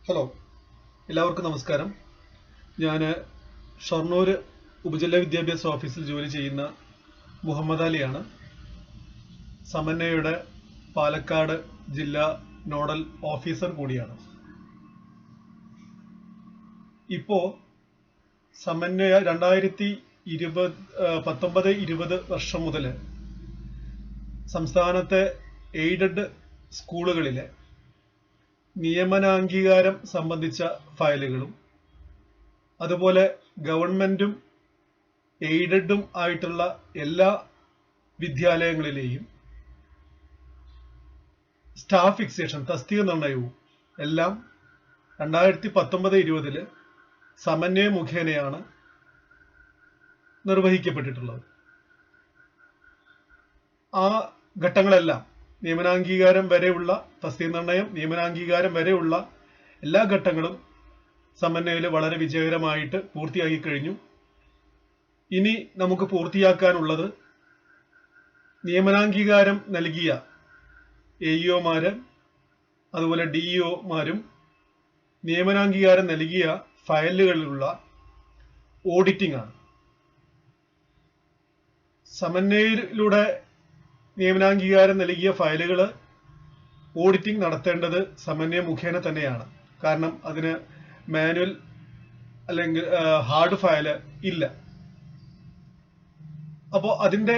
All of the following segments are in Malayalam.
ഹലോ, എല്ലാവർക്കും നമസ്കാരം. ഞാൻ ഷൊർണൂർ ഉപജില്ലാ വിദ്യാഭ്യാസ ഓഫീസിൽ ജോലി ചെയ്യുന്ന മുഹമ്മദ് അലിയാണ്. സമന്വയയുടെ പാലക്കാട് ജില്ലാ നോഡൽ ഓഫീസർ കൂടിയാണ്. ഇപ്പോൾ സമന്വയ 2019-20 വർഷം മുതൽ സംസ്ഥാനത്തെ എയ്ഡഡ് സ്കൂളുകളിലെ നിയമനാംഗീകാരം സംബന്ധിച്ച ഫയലുകളും അതുപോലെ ഗവൺമെന്റും എയ്ഡഡും ആയിട്ടുള്ള എല്ലാ വിദ്യാലയങ്ങളിലെയും സ്റ്റാഫ് ഫിക്സേഷൻ തസ്തിക നിർണയവും എല്ലാം 2019-20 സമന്വയ മുഖേനയാണ് നിർവഹിക്കപ്പെട്ടിട്ടുള്ളത്. ആ ഘട്ടങ്ങളെല്ലാം നിയമനാംഗീകാരം വരെയുള്ള തസ്തിക നിർണയം, നിയമനാംഗീകാരം വരെയുള്ള എല്ലാ ഘട്ടങ്ങളും സമന്വയയിൽ വളരെ വിജയകരമായിട്ട് പൂർത്തിയാക്കി കഴിഞ്ഞു. ഇനി നമുക്ക് പൂർത്തിയാക്കാനുള്ളത് നിയമനാംഗീകാരം നൽകിയ AEOമാര് അതുപോലെ DEOമാരും നിയമനാംഗീകാരം നൽകിയ ഫയലുകളിലുള്ള ഓഡിറ്റിംഗ് ആണ്. സമന്വയയിലൂടെ നിയമനാംഗീകാരം നൽകിയ ഫയലുകൾ ഓഡിറ്റിംഗ് നടത്തേണ്ടത് സമന്വയ മുഖേന തന്നെയാണ്. കാരണം അതിന് മാനുവൽ അല്ലെങ്കിൽ ഹാർഡ് ഫയല് ഇല്ല. അപ്പോൾ അതിന്റെ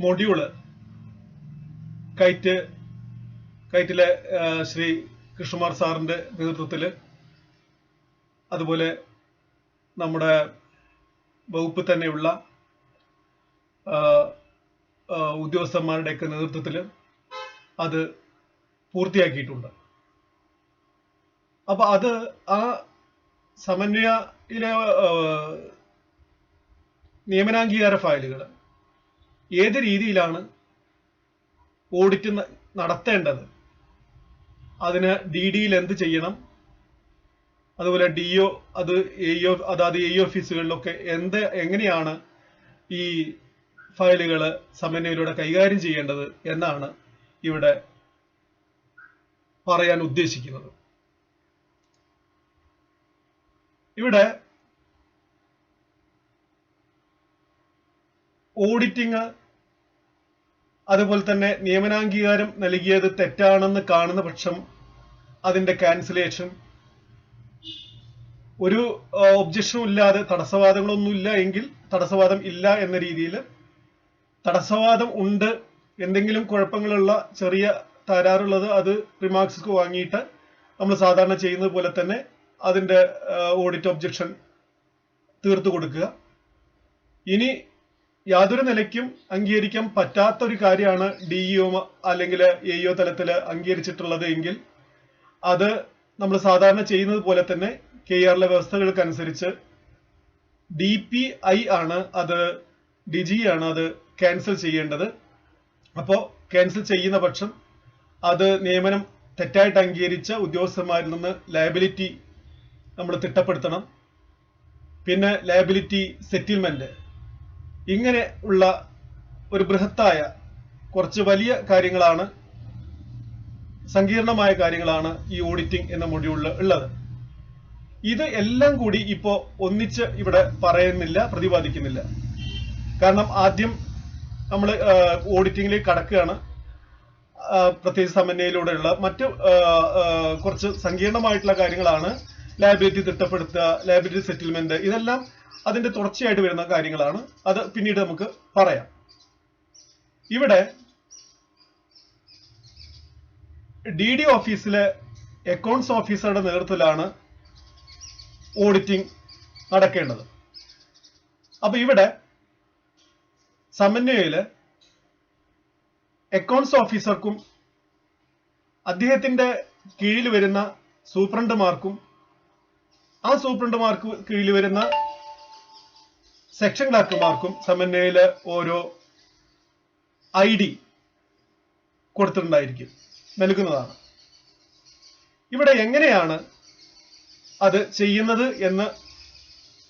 മൊഡ്യൂള് കൈറ്റിലെ ശ്രീ കൃഷ്ണകുമാർ സാറിന്റെ നേതൃത്വത്തിൽ, അതുപോലെ നമ്മുടെ വകുപ്പ് തന്നെയുള്ള ഉദ്യോഗസ്ഥന്മാരുടെയൊക്കെ നേതൃത്വത്തിൽ അത് പൂർത്തിയാക്കിയിട്ടുണ്ട്. അപ്പൊ അത് ആ സമന്വയയിലെ നിയമനാംഗീകാര ഫയലുകൾ ഏത് രീതിയിലാണ് ഓഡിറ്റ് നടത്തേണ്ടത്, അതിന് DDയിൽ എന്ത് ചെയ്യണം, അതുപോലെ DO അതായത് AE ഓഫീസുകളിലൊക്കെ എങ്ങനെയാണ് ഈ ഫയലുകൾ സമന്വയയിലൂടെ കൈകാര്യം ചെയ്യേണ്ടത് എന്നാണ് ഇവിടെ പറയാൻ ഉദ്ദേശിക്കുന്നത്. ഇവിടെ ഓഡിറ്റിംഗ് അതുപോലെ തന്നെ നിയമനാംഗീകാരം നൽകിയത് തെറ്റാണെന്ന് കാണുന്ന പക്ഷം അതിന്റെ ക്യാൻസലേഷൻ, ഒരു ഒബ്ജക്ഷനും ഇല്ലാതെ, തടസ്സവാദങ്ങളൊന്നും ഇല്ല എങ്കിൽ തടസ്സവാദം ഇല്ല എന്ന രീതിയിൽ, തടസ്സവാദം ഉണ്ട്, എന്തെങ്കിലും കുഴപ്പങ്ങളുള്ള ചെറിയ തകരാറുള്ളത് അത് റിമാർക്സ് വാങ്ങിയിട്ട് നമ്മൾ സാധാരണ ചെയ്യുന്നത് പോലെ തന്നെ അതിന്റെ ഓഡിറ്റ് ഒബ്ജക്ഷൻ തീർത്തു കൊടുക്കുക. ഇനി യാതൊരു നിലയ്ക്കും അംഗീകരിക്കാൻ പറ്റാത്ത ഒരു കാര്യമാണ് DEO അല്ലെങ്കിൽ AEO തലത്തിൽ അംഗീകരിച്ചിട്ടുള്ളത് എങ്കിൽ അത് നമ്മൾ സാധാരണ ചെയ്യുന്നത് പോലെ തന്നെ KRലെ വ്യവസ്ഥകൾക്കനുസരിച്ച് DPI ആണ്, അത് DG ആണ് അത് ക്യാൻസൽ ചെയ്യേണ്ടത്. അപ്പോൾ ക്യാൻസൽ ചെയ്യുന്ന പക്ഷം അത് നിയമനം തെറ്റായിട്ട് അംഗീകരിച്ച ഉദ്യോഗസ്ഥന്മാരിൽ നിന്ന് ലയബിലിറ്റി നമ്മൾ തിട്ടപ്പെടുത്തണം. പിന്നെ ലയബിലിറ്റി സെറ്റിൽമെന്റ്, ഇങ്ങനെ ഉള്ള ഒരു ബൃഹത്തായ കുറച്ച് വലിയ കാര്യങ്ങളാണ്, സങ്കീർണമായ കാര്യങ്ങളാണ് ഈ ഓഡിറ്റിംഗ് എന്ന മൊഡ്യൂളിൽ ഉള്ളത്. ഇത് എല്ലാം കൂടി ഇപ്പോ ഒന്നിച്ച് ഇവിടെ പറയുന്നില്ല, പ്രതിപാദിക്കുന്നില്ല. കാരണം ആദ്യം നമ്മൾ ഓഡിറ്റിംഗിലേക്ക് കടക്കുകയാണ്. പ്രത്യേകിച്ച് സമന്വയയിലൂടെയുള്ള മറ്റ് കുറച്ച് സങ്കീർണമായിട്ടുള്ള കാര്യങ്ങളാണ് ലയബിലിറ്റി തിട്ടപ്പെടുത്തുക, ലയബിലിറ്റി സെറ്റിൽമെന്റ്, ഇതെല്ലാം അതിന്റെ തുടർച്ചയായിട്ട് വരുന്ന കാര്യങ്ങളാണ്. അത് പിന്നീട് നമുക്ക് പറയാം. ഇവിടെ DD ഓഫീസിലെ അക്കൗണ്ട്സ് ഓഫീസറുടെ നേതൃത്വത്തിലാണ് ഓഡിറ്റിംഗ് നടക്കേണ്ടത്. അപ്പൊ ഇവിടെ സമന്വയയില് അക്കൗണ്ട്സ് ഓഫീസർക്കും അദ്ദേഹത്തിന്റെ കീഴിൽ വരുന്ന സൂപ്രണ്ടുമാർക്കും ആ സൂപ്രണ്ടുമാർക്ക് കീഴിൽ വരുന്ന സെക്ഷൻ ക്ലർക്കുമാർക്കും സമന്വയയില് ഓരോ ID കൊടുത്തിട്ടുണ്ടായിരിക്കും, നൽകുന്നതാണ്. ഇവിടെ എങ്ങനെയാണ് അത് ചെയ്യുന്നത് എന്ന്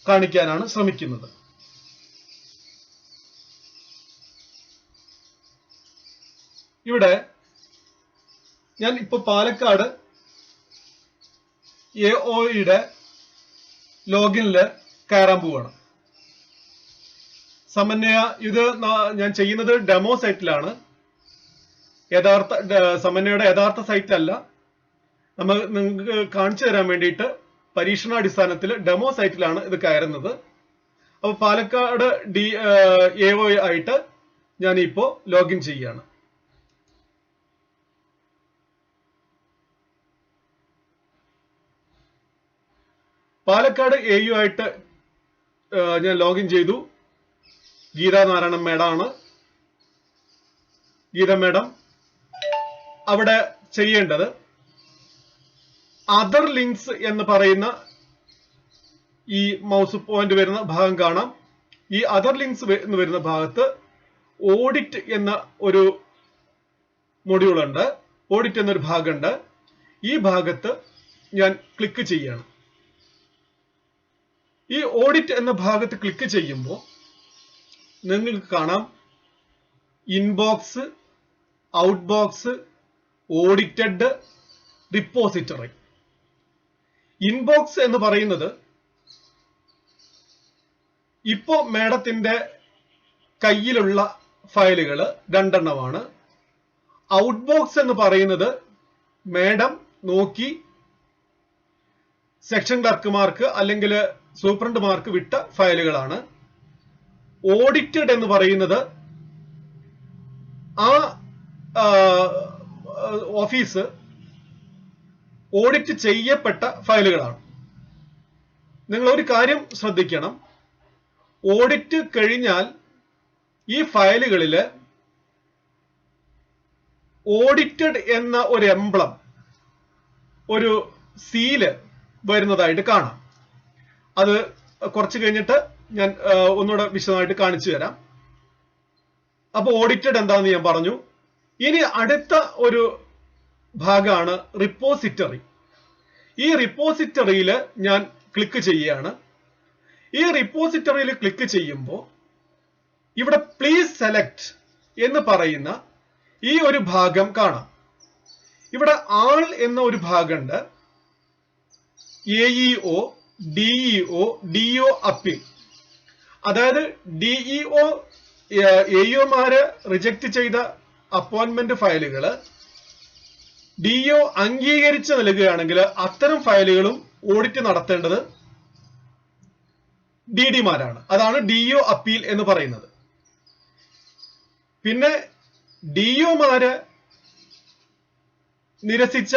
കാണിക്കാനാണ് ശ്രമിക്കുന്നത്. ഇവിടെ ഞാൻ ഇപ്പൊ പാലക്കാട് AOയുടെ ലോഗിനില് കയറാൻ പോവാണ്. സമന്വയ ഇത് ഞാൻ ചെയ്യുന്നത് ഡെമോ സൈറ്റിലാണ്, സമന്വയയുടെ യഥാർത്ഥ സൈറ്റ് അല്ല. നിങ്ങൾക്ക് കാണിച്ചു തരാൻ വേണ്ടിയിട്ട് പരീക്ഷണാടിസ്ഥാനത്തിൽ ഡെമോ സൈറ്റിലാണ് ഇത് കയറുന്നത്. അപ്പൊ പാലക്കാട് AO ആയിട്ട് ഞാൻ ഇപ്പോ ലോഗിൻ ചെയ്യാണ്. പാലക്കാട് AO ആയിട്ട് ഞാൻ ലോഗിൻ ചെയ്തു. ഗീതാ നാരായണൻ മേഡമാണ്. ഗീത മേഡം അവിടെ ചെയ്യേണ്ടത് അതർ ലിങ്ക്സ് എന്ന് പറയുന്ന ഈ മൗസ് പോയിന്റ് വരുന്ന ഭാഗം കാണാം. ഈ അതർ ലിങ്ക്സ് എന്ന് വരുന്ന ഭാഗത്ത് ഓഡിറ്റ് എന്ന ഒരു മൊഡ്യൂൾ ഉണ്ട്, ഓഡിറ്റ് എന്നൊരു ഭാഗമുണ്ട്. ഈ ഭാഗത്ത് ഞാൻ ക്ലിക്ക് ചെയ്യണം. ഈ ഓഡിറ്റ് എന്ന ഭാഗത്ത് ക്ലിക്ക് ചെയ്യുമ്പോൾ നിങ്ങൾക്ക് കാണാം ഇൻബോക്സ്, ഔട്ട്ബോക്സ്, ഓഡിറ്റഡ്, റിപ്പോസിറ്ററി. ഇൻബോക്സ് എന്ന് പറയുന്നത് ഇപ്പോ മേഡത്തിന്റെ കയ്യിലുള്ള ഫയലുകൾ 2 എണ്ണമാണ്. ഔട്ട്ബോക്സ് എന്ന് പറയുന്നത് മേഡം നോക്കി സെക്ഷൻ ക്ലർക്കുമാർക്ക് അല്ലെങ്കിൽ സൂപ്രണ്ടുമാർക്ക് വിട്ട ഫയലുകളാണ്. ഓഡിറ്റഡ് എന്ന് പറയുന്നത് ആ ഓഫീസ് ഓഡിറ്റ് ചെയ്യപ്പെട്ട ഫയലുകളാണ്. നിങ്ങൾ ഒരു കാര്യം ശ്രദ്ധിക്കണം, ഓഡിറ്റ് കഴിഞ്ഞാൽ ഈ ഫയലുകളിൽ ഓഡിറ്റഡ് എന്ന ഒരു എംബ്ലം, ഒരു സീല് വരുന്നതായിട്ട് കാണാം. അത് കുറച്ച് കഴിഞ്ഞിട്ട് ഞാൻ ഒന്നുകൂടെ വിശദമായിട്ട് കാണിച്ചു തരാം. അപ്പൊ ഓഡിറ്റഡ് എന്താണെന്ന് ഞാൻ പറഞ്ഞു. ഇനി അടുത്ത ഒരു ഭാഗമാണ് റിപ്പോസിറ്ററി. ഈ റിപ്പോസിറ്ററിയിൽ ഞാൻ ക്ലിക്ക് ചെയ്യുകയാണ്. ഈ റിപ്പോസിറ്ററിയിൽ ക്ലിക്ക് ചെയ്യുമ്പോൾ ഇവിടെ പ്ലീസ് സെലക്ട് എന്ന് പറയുന്ന ഈ ഒരു ഭാഗം കാണാം. ഇവിടെ ആൾ എന്ന ഒരു ഭാഗമുണ്ട്. AEO, DEO, DO appeal. അതായത് DEO AEOമാര് റിജക്ട് ചെയ്ത അപ്പോയിന്റ്മെന്റ് ഫയലുകൾ DO അംഗീകരിച്ച് നൽകുകയാണെങ്കിൽ അത്തരം ഫയലുകളും ഓഡിറ്റ് നടത്തേണ്ടത് DDമാരാണ്. അതാണ് DO അപ്പീൽ എന്ന് പറയുന്നത്. പിന്നെ DOമാര് നിരസിച്ച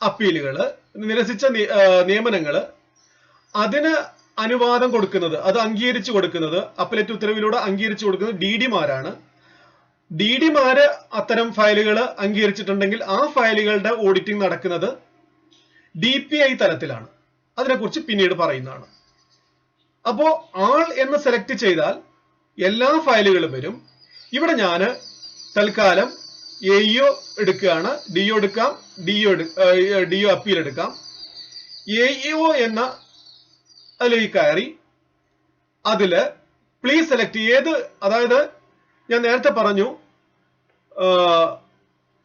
അപ്പീലുകള്, നിരസിച്ച നിയമനങ്ങള്, അതിന് അനുവാദം കൊടുക്കുന്നത്, അത് അംഗീകരിച്ചു കൊടുക്കുന്നത്, അപ്പലേറ്റ് ഉത്തരവിലൂടെ അംഗീകരിച്ചു കൊടുക്കുന്നത് DDമാരാണ്. DDമാര് അത്തരം ഫയലുകൾ അംഗീകരിച്ചിട്ടുണ്ടെങ്കിൽ ആ ഫയലുകളുടെ ഓഡിറ്റിംഗ് നടക്കുന്നത് DPI തലത്തിലാണ്. അതിനെക്കുറിച്ച് പിന്നീട് പറയുന്നതാണ്. അപ്പോ ആൾ എന്ന് സെലക്ട് ചെയ്താൽ എല്ലാ ഫയലുകളും വരും. ഇവിടെ ഞാൻ തൽക്കാലം AEO എടുക്കുകയാണ്. DO എടുക്കാം, DO അപ്പീൽ എടുക്കാം. AEO എന്ന അതിലേക്ക് കയറി അതില് പ്ലീസ് സെലക്ട് ഏത്, അതായത് ഞാൻ നേരത്തെ പറഞ്ഞു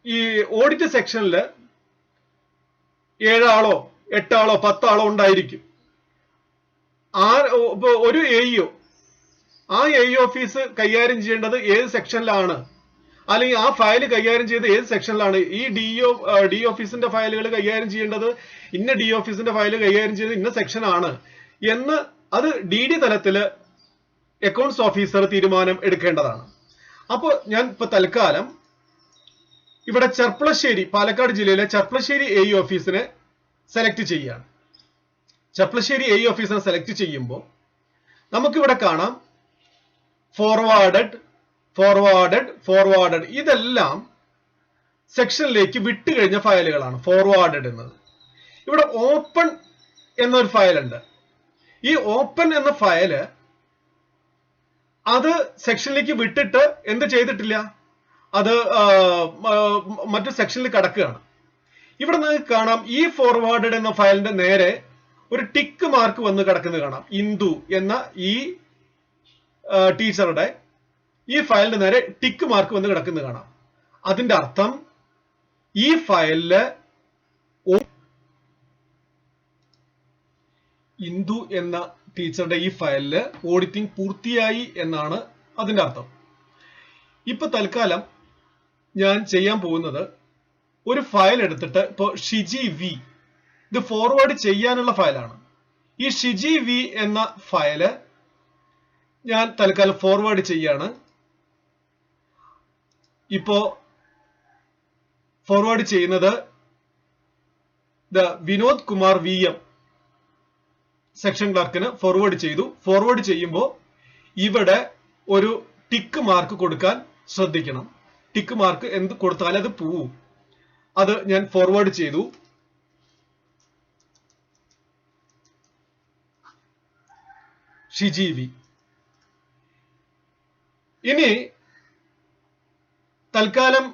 ഈ ഓഡിറ്റ് സെക്ഷനിൽ 7 ആളോ 8 ആളോ 10 ആളോ ഉണ്ടായിരിക്കും. ഒരു AEO, ആ AEO ഓഫീസ് കൈകാര്യം ചെയ്യേണ്ടത് ഏത് സെക്ഷനിലാണ്, അല്ലെങ്കിൽ ആ ഫയൽ കൈകാര്യം ചെയ്ത് ഏത് സെക്ഷനിലാണ്, ഈ DO ഓഫീസിന്റെ ഫയലുകൾ കൈകാര്യം ചെയ്യേണ്ടത് ഇന്ന DO ഓഫീസിന്റെ ഫയൽ കൈകാര്യം ചെയ്ത് ഇന്ന സെക്ഷൻ ആണ് എന്ന് അത് DD തലത്തില് അക്കൗണ്ട്സ് ഓഫീസർ തീരുമാനം എടുക്കേണ്ടതാണ്. അപ്പോൾ ഞാൻ ഇപ്പൊ തൽക്കാലം ഇവിടെ ചെർപ്പളശ്ശേരി, പാലക്കാട് ജില്ലയിലെ ചെർപ്പളശ്ശേരി AE ഓഫീസിനെ സെലക്ട് ചെയ്യുകയാണ്. ചെർപ്പളശ്ശേരി AE ഓഫീസിനെ സെലക്ട് ചെയ്യുമ്പോൾ നമുക്കിവിടെ കാണാം ഫോർവേഡഡ്, ഫോർവേഡഡ്, ഫോർവേഡഡ്. ഇതെല്ലാം സെക്ഷനിലേക്ക് വിട്ടുകഴിഞ്ഞ ഫയലുകളാണ് ഫോർവേഡഡ് എന്നത്. ഇവിടെ ഓപ്പൺ എന്നൊരു ഫയലുണ്ട്. ഈ ഓപ്പൺ എന്ന ഫയല് അത് സെക്ഷനിലേക്ക് വിട്ടിട്ട് എന്ത് ചെയ്തിട്ടില്ല, അത് മറ്റു സെക്ഷനിൽ കിടക്കുകയാണ്. ഇവിടെ നിങ്ങൾക്ക് കാണാം ഈ ഫോർവേഡഡ് എന്ന ഫയലിന്റെ നേരെ ഒരു ടിക്ക് മാർക്ക് വന്ന് കിടക്കുന്നത് കാണാം. ഇന്ദു എന്ന ഈ ടീച്ചറുടെ ഈ ഫയലിന്റെ നേരെ ടിക്ക് മാർക്ക് വന്ന് കിടക്കുന്നത് കാണാം. അതിന്റെ അർത്ഥം ഈ ഫയലില് ഇന്ദു എന്ന ടീച്ചറുടെ ഈ ഫയലില് ഓഡിറ്റിംഗ് പൂർത്തിയായി എന്നാണ് അതിന്റെ അർത്ഥം. ഇപ്പൊ തൽക്കാലം ഞാൻ ചെയ്യാൻ പോകുന്നത് ഒരു ഫയൽ എടുത്തിട്ട്, ഇപ്പൊ ഷിജി വി, ഇത് ഫോർവേഡ് ചെയ്യാനുള്ള ഫയലാണ്. ഈ ഷിജി വി എന്ന ഫയല് ഞാൻ തൽക്കാലം ഫോർവേഡ് ചെയ്യാണ്. ഇപ്പോ ഫോർവേഡ് ചെയ്യുന്നത് Vinod Kumar V M section ക്ലർക്കിന് ഫോർവേഡ് ചെയ്തു. ഫോർവേഡ് ചെയ്യുമ്പോൾ ഇവിടെ ഒരു ടിക്ക് മാർക്ക് കൊടുക്കാൻ ശ്രദ്ധിക്കണം. ടിക്ക് മാർക്ക് എന്ത് കൊടുത്താൽ അത് പോവും. അത് ഞാൻ ഫോർവേഡ് ചെയ്തു. ഷിജി വി. ഇനി തൽക്കാലം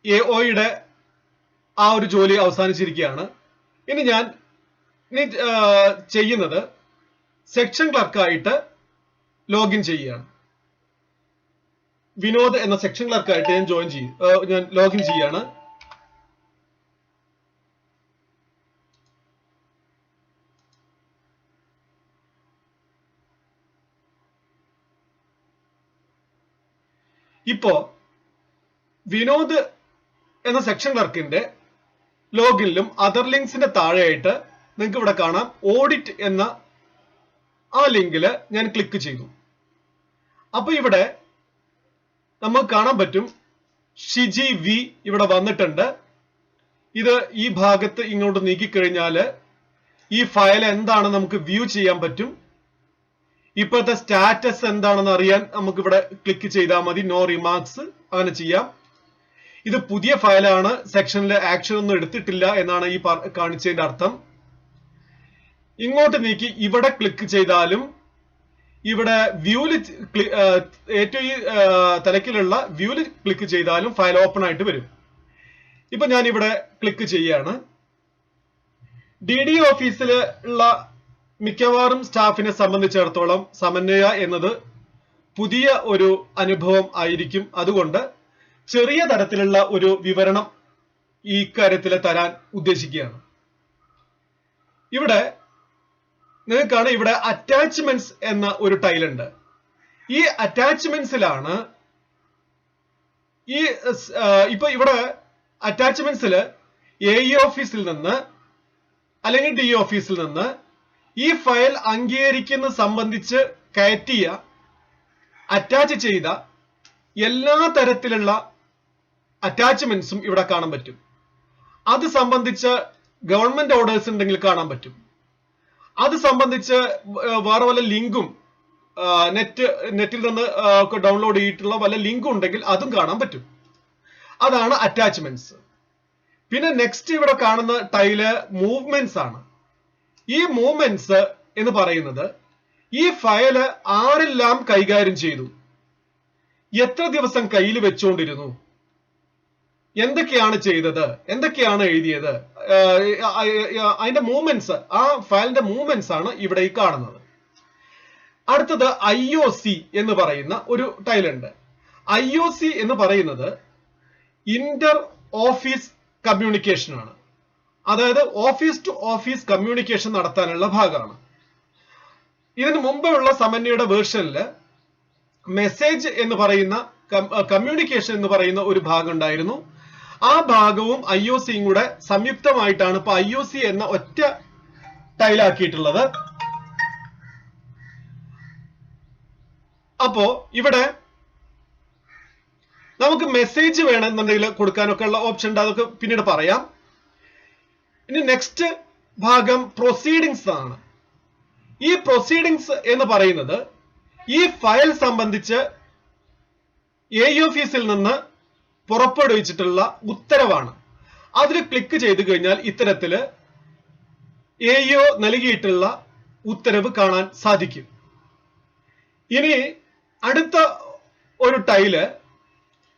AOയുടെ ആ ഒരു ജോലി അവസാനിച്ചിരിക്കുകയാണ്. ഇനി ഞാൻ ചെയ്യുന്നത് സെക്ഷൻ ക്ലർക്കായിട്ട് ലോഗിൻ ചെയ്യുകയാണ്. വിനോദ് എന്ന സെക്ഷൻ ക്ലർക്കായിട്ട് ഞാൻ ലോഗിൻ ചെയ്യാണ്. ഇപ്പോ വിനോദ് എന്ന സെക്ഷൻ ക്ലർക്കിന്റെ ലോഗിനിലും അതർ ലിങ്ക്സിന്റെ താഴെയായിട്ട് നിങ്ങൾക്ക് ഇവിടെ കാണാം ഓഡിറ്റ് എന്ന ആ ലിങ്കില് ഞാൻ ക്ലിക്ക് ചെയ്തു. അപ്പൊ ഇവിടെ നമുക്ക് കാണാൻ പറ്റും ഷിജി വി ഇവിടെ വന്നിട്ടുണ്ട്. ഇത് ഈ ഭാഗത്ത് ഇങ്ങോട്ട് നീക്കിക്കഴിഞ്ഞാല് ഈ ഫയൽ എന്താണ് നമുക്ക് വ്യൂ ചെയ്യാൻ പറ്റും. ഇപ്പോഴത്തെ സ്റ്റാറ്റസ് എന്താണെന്ന് അറിയാൻ നമുക്ക് ഇവിടെ ക്ലിക്ക് ചെയ്താൽ മതി. നോ റിമാർക്സ് അങ്ങനെ ചെയ്യാം. ഇത് പുതിയ ഫയലാണ്, സെക്ഷനിലെ ആക്ഷൻ ഒന്നും എടുത്തിട്ടില്ല എന്നാണ് ഈ കാണിച്ചതിന്റെ അർത്ഥം. ഇങ്ങോട്ട് നീക്കി ഇവിടെ ക്ലിക്ക് ചെയ്താലും ഇവിടെ വ്യൂല് ഏറ്റവും ഈ തലക്കിലുള്ള വ്യൂല് ക്ലിക്ക് ചെയ്താലും ഫയൽ ഓപ്പൺ ആയിട്ട് വരും. ഇപ്പൊ ഞാൻ ഇവിടെ ക്ലിക്ക് ചെയ്യാണ്. DD ഓഫീസിൽ ഉള്ള മിക്കവാറും സ്റ്റാഫിനെ സംബന്ധിച്ചിടത്തോളം സമന്വയ എന്നത് പുതിയ ഒരു അനുഭവം ആയിരിക്കും. അതുകൊണ്ട് ചെറിയ തരത്തിലുള്ള ഒരു വിവരണം ഈ കാര്യത്തിൽ തരാൻ ഉദ്ദേശിക്കുകയാണ്. ഇവിടെ നിങ്ങൾക്കാണ് ഇവിടെ അറ്റാച്ച്മെന്റ്സ് എന്ന ഒരു ടൈൽ ഉണ്ട്. ഈ അറ്റാച്ച്മെന്റ്സിലാണ് ഇപ്പൊ ഇവിടെ അറ്റാച്ച്മെന്റ്സിൽ AE ഓഫീസിൽ നിന്ന് അല്ലെങ്കിൽ DE ഓഫീസിൽ നിന്ന് ഈ ഫയൽ അംഗീകരിക്കുന്ന സംബന്ധിച്ച് കയറ്റിയ അറ്റാച്ച് ചെയ്ത എല്ലാ തരത്തിലുള്ള അറ്റാച്ച്മെന്റ്സും ഇവിടെ കാണാൻ പറ്റും. അത് സംബന്ധിച്ച് ഗവൺമെന്റ് ഓർഡേഴ്സ് ഉണ്ടെങ്കിൽ കാണാൻ പറ്റും. അത് സംബന്ധിച്ച് വേറെ വല്ല ലിങ്കും നെറ്റിൽ നിന്ന് ഡൗൺലോഡ് ചെയ്തിട്ടുള്ള വല്ല ലിങ്കും ഉണ്ടെങ്കിൽ അതും കാണാൻ പറ്റും. അതാണ് അറ്റാച്ച്മെന്റ്സ്. പിന്നെ നെക്സ്റ്റ് ഇവിടെ കാണുന്ന ടൈല് മൂവ്മെന്റ്സ് ആണ്. ഈ മൂവ്മെന്റ്സ് എന്ന് പറയുന്നത് ഈ ഫയല് ആരെല്ലാം കൈകാര്യം ചെയ്തു, എത്ര ദിവസം കയ്യിൽ വെച്ചുകൊണ്ടിരുന്നു, എന്തൊക്കെയാണ് ചെയ്തത്, എന്തൊക്കെയാണ് എഴുതിയത്, അതിന്റെ മൂവ്മെന്റ്സ്, ആ ഫയലിന്റെ മൂവ്മെന്റ്സ് ആണ് ഇവിടെ ഈ കാണുന്നത്. അടുത്തത് IOC എന്ന് പറയുന്ന ഒരു ടൈലുണ്ട്. IOC എന്ന് പറയുന്നത് ഇന്റർ ഓഫീസ് കമ്മ്യൂണിക്കേഷൻ ആണ്. അതായത് ഓഫീസ് ടു ഓഫീസ് കമ്മ്യൂണിക്കേഷൻ നടത്താനുള്ള ഭാഗമാണ്. ഇതിനു മുമ്പുള്ള സമന്വയയുടെ വേർഷനില് മെസ്സേജ് എന്ന് പറയുന്ന കമ്മ്യൂണിക്കേഷൻ എന്ന് പറയുന്ന ഒരു ഭാഗം ഉണ്ടായിരുന്നു. ആ ഭാഗവും IOCയും കൂടെ സംയുക്തമായിട്ടാണ് ഇപ്പൊ IOC എന്ന ഒറ്റ ടൈലാക്കിയിട്ടുള്ളത്. അപ്പോ ഇവിടെ നമുക്ക് മെസ്സേജ് വേണമെന്നുണ്ടെങ്കിൽ കൊടുക്കാനൊക്കെ ഉള്ള ഓപ്ഷൻ ഉണ്ട്. അതൊക്കെ പിന്നീട് പറയാം. ഇനി നെക്സ്റ്റ് ഭാഗം പ്രൊസീഡിങ്സ് ആണ്. ഈ പ്രൊസീഡിങ്സ് എന്ന് പറയുന്നത് ഈ ഫയൽ സംബന്ധിച്ച് AE ഓഫീസിൽ നിന്ന് പുറപ്പെടുവിച്ചിട്ടുള്ള ഉത്തരവാണ്. അതിൽ ക്ലിക്ക് ചെയ്ത് കഴിഞ്ഞാൽ ഇത്തരത്തില് AEO നൽകിയിട്ടുള്ള ഉത്തരവ് കാണാൻ സാധിക്കും. ഇനി അടുത്ത ഒരു ടൈല്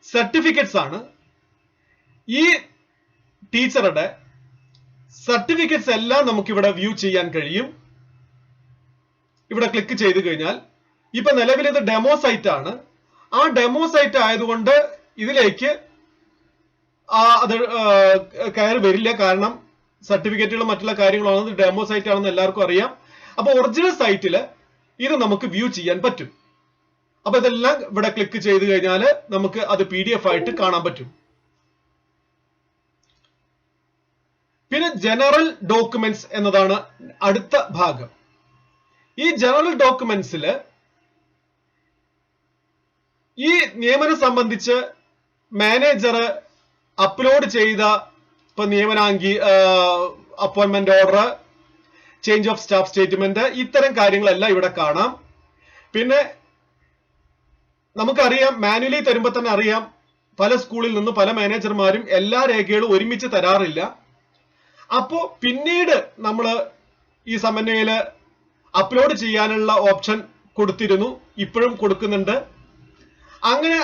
സർട്ടിഫിക്കറ്റ്സ് ആണ്. ഈ ടീച്ചറുടെ സർട്ടിഫിക്കറ്റ്സ് എല്ലാം നമുക്കിവിടെ വ്യൂ ചെയ്യാൻ കഴിയും. ഇവിടെ ക്ലിക്ക് ചെയ്ത് കഴിഞ്ഞാൽ ഇപ്പൊ നിലവിൽ ഇത് ഡെമോ സൈറ്റ് ആണ്. ആ ഡെമോ സൈറ്റ് ആയതുകൊണ്ട് ഇതിലേക്ക് അത് കയറി വരില്ല. കാരണം സർട്ടിഫിക്കറ്റുകളും മറ്റുള്ള കാര്യങ്ങളാണ്, ഡെമോ സൈറ്റ് ആണെന്ന് എല്ലാവർക്കും അറിയാം. അപ്പൊ ഒറിജിനൽ സൈറ്റിൽ ഇത് നമുക്ക് വ്യൂ ചെയ്യാൻ പറ്റും. അപ്പൊ ഇതെല്ലാം ഇവിടെ ക്ലിക്ക് ചെയ്ത് കഴിഞ്ഞാൽ നമുക്ക് അത് PDF ആയിട്ട് കാണാൻ പറ്റും. പിന്നെ ജനറൽ ഡോക്യുമെന്റ്സ് എന്നതാണ് അടുത്ത ഭാഗം. ഈ ജനറൽ ഡോക്യുമെന്റ്സിൽ ഈ നിയമനം സംബന്ധിച്ച് മാനേജർ അപ്ലോഡ് ചെയ്ത ഇപ്പൊ നിയമനാങ്കി, appointment order, change of staff statement, ഇത്തരം കാര്യങ്ങളെല്ലാം ഇവിടെ കാണാം. പിന്നെ നമുക്കറിയാം, മാനുവലി തരുമ്പോൾ തന്നെ അറിയാം, പല സ്കൂളിൽ നിന്ന് പല മാനേജർമാരും എല്ലാ രേഖകളും ഒരുമിച്ച് തരാറില്ല. അപ്പോ പിന്നീട് നമ്മൾ ഈ സമന്വയയില് അപ്ലോഡ് ചെയ്യാനുള്ള ഓപ്ഷൻ കൊടുത്തിരുന്നു, ഇപ്പോഴും കൊടുക്കുന്നുണ്ട്. അങ്ങനെ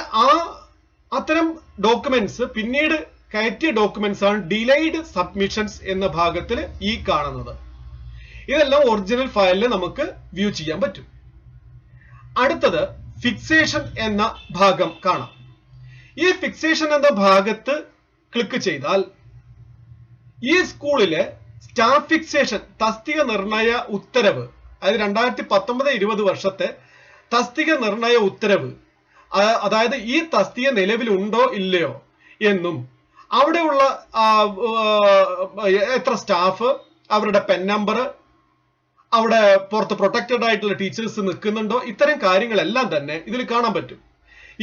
അത്തരം ഡോക്യുമെന്റ്സ് പിന്നീട് കയറ്റിയ ഡോക്യുമെന്റ്സ് ആണ് ഡിലേഡ് സബ്മിഷൻസ് എന്ന ഭാഗത്തിൽ ഈ കാണുന്നത്. ഇതെല്ലാം ഒറിജിനൽ ഫയലിൽ നമുക്ക് വ്യൂ ചെയ്യാൻ പറ്റും. അടുത്തത് ഫിക്സേഷൻ എന്ന ഭാഗം കാണാം. ഈ ഫിക്സേഷൻ എന്ന ഭാഗത്ത് ക്ലിക്ക് ചെയ്താൽ ഈ സ്കൂളിലെ സ്റ്റാഫ് ഫിക്സേഷൻ തസ്തിക നിർണയ ഉത്തരവ്, അതായത് 2019-20 വർഷത്തെ തസ്തിക നിർണയ ഉത്തരവ്, അതായത് ഈ തസ്തിക നിലവിലുണ്ടോ ഇല്ലയോ എന്നും അവിടെയുള്ള എത്ര സ്റ്റാഫ്, അവരുടെ പെൻ നമ്പർ, അവിടെ പുറത്ത് പ്രൊട്ടക്റ്റഡ് ആയിട്ടുള്ള ടീച്ചേഴ്സ് നിൽക്കുന്നുണ്ടോ, ഇത്തരം കാര്യങ്ങളെല്ലാം തന്നെ ഇതിൽ കാണാൻ പറ്റും.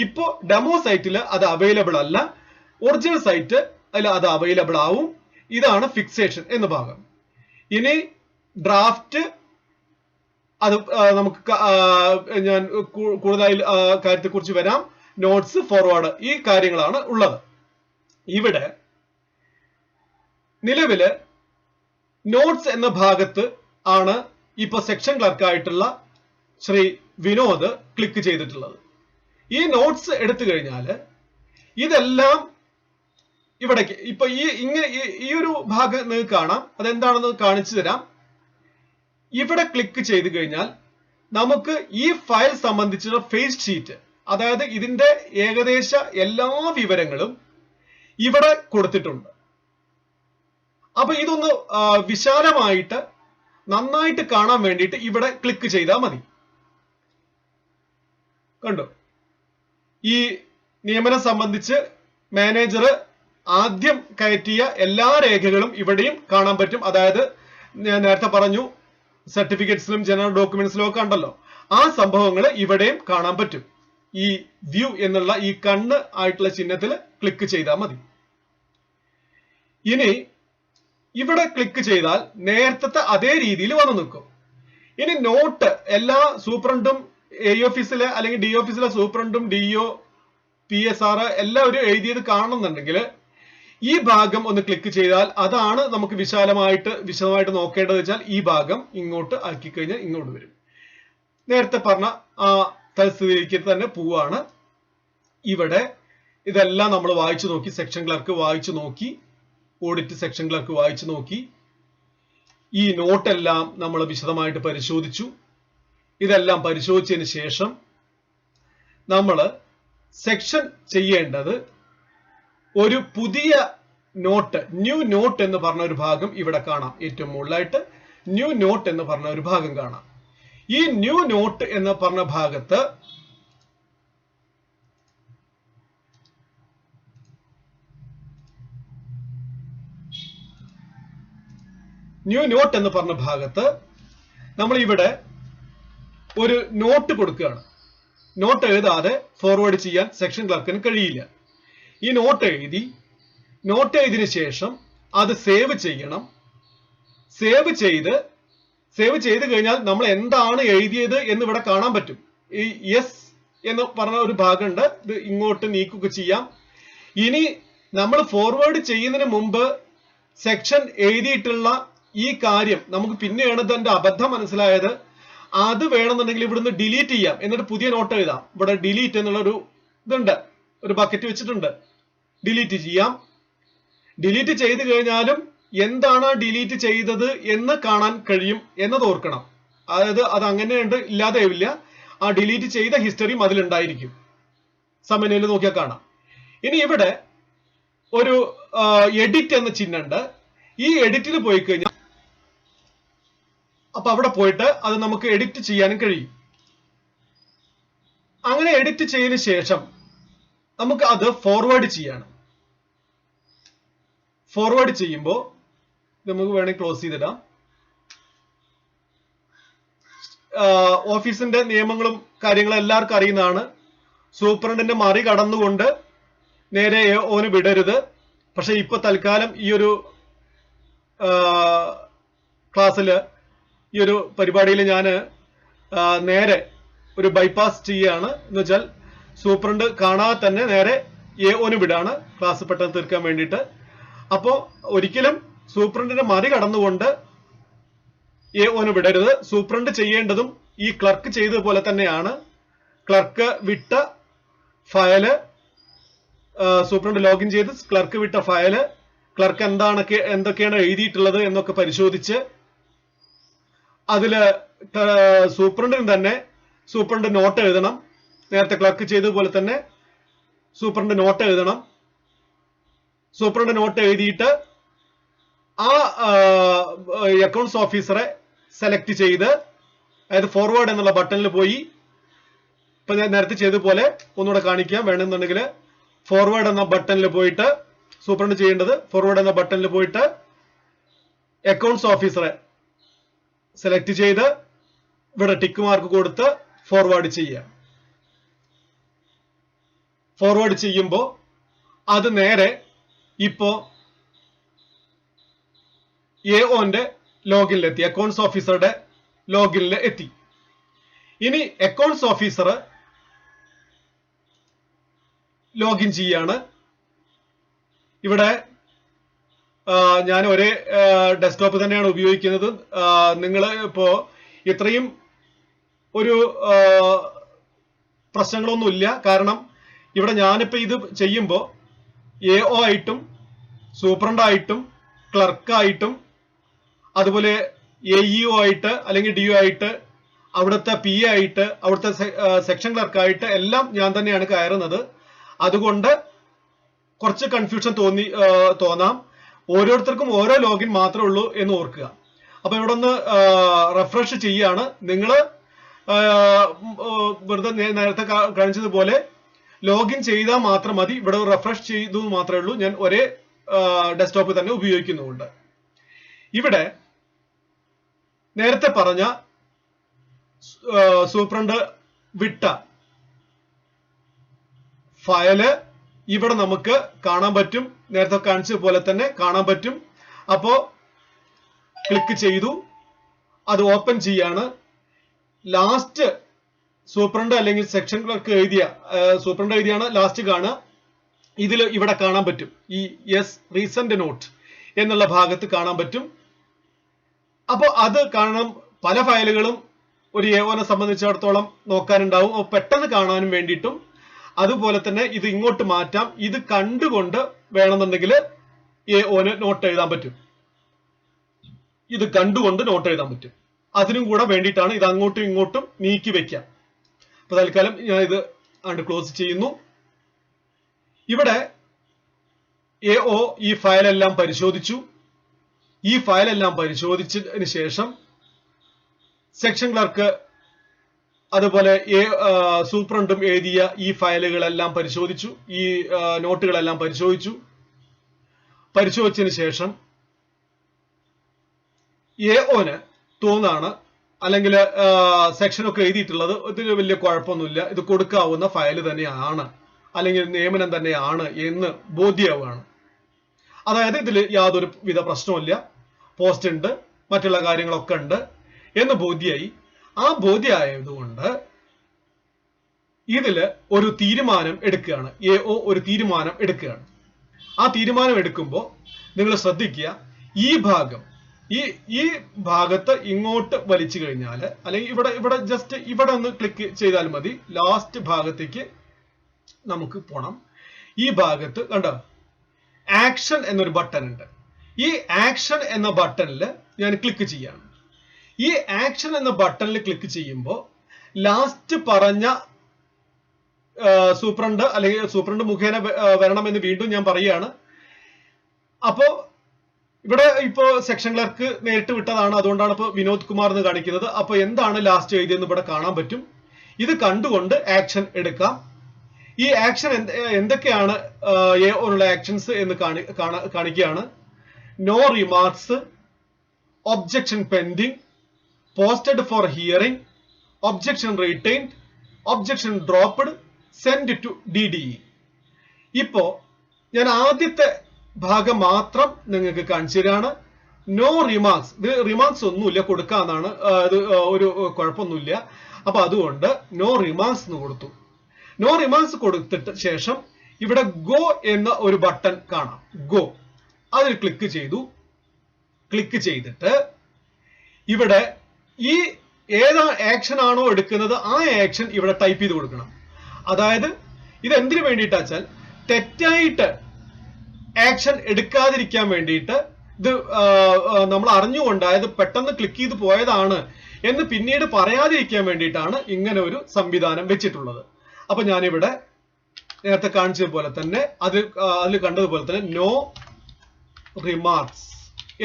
ഇപ്പോ ഡെമോ സൈറ്റിൽ അത് അവൈലബിൾ അല്ല, ഒറിജിനൽ സൈറ്റ് അതിൽ അത് അവൈലബിൾ ആവും. ഇതാണ് ഫിക്സേഷൻ എന്ന ഭാഗം. ഇനി ഡ്രാഫ്റ്റ്, അത് നമുക്ക് ഞാൻ കൂടുതൽ കാര്യത്തെ കുറിച്ച് വരാം. നോട്ട്സ്, ഫോർവേഡ്, ഈ കാര്യങ്ങളാണ് ഉള്ളത്. ഇവിടെ നിലവില് നോട്ട്സ് എന്ന ഭാഗത്ത് ആണ് ഇപ്പൊ സെക്ഷൻ ക്ലർക്കായിട്ടുള്ള ശ്രീ വിനോദ് ക്ലിക്ക് ചെയ്തിട്ടുള്ളത്. ഈ നോട്ട്സ് എടുത്തു കഴിഞ്ഞാൽ ഇതെല്ലാം ഇവിടേക്ക് ഇപ്പൊ ഈ ഒരു ഭാഗം നിങ്ങൾക്ക് കാണാം. അതെന്താണെന്ന് കാണിച്ചു തരാം. ഇവിടെ ക്ലിക്ക് ചെയ്ത് കഴിഞ്ഞാൽ നമുക്ക് ഈ ഫയൽ സംബന്ധിച്ചുള്ള ഫേസ് ഷീറ്റ്, അതായത് ഇതിന്റെ ഏകദേശ എല്ലാ വിവരങ്ങളും ഇവിടെ കൊടുത്തിട്ടുണ്ട്. അപ്പൊ ഇതൊന്ന് വിശാലമായിട്ട് നന്നായിട്ട് കാണാൻ വേണ്ടിയിട്ട് ഇവിടെ ക്ലിക്ക് ചെയ്താൽ മതി. കണ്ടോ, ഈ നിയമനം സംബന്ധിച്ച് മാനേജർ ആദ്യം കയറ്റിയ എല്ലാ രേഖകളും ഇവിടെയും കാണാൻ പറ്റും. അതായത് ഞാൻ നേരത്തെ പറഞ്ഞു, സർട്ടിഫിക്കറ്റ്സിലും ജനറൽ ഡോക്യുമെന്റ്സിലും ഒക്കെ ഉണ്ടല്ലോ, ആ സംഭവങ്ങൾ ഇവിടെയും കാണാൻ പറ്റും. ഈ വ്യൂ എന്നുള്ള ഈ കണ്ണ് ആയിട്ടുള്ള ചിഹ്നത്തിൽ ക്ലിക്ക് ചെയ്താൽ മതി. ഇനി ഇവിടെ ക്ലിക്ക് ചെയ്താൽ നേരത്തെ അതേ രീതിയിൽ വന്നു നിൽക്കും. ഇനി നോട്ട് എല്ലാ സൂപ്രണ്ടും എ ഓഫീസിലെ അല്ലെങ്കിൽ ഡി ഓഫീസിലെ സൂപ്രണ്ടും DO PSR എല്ലാവരും എഴുതിയത് കാണുന്നുണ്ടെങ്കിൽ ഈ ഭാഗം ഒന്ന് ക്ലിക്ക് ചെയ്താൽ അതാണ് നമുക്ക് വിശദമായിട്ട് നോക്കേണ്ടത് വെച്ചാൽ ഈ ഭാഗം ഇങ്ങോട്ട് ആക്കി കഴിഞ്ഞാൽ ഇങ്ങോട്ട് വരും. നേരത്തെ പറഞ്ഞ ആ തൽസ്ഥിതിയിലേക്ക് തന്നെ പോവാണ്. ഇവിടെ ഇതെല്ലാം നമ്മൾ വായിച്ചു നോക്കി, സെക്ഷൻ ക്ലർക്ക് വായിച്ചു നോക്കി, ഓഡിറ്റ് സെക്ഷൻ ക്ലർക്ക് വായിച്ചു നോക്കി, ഈ നോട്ടെല്ലാം നമ്മൾ വിശദമായിട്ട് പരിശോധിച്ചു. ഇതെല്ലാം പരിശോധിച്ചതിന് ശേഷം നമ്മൾ സെക്ഷൻ ചെയ്യേണ്ടത് ഒരു പുതിയ നോട്ട്, ന്യൂ നോട്ട് എന്ന് പറഞ്ഞ ഒരു ഭാഗം ഇവിടെ കാണാം. ഏറ്റവും മുകളിലായിട്ട് ന്യൂ നോട്ട് എന്ന് പറഞ്ഞ ഒരു ഭാഗം കാണാം. ഈ ന്യൂ നോട്ട് എന്ന് പറഞ്ഞ ഭാഗത്ത് നമ്മൾ ഇവിടെ ഒരു നോട്ട് കൊടുക്കുകയാണ്. നോട്ട് എഴുതാതെ ഫോർവേഡ് ചെയ്യാൻ സെക്ഷൻ ക്ലർക്കിന് കഴിയില്ല. ഈ നോട്ട് എഴുതിയതിനു ശേഷം അത് സേവ് ചെയ്യണം. സേവ് ചെയ്ത് കഴിഞ്ഞാൽ നമ്മൾ എന്താണ് എഴുതിയത് എന്ന് ഇവിടെ കാണാൻ പറ്റും. ഈ യെസ് എന്ന് പറഞ്ഞ ഒരു ഭാഗമുണ്ട്, ഇത് ഇങ്ങോട്ട് നീക്കുക ചെയ്യാം. ഇനി നമ്മൾ ഫോർവേഡ് ചെയ്യുന്നതിന് മുമ്പ് സെക്ഷൻ എഴുതിയിട്ടുള്ള ഈ കാര്യം നമുക്ക് പിന്നെയാണ് ഇതിന്റെ അബദ്ധം മനസ്സിലായത്. അത് വേണമെന്നുണ്ടെങ്കിൽ ഇവിടുന്ന് ഡിലീറ്റ് ചെയ്യാം, എന്നിട്ട് പുതിയ നോട്ട് എഴുതാം. ഇവിടെ ഡിലീറ്റ് എന്നുള്ള ഒരു ഇതുണ്ട്, ഒരു ബക്കറ്റ് വെച്ചിട്ടുണ്ട്, ഡിലീറ്റ് ചെയ്യാം. ഡിലീറ്റ് ചെയ്ത് കഴിഞ്ഞാലും എന്താണ് ഡിലീറ്റ് ചെയ്തത് എന്ന് കാണാൻ കഴിയും എന്നത് ഓർക്കണം. അതായത് അത് അങ്ങനെയുണ്ട്, ഇല്ലാതെയില്ല. ആ ഡിലീറ്റ് ചെയ്ത ഹിസ്റ്ററിയും അതിലുണ്ടായിരിക്കും. സമന്വയിൽ നോക്കിയാൽ കാണാം. ഇനി ഇവിടെ ഒരു എഡിറ്റ് എന്ന ചിഹ്നമുണ്ട്. ഈ എഡിറ്റിൽ പോയി കഴിഞ്ഞാൽ അപ്പൊ അവിടെ പോയിട്ട് അത് നമുക്ക് എഡിറ്റ് ചെയ്യാനും കഴിയും. അങ്ങനെ എഡിറ്റ് ചെയ്തതിനു ശേഷം നമുക്ക് അത് ഫോർവേഡ് ചെയ്യാണ്. ഫോർവേഡ് ചെയ്യുമ്പോൾ നമുക്ക് വേണമെങ്കിൽ ക്ലോസ് ചെയ്തിടാം. ഓഫീസിന്റെ നിയമങ്ങളും കാര്യങ്ങളും എല്ലാവർക്കും അറിയുന്നതാണ്. സൂപ്രണ്ടിന്റെ മറി കടന്നുകൊണ്ട് നേരെ ഓന് വിടരുത്. പക്ഷെ ഇപ്പൊ തൽക്കാലം ഈ ഒരു ക്ലാസ്സിൽ, ഈ ഒരു പരിപാടിയിൽ ഞാൻ നേരെ ഒരു ബൈപ്പാസ് ചെയ്യാണ്. എന്ന് വെച്ചാൽ സൂപ്രണ്ട് കാണാതെ തന്നെ നേരെ ഓന് വിടാണ്, ക്ലാസ് പെട്ടെന്ന് തീർക്കാൻ വേണ്ടിയിട്ട്. അപ്പോ ഒരിക്കലും സൂപ്രണ്ടിന്റെ മറി കടന്നുകൊണ്ട് ഓന് വിടരുത്. സൂപ്രണ്ട് ചെയ്യേണ്ടതും ഈ ക്ലർക്ക് ചെയ്തതുപോലെ തന്നെയാണ്. ക്ലർക്ക് വിട്ട ഫയല്, സൂപ്രണ്ട് ലോഗിൻ ചെയ്ത് ക്ലർക്ക് വിട്ട ഫയല്, ക്ലർക്ക് എന്തൊക്കെയാണ് എഴുതിയിട്ടുള്ളത് എന്നൊക്കെ പരിശോധിച്ച് അതില് സൂപ്രണ്ടിന് തന്നെ സൂപ്രണ്ട് നോട്ട് എഴുതണം. നേരത്തെ ക്ലർക്ക് ചെയ്തതുപോലെ തന്നെ സൂപ്രണ്ട് നോട്ട് എഴുതണം. സൂപ്രണ്ട് നോട്ട് എഴുതിയിട്ട് ആ അക്കൗണ്ട്സ് ഓഫീസറെ സെലക്ട് ചെയ്ത്, അതായത് ഫോർവേഡ് എന്നുള്ള ബട്ടണിൽ പോയി, ഇപ്പൊ ഞാൻ നേരത്തെ ചെയ്തതുപോലെ ഒന്നുകൂടെ കാണിക്കാം. വേണമെന്നുണ്ടെങ്കിൽ ഫോർവേഡ് എന്ന ബട്ടണിൽ പോയിട്ട്, സൂപ്രണ്ട് ചെയ്യേണ്ടത് ഫോർവേഡ് എന്ന ബട്ടണിൽ പോയിട്ട് അക്കൗണ്ട്സ് ഓഫീസറെ സെലക്ട് ചെയ്ത് ഇവിടെ ടിക്ക് മാർക്ക് കൊടുത്ത് ഫോർവേഡ് ചെയ്യുക. ഫോർവേഡ് ചെയ്യുമ്പോൾ അത് നേരെ ഇപ്പോ ഓന്റെ ലോഗിനിലെത്തി, അക്കൗണ്ട്സ് ഓഫീസറുടെ ലോഗിനിൽ എത്തി. ഇനി അക്കൗണ്ട്സ് ഓഫീസർ ലോഗിൻ ചെയ്യാണ്. ഇവിടെ ഞാൻ ഒരേ ഡെസ്ക്ടോപ്പ് തന്നെയാണ് ഉപയോഗിക്കുന്നത്. നിങ്ങൾ ഇപ്പോ ഇത്രയും ഒരു പ്രശ്നങ്ങളൊന്നുമില്ല. കാരണം ഇവിടെ ഞാനിപ്പോ ഇത് ചെയ്യുമ്പോൾ ആയിട്ടും സൂപ്രണ്ടായിട്ടും ക്ലർക്കായിട്ടും അതുപോലെ AEO ആയിട്ട് അല്ലെങ്കിൽ DO ആയിട്ട്, അവിടുത്തെ PA ആയിട്ട്, അവിടുത്തെ സെക്ഷൻ ക്ലർക്കായിട്ട് എല്ലാം ഞാൻ തന്നെയാണ് കയറുന്നത്. അതുകൊണ്ട് കുറച്ച് കൺഫ്യൂഷൻ തോന്നാം. ഓരോരുത്തർക്കും ഓരോ ലോഗിൻ മാത്രമേ ഉള്ളൂ എന്ന് ഓർക്കുക. അപ്പൊ ഇവിടെ ഒന്ന് റിഫ്രഷ് ചെയ്യാണ്. നിങ്ങൾ വെറുതെ നേരത്തെ കാണിച്ചതുപോലെ ലോഗിൻ ചെയ്താൽ മാത്രം മതി. ഇവിടെ റിഫ്രഷ് ചെയ്തു മാത്രമേ ഉള്ളൂ. ഞാൻ ഒരേ ഡെസ്ക്ടോപ്പ് തന്നെ ഉപയോഗിക്കുന്നുണ്ട്. ഇവിടെ നേരത്തെ പറഞ്ഞ സൂപ്രണ്ട് വിട്ട ഫയല് ഇവിടെ നമുക്ക് കാണാൻ പറ്റും. നേരത്തെ കാണിച്ച പോലെ തന്നെ കാണാൻ പറ്റും. അപ്പോ ക്ലിക്ക് ചെയ്തു, അത് ഓപ്പൺ ചെയ്യാണ്. ലാസ്റ്റ് സൂപ്രണ്ട് അല്ലെങ്കിൽ സെക്ഷൻ ക്ലർക്ക് എഴുതിയ, സൂപ്രണ്ട് എഴുതിയാണ് ലാസ്റ്റ് കാണുക. ഇതിൽ ഇവിടെ കാണാൻ പറ്റും, ഈ റീസെന്റ് നോട്ട് എന്നുള്ള ഭാഗത്ത് കാണാൻ പറ്റും. അപ്പോ അത് കാണണം. പല ഫയലുകളും ഒരു AOനെ സംബന്ധിച്ചിടത്തോളം നോക്കാനുണ്ടാവും. പെട്ടെന്ന് കാണാനും വേണ്ടിയിട്ടും. അതുപോലെ തന്നെ ഇത് ഇങ്ങോട്ട് മാറ്റാം. ഇത് കണ്ടുകൊണ്ട് വേണമെന്നുണ്ടെങ്കിൽ AOന് നോട്ട് എഴുതാൻ പറ്റും. ഇത് കണ്ടുകൊണ്ട് നോട്ട് എഴുതാൻ പറ്റും. അതിനും കൂടെ വേണ്ടിയിട്ടാണ് ഇത് അങ്ങോട്ടും ഇങ്ങോട്ടും നീക്കി വെക്കാം. അപ്പൊ തൽക്കാലം ഞാൻ ഇത് ക്ലോസ് ചെയ്യുന്നു. ഇവിടെ AO ഈ ഫയലെല്ലാം പരിശോധിച്ചു. ഈ ഫയലെല്ലാം പരിശോധിച്ചതിന് ശേഷം സെക്ഷൻ ക്ലർക്ക് അതുപോലെ സൂപ്രണ്ടും എഴുതിയ ഈ ഫയലുകളെല്ലാം പരിശോധിച്ചു. ഈ നോട്ടുകളെല്ലാം പരിശോധിച്ചു. പരിശോധിച്ചതിന് ശേഷം AOന് തോന്നാണ്, അല്ലെങ്കിൽ സെക്ഷനൊക്കെ എഴുതിയിട്ടുള്ളത് ഇതിന് വലിയ കുഴപ്പമൊന്നുമില്ല, ഇത് കൊടുക്കാവുന്ന ഫയൽ തന്നെയാണ്, അല്ലെങ്കിൽ നിയമനം തന്നെയാണ് എന്ന് ബോധ്യമാവുകയാണ്. അതായത് ഇതിൽ യാതൊരു വിധ പ്രശ്നമില്ല, പോസ്റ്റ് ഉണ്ട്, മറ്റുള്ള കാര്യങ്ങളൊക്കെ ഉണ്ട് എന്ന് ബോധ്യമായി. ആ ബോധ്യമായതുകൊണ്ട് ഇതില് ഒരു തീരുമാനം എടുക്കുകയാണ്. AO ഒരു തീരുമാനം എടുക്കുകയാണ്. ആ തീരുമാനം എടുക്കുമ്പോൾ നിങ്ങൾ ശ്രദ്ധിക്കുക, ഈ ഭാഗം ഈ ഭാഗത്ത് ഇങ്ങോട്ട് വലിച്ചു കഴിഞ്ഞാൽ, അല്ലെങ്കിൽ ഇവിടെ ജസ്റ്റ് ഇവിടെ ഒന്ന് ക്ലിക്ക് ചെയ്താൽ മതി. ലാസ്റ്റ് ഭാഗത്തേക്ക് നമുക്ക് പോണം. ഈ ഭാഗത്ത് കണ്ടോ ആക്ഷൻ എന്നൊരു ബട്ടൺ ഉണ്ട്. ഈ ആക്ഷൻ എന്ന ബട്ടണിൽ ഞാൻ ക്ലിക്ക് ചെയ്യാണ്. ഈ ആക്ഷൻ എന്ന ബട്ടണിൽ ക്ലിക്ക് ചെയ്യുമ്പോൾ ലാസ്റ്റ് പറഞ്ഞ സൂപ്രണ്ട് അല്ലെങ്കിൽ സൂപ്രണ്ട് മുഖേന വരണമെന്ന് വീണ്ടും ഞാൻ പറയുകയാണ്. അപ്പോ ഇവിടെ ഇപ്പോ സെക്ഷൻ ക്ലർക്ക് നേരിട്ട് വിട്ടതാണ്, അതുകൊണ്ടാണ് ഇപ്പൊ വിനോദ് കുമാർ എന്ന് കാണിക്കുന്നത്. അപ്പൊ എന്താണ് ലാസ്റ്റ് എഴുതിയെന്ന് ഇവിടെ കാണാൻ പറ്റും. ഇത് കണ്ടുകൊണ്ട് ആക്ഷൻ എടുക്കാം. ഈ ആക്ഷൻ എന്തൊക്കെയാണ് ഉള്ള ആക്ഷൻസ് എന്ന് കാണിക്കുകയാണ്. No remarks, objection pending, posted for hearing, objection retained, objection dropped, send to DDE. ഇപ്പോ ഞാൻ ആദ്യത്തെ ഭാഗം മാത്രം നിങ്ങൾക്ക് കാണിച്ചു തരാണ്. നോ റിമാർക്സ്, ഇത് റിമാർക്സ് ഒന്നുമില്ല, കൊടുക്കാന്നാണ്, ഇത് ഒരു കുഴപ്പമൊന്നുമില്ല. അപ്പൊ അതുകൊണ്ട് നോ റിമാർക്സ് എന്ന് കൊടുത്തു. നോ റിമാർക്സ് കൊടുത്തിട്ട് ശേഷം ഇവിടെ ഗോ എന്ന ഒരു ബട്ടൺ കാണാം, ഗോ, അതിൽ ക്ലിക്ക് ചെയ്തു. ക്ലിക്ക് ചെയ്തിട്ട് ഇവിടെ ഈ ഏതാ ആക്ഷൻ ആണോ എടുക്കുന്നത് ആ ആക്ഷൻ ഇവിടെ ടൈപ്പ് ചെയ്ത് കൊടുക്കണം. അതായത് ഇത് എന്തിനു വേണ്ടിയിട്ടാച്ചാൽ തെറ്റായിട്ട് ആക്ഷൻ എടുക്കാതിരിക്കാൻ വേണ്ടിയിട്ട്, ഇത് നമ്മൾ അറിഞ്ഞുകൊണ്ട്, അതായത് പെട്ടെന്ന് ക്ലിക്ക് ചെയ്ത് പോയതാണ് എന്ന് പിന്നീട് പറയാതിരിക്കാൻ വേണ്ടിയിട്ടാണ് ഇങ്ങനെ ഒരു സംവിധാനം വെച്ചിട്ടുള്ളത്. അപ്പൊ ഞാനിവിടെ നേരത്തെ കാണിച്ചതുപോലെ തന്നെ അതിൽ കണ്ടതുപോലെ തന്നെ നോ റിമാർക്സ്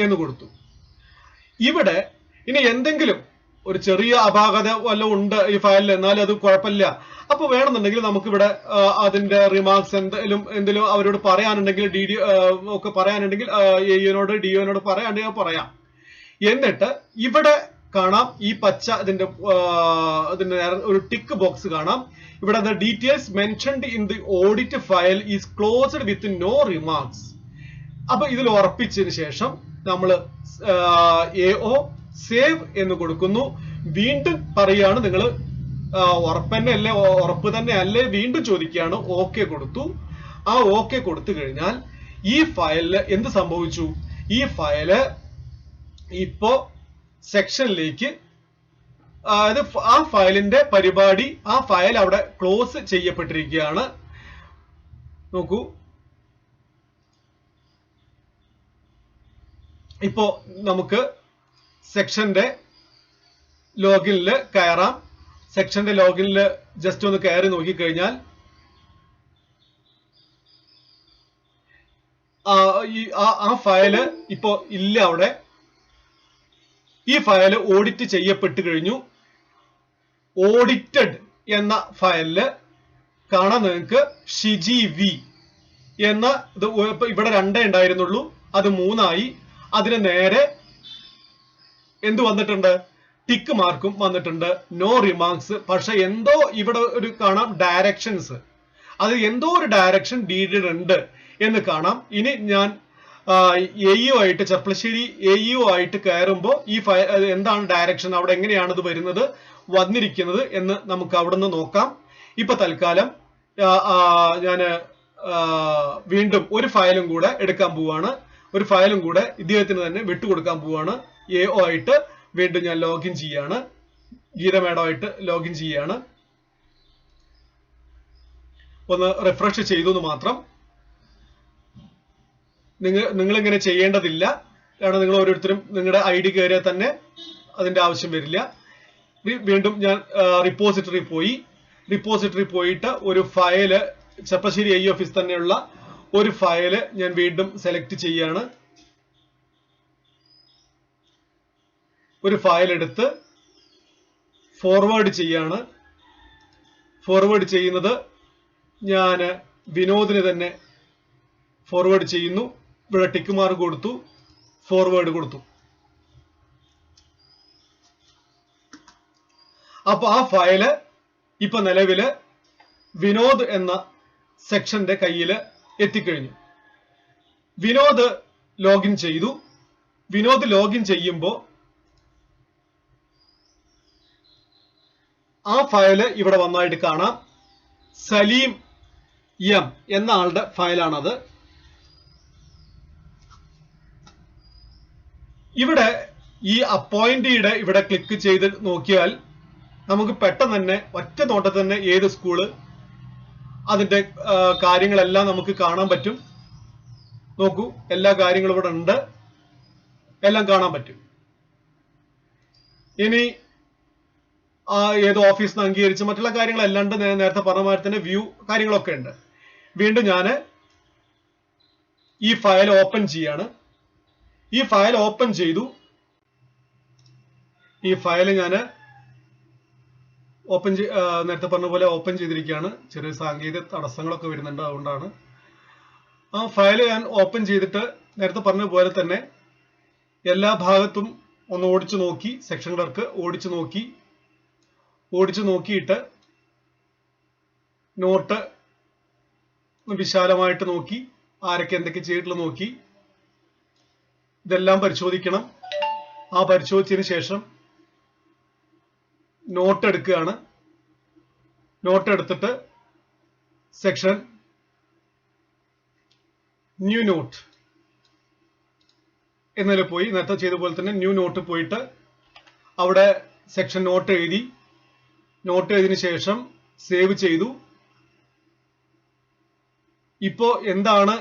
എന്ന് കൊടുത്തു. ഇവിടെ ഇനി എന്തെങ്കിലും ഒരു ചെറിയ അപാകത വല്ലതും ഉണ്ട് ഈ ഫയലിൽ, എന്നാലും അത് കുഴപ്പമില്ല. അപ്പൊ വേണമെന്നുണ്ടെങ്കിൽ നമുക്കിവിടെ അതിന്റെ റിമാർക്സ് എന്തെങ്കിലും അവരോട് പറയാനുണ്ടെങ്കിൽ, ഒക്കെ പറയാനുണ്ടെങ്കിൽ AEOനോട് DEOനോട് പറയാനുണ്ടെങ്കിൽ പറയാം. എന്നിട്ട് ഇവിടെ കാണാം ഈ പച്ച ഇതിന്റെ ഒരു ടിക്ക് ബോക്സ് കാണാം. ഇവിടെ the details mentioned in the audit file is closed with no remarks. അപ്പൊ ഇതിൽ ഉറപ്പിച്ചതിന് ശേഷം നമ്മൾ AO സേവ് എന്ന് കൊടുക്കുന്നു. വീണ്ടും പറയാണ്, നിങ്ങൾ ഉറപ്പ് തന്നെ അല്ലേ, വീണ്ടും ചോദിക്കുകയാണ്. ഓക്കെ കൊടുത്തു. ആ ഓക്കെ കൊടുത്തു കഴിഞ്ഞാൽ ഈ ഫയലില് എന്ത് സംഭവിച്ചു? ഈ ഫയല് ഇപ്പോ സെക്ഷനിലേക്ക്, അതായത് ആ ഫയലിന്റെ പരിപാടി, ആ ഫയൽ അവിടെ ക്ലോസ് ചെയ്യപ്പെട്ടിരിക്കുകയാണ്. നോക്കൂ, ഇപ്പോ നമുക്ക് സെക്ഷന്റെ ലോഗിനില് കയറാം. സെക്ഷന്റെ ലോഗിനില് ജസ്റ്റ് ഒന്ന് കയറി നോക്കിക്കഴിഞ്ഞാൽ ആ ഫയല് ഇപ്പോ ഇല്ല അവിടെ. ഈ ഫയല് ഓഡിറ്റ് ചെയ്യപ്പെട്ടു കഴിഞ്ഞു. ഓഡിറ്റഡ് എന്ന ഫയലില് കാണാൻ നിങ്ങൾക്ക് ഷിജി വി എന്ന ഇത് ഇവിടെ 2 ഉണ്ടായിരുന്നുള്ളൂ, അത് 3 ആയി. അതിന് നേരെ എന്ത് വന്നിട്ടുണ്ട്? ടിക്ക് മാർക്കും വന്നിട്ടുണ്ട്, നോ റിമാർക്സ്. പക്ഷെ എന്തോ ഇവിടെ ഒരു കാണാം ഡയറക്ഷൻസ്, അത് എന്തോ ഒരു ഡയറക്ഷൻ ഡീഡഡ് ഉണ്ട് എന്ന് കാണാം. ഇനി ഞാൻ AEO ആയിട്ട്, ചെർപ്പളശ്ശേരി AEO ആയിട്ട് കയറുമ്പോൾ ഈ എന്താണ് ഡയറക്ഷൻ, അവിടെ എങ്ങനെയാണ് ഇത് വരുന്നത്, വന്നിരിക്കുന്നത് എന്ന് നമുക്ക് അവിടെ നിന്ന് നോക്കാം. ഇപ്പൊ തൽക്കാലം ഞാൻ വീണ്ടും ഒരു ഫയലും കൂടെ എടുക്കാൻ പോവാണ്. ഒരു ഫയലും കൂടെ ഇദ്ദേഹത്തിന് തന്നെ വിട്ടുകൊടുക്കാൻ പോവാണ്. AO ആയിട്ട് വീണ്ടും ഞാൻ ലോഗിൻ ചെയ്യാണ്, ഗീത മാഡം ആയിട്ട് ലോഗിൻ ചെയ്യാണ്. ഒന്ന് റിഫ്രഷ് ചെയ്തു എന്ന് മാത്രം. നിങ്ങൾ ഇങ്ങനെ ചെയ്യേണ്ടതില്ല, കാരണം നിങ്ങൾ ഓരോരുത്തരും നിങ്ങളുടെ ID കയറിയാൽ തന്നെ അതിന്റെ ആവശ്യം വരില്ല. വീണ്ടും ഞാൻ റിപ്പോസിറ്ററി പോയിട്ട് ഒരു ഫയല്, ചെർപ്പശ്ശേരി AE ഓഫീസ് തന്നെയുള്ള ഒരു ഫയല് ഞാൻ വീണ്ടും സെലക്ട് ചെയ്യാണ്. ഒരു ഫയൽ എടുത്ത് ഫോർവേഡ് ചെയ്യാണ്. ഫോർവേഡ് ചെയ്യുന്നത് ഞാൻ വിനോദിന് തന്നെ ഫോർവേഡ് ചെയ്യുന്നു. ഇവിടെ ടിക്ക് മാർക്ക് കൊടുത്തു, ഫോർവേഡ് കൊടുത്തു. അപ്പൊ ആ ഫയല് ഇപ്പൊ നിലവില് വിനോദ് എന്ന സെക്ഷന്റെ കയ്യില് എത്തിക്കഴിഞ്ഞു. വിനോദ് ലോഗിൻ ചെയ്തു. വിനോദ് ലോഗിൻ ചെയ്യുമ്പോ ആ ഫയല് ഇവിടെ വന്നായിട്ട് കാണാം. സലീം M എന്ന ആളുടെ ഫയലാണത്. ഇവിടെ ഈ അപ്പോയിന്റിയുടെ ഇവിടെ ക്ലിക്ക് ചെയ്ത് നോക്കിയാൽ നമുക്ക് പെട്ടെന്ന് തന്നെ ഒറ്റ നോട്ടത്തിൽ തന്നെ ഏത് സ്കൂള്, അതിന്റെ കാര്യങ്ങളെല്ലാം നമുക്ക് കാണാൻ പറ്റും. നോക്കൂ, എല്ലാ കാര്യങ്ങളും ഇവിടെ ഉണ്ട്, എല്ലാം കാണാൻ പറ്റും. ഇനി ഏത് ഓഫീസിന് അംഗീകരിച്ച് മറ്റുള്ള കാര്യങ്ങളെല്ലാം ഉണ്ട്. നേരത്തെ പറഞ്ഞ മാതിരി തന്നെ വ്യൂ കാര്യങ്ങളൊക്കെ ഉണ്ട്. വീണ്ടും ഞാൻ ഈ ഫയൽ ഓപ്പൺ ചെയ്യാണ്. ഈ ഫയൽ ഓപ്പൺ ചെയ്തു. ഈ ഫയൽ ഞാൻ നേരത്തെ പറഞ്ഞ പോലെ ഓപ്പൺ ചെയ്തിരിക്കുകയാണ്. ചെറിയ സാങ്കേതിക തടസ്സങ്ങളൊക്കെ വരുന്നുണ്ട്, അതുകൊണ്ടാണ്. ആ ഫയൽ ഞാൻ ഓപ്പൺ ചെയ്തിട്ട് നേരത്തെ പറഞ്ഞ പോലെ തന്നെ എല്ലാ ഭാഗത്തും ഒന്ന് ഓടിച്ചു നോക്കി. സെക്ഷൻ ക്ലർക്ക് ഓടിച്ചു നോക്കിയിട്ട് നോട്ട് വിശാലമായിട്ട് നോക്കി, ആരൊക്കെ എന്തൊക്കെ ചെയ്തിട്ടുള്ള നോക്കി. ഇതെല്ലാം പരിശോധിക്കണം. ആ പരിശോധിച്ചതിന് ശേഷം നോട്ട് എടുക്കുകയാണ്. നോട്ട് എടുത്തിട്ട് സെക്ഷൻ ന്യൂ നോട്ട് എന്നതിൽ പോയി, നേരത്തെ ചെയ്ത പോലെ തന്നെ ന്യൂ നോട്ട് പോയിട്ട് അവിടെ സെക്ഷൻ നോട്ട് എഴുതിയതിനു ശേഷം സേവ് ചെയ്തു. ഇപ്പോ എന്താണ്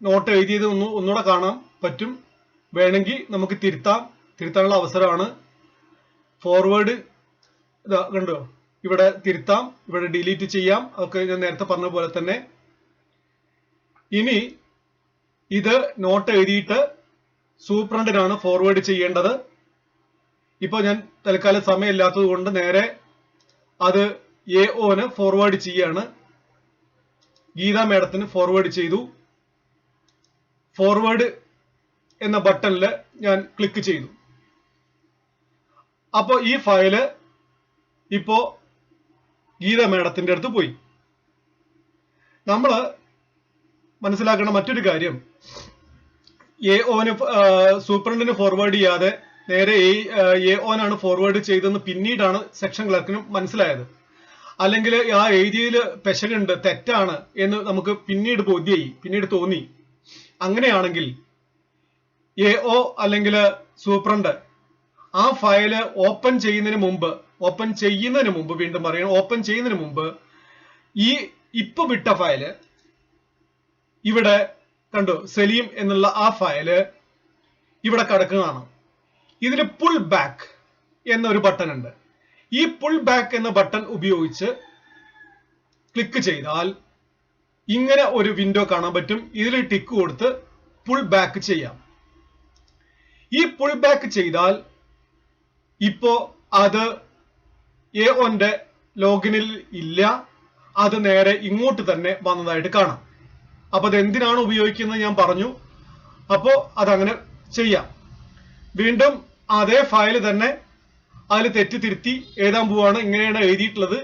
നോട്ട് എഴുതിയത് ഒന്നുകൂടെ കാണാൻ പറ്റും. വേണമെങ്കിൽ നമുക്ക് തിരുത്താനുള്ള അവസരമാണ്. ഫോർവേഡ് ഇതാ കണ്ടോ, ഇവിടെ തിരുത്താം, ഇവിടെ ഡിലീറ്റ് ചെയ്യാം. അതൊക്കെ ഞാൻ നേരത്തെ പറഞ്ഞ പോലെ തന്നെ. ഇനി ഇത് നോട്ട് എഴുതിയിട്ട് സൂപ്രണ്ടിനാണ് ഫോർവേഡ് ചെയ്യേണ്ടത്. ഇപ്പൊ ഞാൻ തൽക്കാലം സമയമില്ലാത്തത് കൊണ്ട് നേരെ അത് AOന് ഫോർവേഡ് ചെയ്യാണ്. ഗീത മേഡത്തിന് ഫോർവേഡ് ചെയ്തു. ഫോർവേഡ് എന്ന ബട്ടണിൽ ഞാൻ ക്ലിക്ക് ചെയ്തു. അപ്പോ ഈ ഫയല് ഇപ്പോ ഗീത മേഡത്തിന്റെ അടുത്ത് പോയി. നമ്മള് മനസ്സിലാക്കേണ്ട മറ്റൊരു കാര്യം, AOന് സൂപ്രണ്ടിന് ഫോർവേഡ് ചെയ്യാതെ നേരെ AOനാണ് ഫോർവേഡ് ചെയ്തതെന്ന് പിന്നീടാണ് സെക്ഷൻ ക്ലർക്കിന് മനസ്സിലായത്. അല്ലെങ്കിൽ ആ എഴുതിയതിൽ പെശകുണ്ട്, തെറ്റാണ് എന്ന് നമുക്ക് പിന്നീട് തോന്നി. അങ്ങനെയാണെങ്കിൽ AO അല്ലെങ്കിൽ സൂപ്രണ്ട് ആ ഫയല് ഓപ്പൺ ചെയ്യുന്നതിന് മുമ്പ് ഈ ഇപ്പൊ വിട്ട ഫയല് ഇവിടെ കണ്ടോ, സലീം എന്നുള്ള ആ ഫയല് ഇവിടെ കിടക്കുന്നതാണ്. ഇതിൽ പുൾ ബാക്ക് എന്നൊരു ബട്ടൺ ഉണ്ട്. ഈ പുൾ ബാക്ക് എന്ന ബട്ടൺ ഉപയോഗിച്ച് ക്ലിക്ക് ചെയ്താൽ ഇങ്ങനെ ഒരു വിൻഡോ കാണാൻ പറ്റും. ഇതിൽ ടിക്ക് കൊടുത്ത് പുൾ ബാക്ക് ചെയ്യാം. ഈ പുൾ ബാക്ക് ചെയ്താൽ ഇപ്പോ അത് AOന്റെ ലോഗിനിൽ ഇല്ല, അത് നേരെ ഇങ്ങോട്ട് തന്നെ വന്നതായിട്ട് കാണാം. അപ്പൊ അത് എന്തിനാണ് ഉപയോഗിക്കുന്നത് ഞാൻ പറഞ്ഞു. അപ്പോ അതങ്ങനെ ചെയ്യാം. വീണ്ടും അതേ ഫയൽ തന്നെ അതിൽ തെറ്റ് തിരുത്തി എഴുതാൻ പോവാണ്. ഇങ്ങനെയാണ് എഴുതിയിട്ടുള്ളത്.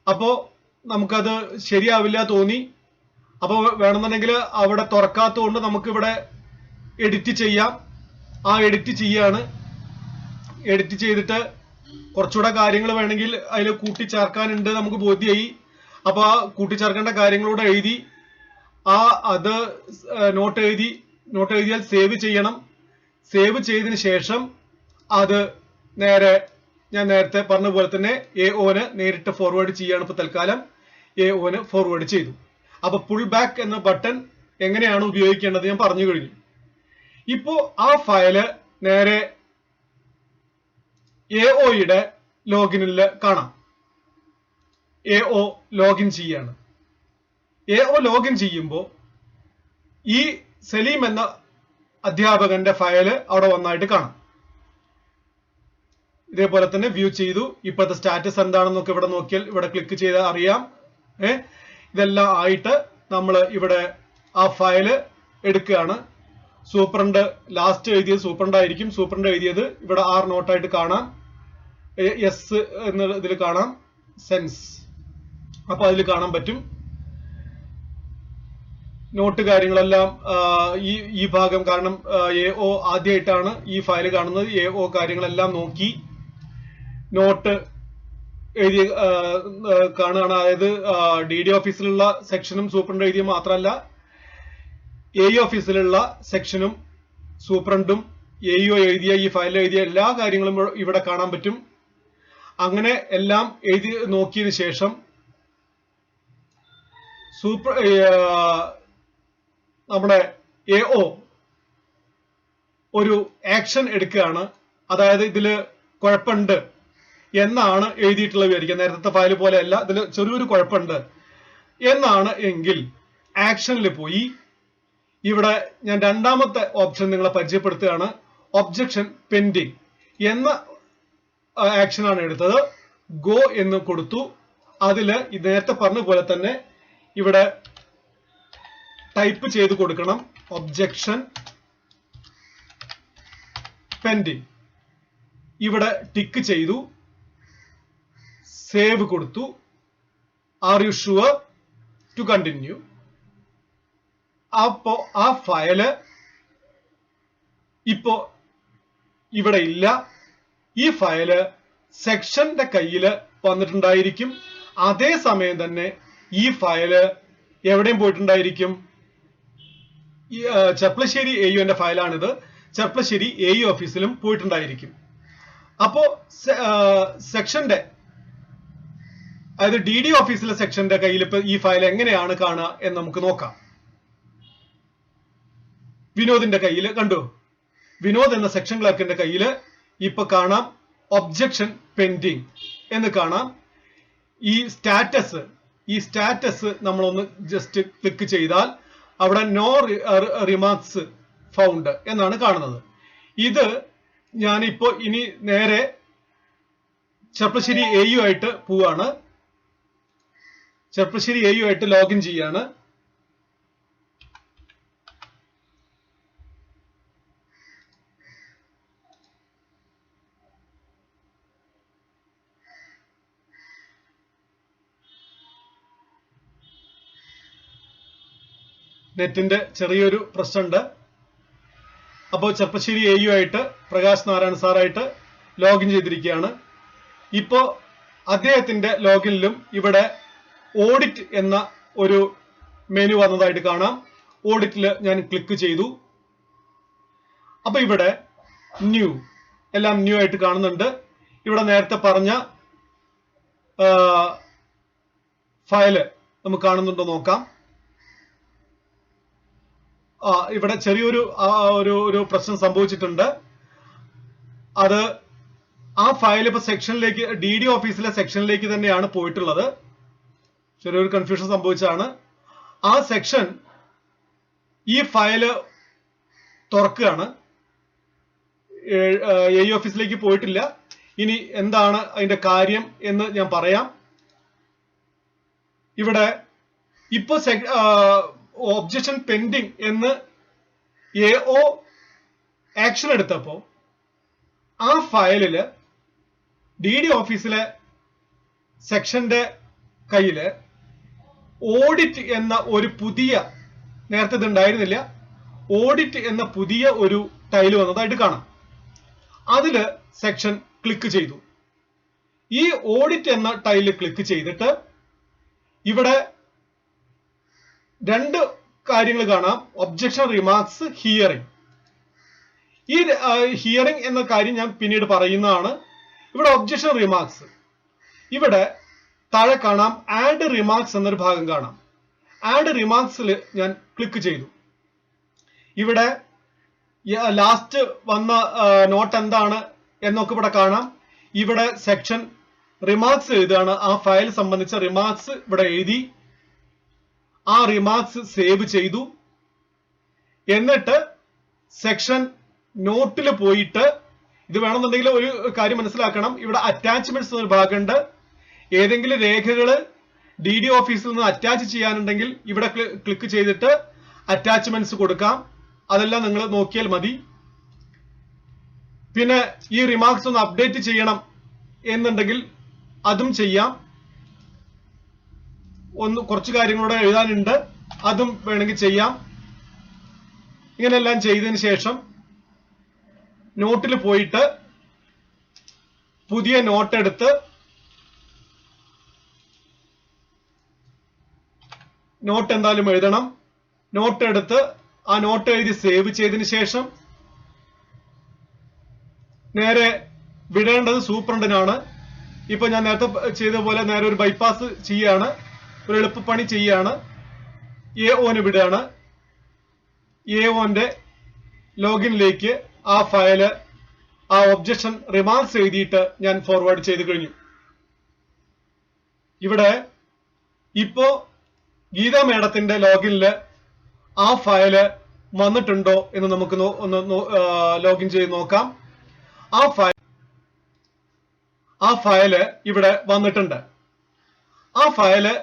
അപ്പോ നമുക്കത് ശരിയാവില്ല തോന്നി. അപ്പൊ വേണമെന്നുണ്ടെങ്കിൽ അവിടെ തുറക്കാത്തതുകൊണ്ട് നമുക്ക് ഇവിടെ എഡിറ്റ് ചെയ്യാം. ആ എഡിറ്റ് ചെയ്യാണ്. എഡിറ്റ് ചെയ്തിട്ട് കുറച്ചുകൂടെ കാര്യങ്ങൾ വേണമെങ്കിൽ അതിൽ കൂട്ടിച്ചേർക്കാനുണ്ട്, നമുക്ക് ബോധ്യമായി. അപ്പൊ ആ കൂട്ടിച്ചേർക്കേണ്ട കാര്യങ്ങളൂടെ എഴുതി അത് നോട്ട് എഴുതിയാൽ സേവ് ചെയ്യണം. സേവ് ചെയ്തതിന് ശേഷം അത് ഞാൻ നേരത്തെ പറഞ്ഞ പോലെ തന്നെ AOന് നേരിട്ട് ഫോർവേഡ് ചെയ്യാണ്. ഇപ്പൊ തൽക്കാലം AOന് ഫോർവേഡ് ചെയ്തു. അപ്പൊ പുൾ ബാക്ക് എന്ന ബട്ടൺ എങ്ങനെയാണ് ഉപയോഗിക്കേണ്ടത് ഞാൻ പറഞ്ഞു കഴിഞ്ഞു. ഇപ്പോ ആ ഫയല് നേരെ AOയുടെ ലോഗിനിൽ കാണാം. AO ലോഗിൻ ചെയ്യാണ്. AO ലോഗിൻ ചെയ്യുമ്പോൾ ഈ സലീം എന്ന അധ്യാപകന്റെ ഫയല് അവിടെ വന്നായിട്ട് കാണാം. ഇതേപോലെ തന്നെ വ്യൂ ചെയ്തു. ഇപ്പോഴത്തെ സ്റ്റാറ്റസ് എന്താണെന്നൊക്കെ ഇവിടെ നോക്കിയാൽ, ഇവിടെ ക്ലിക്ക് ചെയ്താൽ അറിയാം. ഇതെല്ലാം ആയിട്ട് നമ്മൾ ഇവിടെ ആ ഫയല് എടുക്കുകയാണ്. സൂപ്രണ്ട് ലാസ്റ്റ് എഴുതിയത് സൂപ്രണ്ട് ആയിരിക്കും. സൂപ്രണ്ട് എഴുതിയത് ഇവിടെ R നോട്ടായിട്ട് കാണാം. എസ് എന്ന ഇതിൽ കാണാം, സെൻസ്. അപ്പൊ അതിൽ കാണാൻ പറ്റും നോട്ട് കാര്യങ്ങളെല്ലാം. ഈ ഭാഗം കാരണം AO ആദ്യമായിട്ടാണ് ഈ ഫയൽ കാണുന്നത്. AO കാര്യങ്ങളെല്ലാം നോക്കി നോട്ട് എഴുതിയ കാണുകയാണ്. അതായത് DD ഓഫീസിലുള്ള സെക്ഷനും സൂപ്രണ്ട് എഴുതിയ മാത്രമല്ല, AE ഓഫീസിലുള്ള സെക്ഷനും സൂപ്രണ്ടും AEO എഴുതിയ ഈ ഫയലിൽ എഴുതിയ എല്ലാ കാര്യങ്ങളും ഇവിടെ കാണാൻ പറ്റും. അങ്ങനെ എല്ലാം എഴുതി നോക്കിയതിനു ശേഷം നമ്മുടെ AO ഒരു ആക്ഷൻ എടുക്കുകയാണ്. അതായത് ഇതില് കുഴപ്പമുണ്ട് എന്നാണ് എഴുതിയിട്ടുള്ളത് വിചാരിക്കുക. നേരത്തെ ഫയൽ പോലെ അല്ല, ഇതിൽ ചെറിയൊരു കുഴപ്പമുണ്ട് എന്നാണ് എങ്കിൽ ആക്ഷനിൽ പോയി ഇവിടെ ഞാൻ രണ്ടാമത്തെ ഓപ്ഷൻ നിങ്ങളെ പരിചയപ്പെടുത്തുകയാണ്. ഒബ്ജക്ഷൻ പെൻഡിങ് എന്ന ആക്ഷൻ ആണ് എടുത്തത്. ഗോ എന്ന് കൊടുത്തു. അതില് നേരത്തെ പറഞ്ഞ പോലെ തന്നെ ഇവിടെ ടൈപ്പ് ചെയ്ത് കൊടുക്കണം ഒബ്ജക്ഷൻ പെൻഡിങ്. ഇവിടെ ടിക്ക് ചെയ്തു, സേവ് കൊടുത്തു. Are you sure to continue. അപ്പോ ആ ഫയല് ഇപ്പോ ഇവിടെ ഇല്ല. ഈ ഫയല് സെക്ഷന്റെ കയ്യില് വന്നിട്ടുണ്ടായിരിക്കും. അതേസമയം തന്നെ ഈ ഫയല് എവിടെയും പോയിട്ടുണ്ടായിരിക്കും. ചെർപ്പളശ്ശേരി AUന്റെ ഫയലാണിത്. ചെർപ്പളശ്ശേരി AU ഓഫീസിലും പോയിട്ടുണ്ടായിരിക്കും. അപ്പോ സെക്ഷന്റെ അതായത് DD ഓഫീസിലെ സെക്ഷന്റെ കയ്യിൽ ഇപ്പൊ ഈ ഫയൽ എങ്ങനെയാണ് കാണുക എന്ന് നമുക്ക് നോക്കാം. വിനോദിന്റെ കയ്യിൽ കണ്ടു. വിനോദ് എന്ന സെക്ഷൻ ക്ലർക്കിന്റെ കയ്യില് ഇപ്പൊ കാണാം ഒബ്ജക്ഷൻ പെൻഡിങ് എന്ന് കാണാം. ഈ സ്റ്റാറ്റസ് നമ്മളൊന്ന് ജസ്റ്റ് ക്ലിക്ക് ചെയ്താൽ അവിടെ നോ റിമാർക്സ് ഫൗണ്ട് എന്നാണ് കാണുന്നത്. ഇത് ഞാനിപ്പോ ഇനി നേരെ ചെർപ്പളശ്ശേരി AU ആയിട്ട് പോവാണ്. ചെർപ്പളശ്ശേരി AU ആയിട്ട് ലോഗിൻ ചെയ്യാണ്. നെറ്റിന്റെ ചെറിയൊരു പ്രശ്നമുണ്ട്. അപ്പോൾ ചെർപ്പളശ്ശേരി AU ആയിട്ട് പ്രകാശ് നാരായണ സാറായിട്ട് ലോഗിൻ ചെയ്തിരിക്കുകയാണ്. ഇപ്പോ അദ്ദേഹത്തിന്റെ ലോഗിനിലും ഇവിടെ ഓഡിറ്റ് എന്ന ഒരു മെനു വന്നതായിട്ട് കാണാം. ഓഡിറ്റിൽ ഞാൻ ക്ലിക്ക് ചെയ്തു. അപ്പൊ ഇവിടെ ന്യൂ എല്ലാം ന്യൂ ആയിട്ട് കാണുന്നുണ്ട്. ഇവിടെ നേരത്തെ പറഞ്ഞ ഫയല് നമുക്ക് കാണുന്നുണ്ടോ നോക്കാം. ഇവിടെ ചെറിയൊരു ഒരു പ്രശ്നം സംഭവിച്ചിട്ടുണ്ട്. അത് ആ ഫയൽ ഇപ്പൊ സെക്ഷനിലേക്ക് DD ഓഫീസിലെ സെക്ഷനിലേക്ക് തന്നെയാണ് പോയിട്ടുള്ളത്. ചെറിയൊരു കൺഫ്യൂഷൻ സംഭവിച്ചാണ്. ആ സെക്ഷൻ ഈ ഫയല് തുറക്കുകയാണ്. AU ഓഫീസിലേക്ക് പോയിട്ടില്ല. ഇനി എന്താണ് അതിന്റെ കാര്യം എന്ന് ഞാൻ പറയാം. ഇവിടെ ഇപ്പൊ ഒബ്ജക്ഷൻ പെൻഡിങ് എന്ന് AO ആക്ഷൻ എടുത്തപ്പോ ആ ഫയലില് DD ഓഫീസിലെ സെക്ഷന്റെ കയ്യില് ഓഡിറ്റ് എന്ന ഒരു പുതിയ, നേരത്തെ ഇത് ഉണ്ടായിരുന്നില്ല, ഓഡിറ്റ് എന്ന പുതിയ ഒരു ടൈല് വന്നതായിട്ട് കാണാം. അതില് സെക്ഷൻ ക്ലിക്ക് ചെയ്തു. ഈ ഓഡിറ്റ് എന്ന ടൈല് ക്ലിക്ക് ചെയ്തിട്ട് ഇവിടെ രണ്ട് കാര്യങ്ങൾ കാണാം. Objection remarks, hearing. ഈ ഹിയറിംഗ് എന്ന കാര്യം ഞാൻ പിന്നീട് പറയുന്നതാണ്. ഇവിടെ ഒബ്ജക്ഷൻ റിമാർക്സ്, ഇവിടെ താഴെ കാണാം ആഡ് റിമാർക്സ് എന്നൊരു ഭാഗം കാണാം. ആഡ് റിമാർക്സിൽ ഞാൻ ക്ലിക്ക് ചെയ്തു. ഇവിടെ ലാസ്റ്റ് വന്ന നോട്ട് എന്താണ് എന്നൊക്കെ ഇവിടെ കാണാം. ഇവിടെ സെക്ഷൻ റിമാർക്സ് എഴുതുകയാണ്. ആ ഫയൽ സംബന്ധിച്ച റിമാർക്സ് ഇവിടെ എഴുതി. ആ റിമാർക്സ് സേവ് ചെയ്തു. എന്നിട്ട് സെക്ഷൻ നോട്ടിൽ പോയിട്ട്, ഇത് വേണമെന്നുണ്ടെങ്കിൽ ഒരു കാര്യം മനസ്സിലാക്കണം, ഇവിടെ അറ്റാച്ച്മെന്റ്സ് എന്നൊരു ഭാഗമുണ്ട്. ഏതെങ്കിലും രേഖകള് DD ഓഫീസിൽ നിന്ന് അറ്റാച്ച് ചെയ്യാനുണ്ടെങ്കിൽ ഇവിടെ ക്ലിക്ക് ചെയ്തിട്ട് അറ്റാച്ച്മെന്റ്സ് കൊടുക്കാം. അതെല്ലാം നിങ്ങൾ നോക്കിയാൽ മതി. പിന്നെ ഈ റിമാർക്സ് ഒന്ന് അപ്ഡേറ്റ് ചെയ്യണം എന്നുണ്ടെങ്കിൽ അതും ചെയ്യാം. കുറച്ച് കാര്യങ്ങളൂടെ എഴുതാനുണ്ട്, അതും വേണമെങ്കിൽ ചെയ്യാം. ഇങ്ങനെയെല്ലാം ചെയ്തതിന് ശേഷം നോട്ടിൽ പോയിട്ട് പുതിയ നോട്ട് എടുത്ത് നോട്ട് എന്തായാലും എഴുതണം. നോട്ട് എടുത്ത് ആ നോട്ട് എഴുതി സേവ് ചെയ്തതിന് ശേഷം നേരെ വിടേണ്ടത് സൂപ്രണ്ടിനാണ്. ഇപ്പൊ ഞാൻ നേരത്തെ ചെയ്ത പോലെ നേരെ ഒരു ബൈപ്പാസ് ചെയ്യാണ്, ഒരു എളുപ്പപ്പണി ചെയ്യാണ്. AOന് വിടുകയാണ്. AOന്റെ ലോഗിനിലേക്ക് ആ ഫയല്, ആ ഒബ്ജക്ഷൻ റിമാർക്സ് എഴുതിയിട്ട് ഞാൻ ഫോർവേഡ് ചെയ്ത് കഴിഞ്ഞു. ഇവിടെ ഇപ്പോ ഗീത മേഡത്തിന്റെ ലോഗിനില് ആ ഫയല് വന്നിട്ടുണ്ടോ എന്ന് നമുക്ക് ഒന്ന് ലോഗിൻ ചെയ്ത് നോക്കാം. ആ ഫയല് ഇവിടെ വന്നിട്ടുണ്ട്. ആ ഫയല്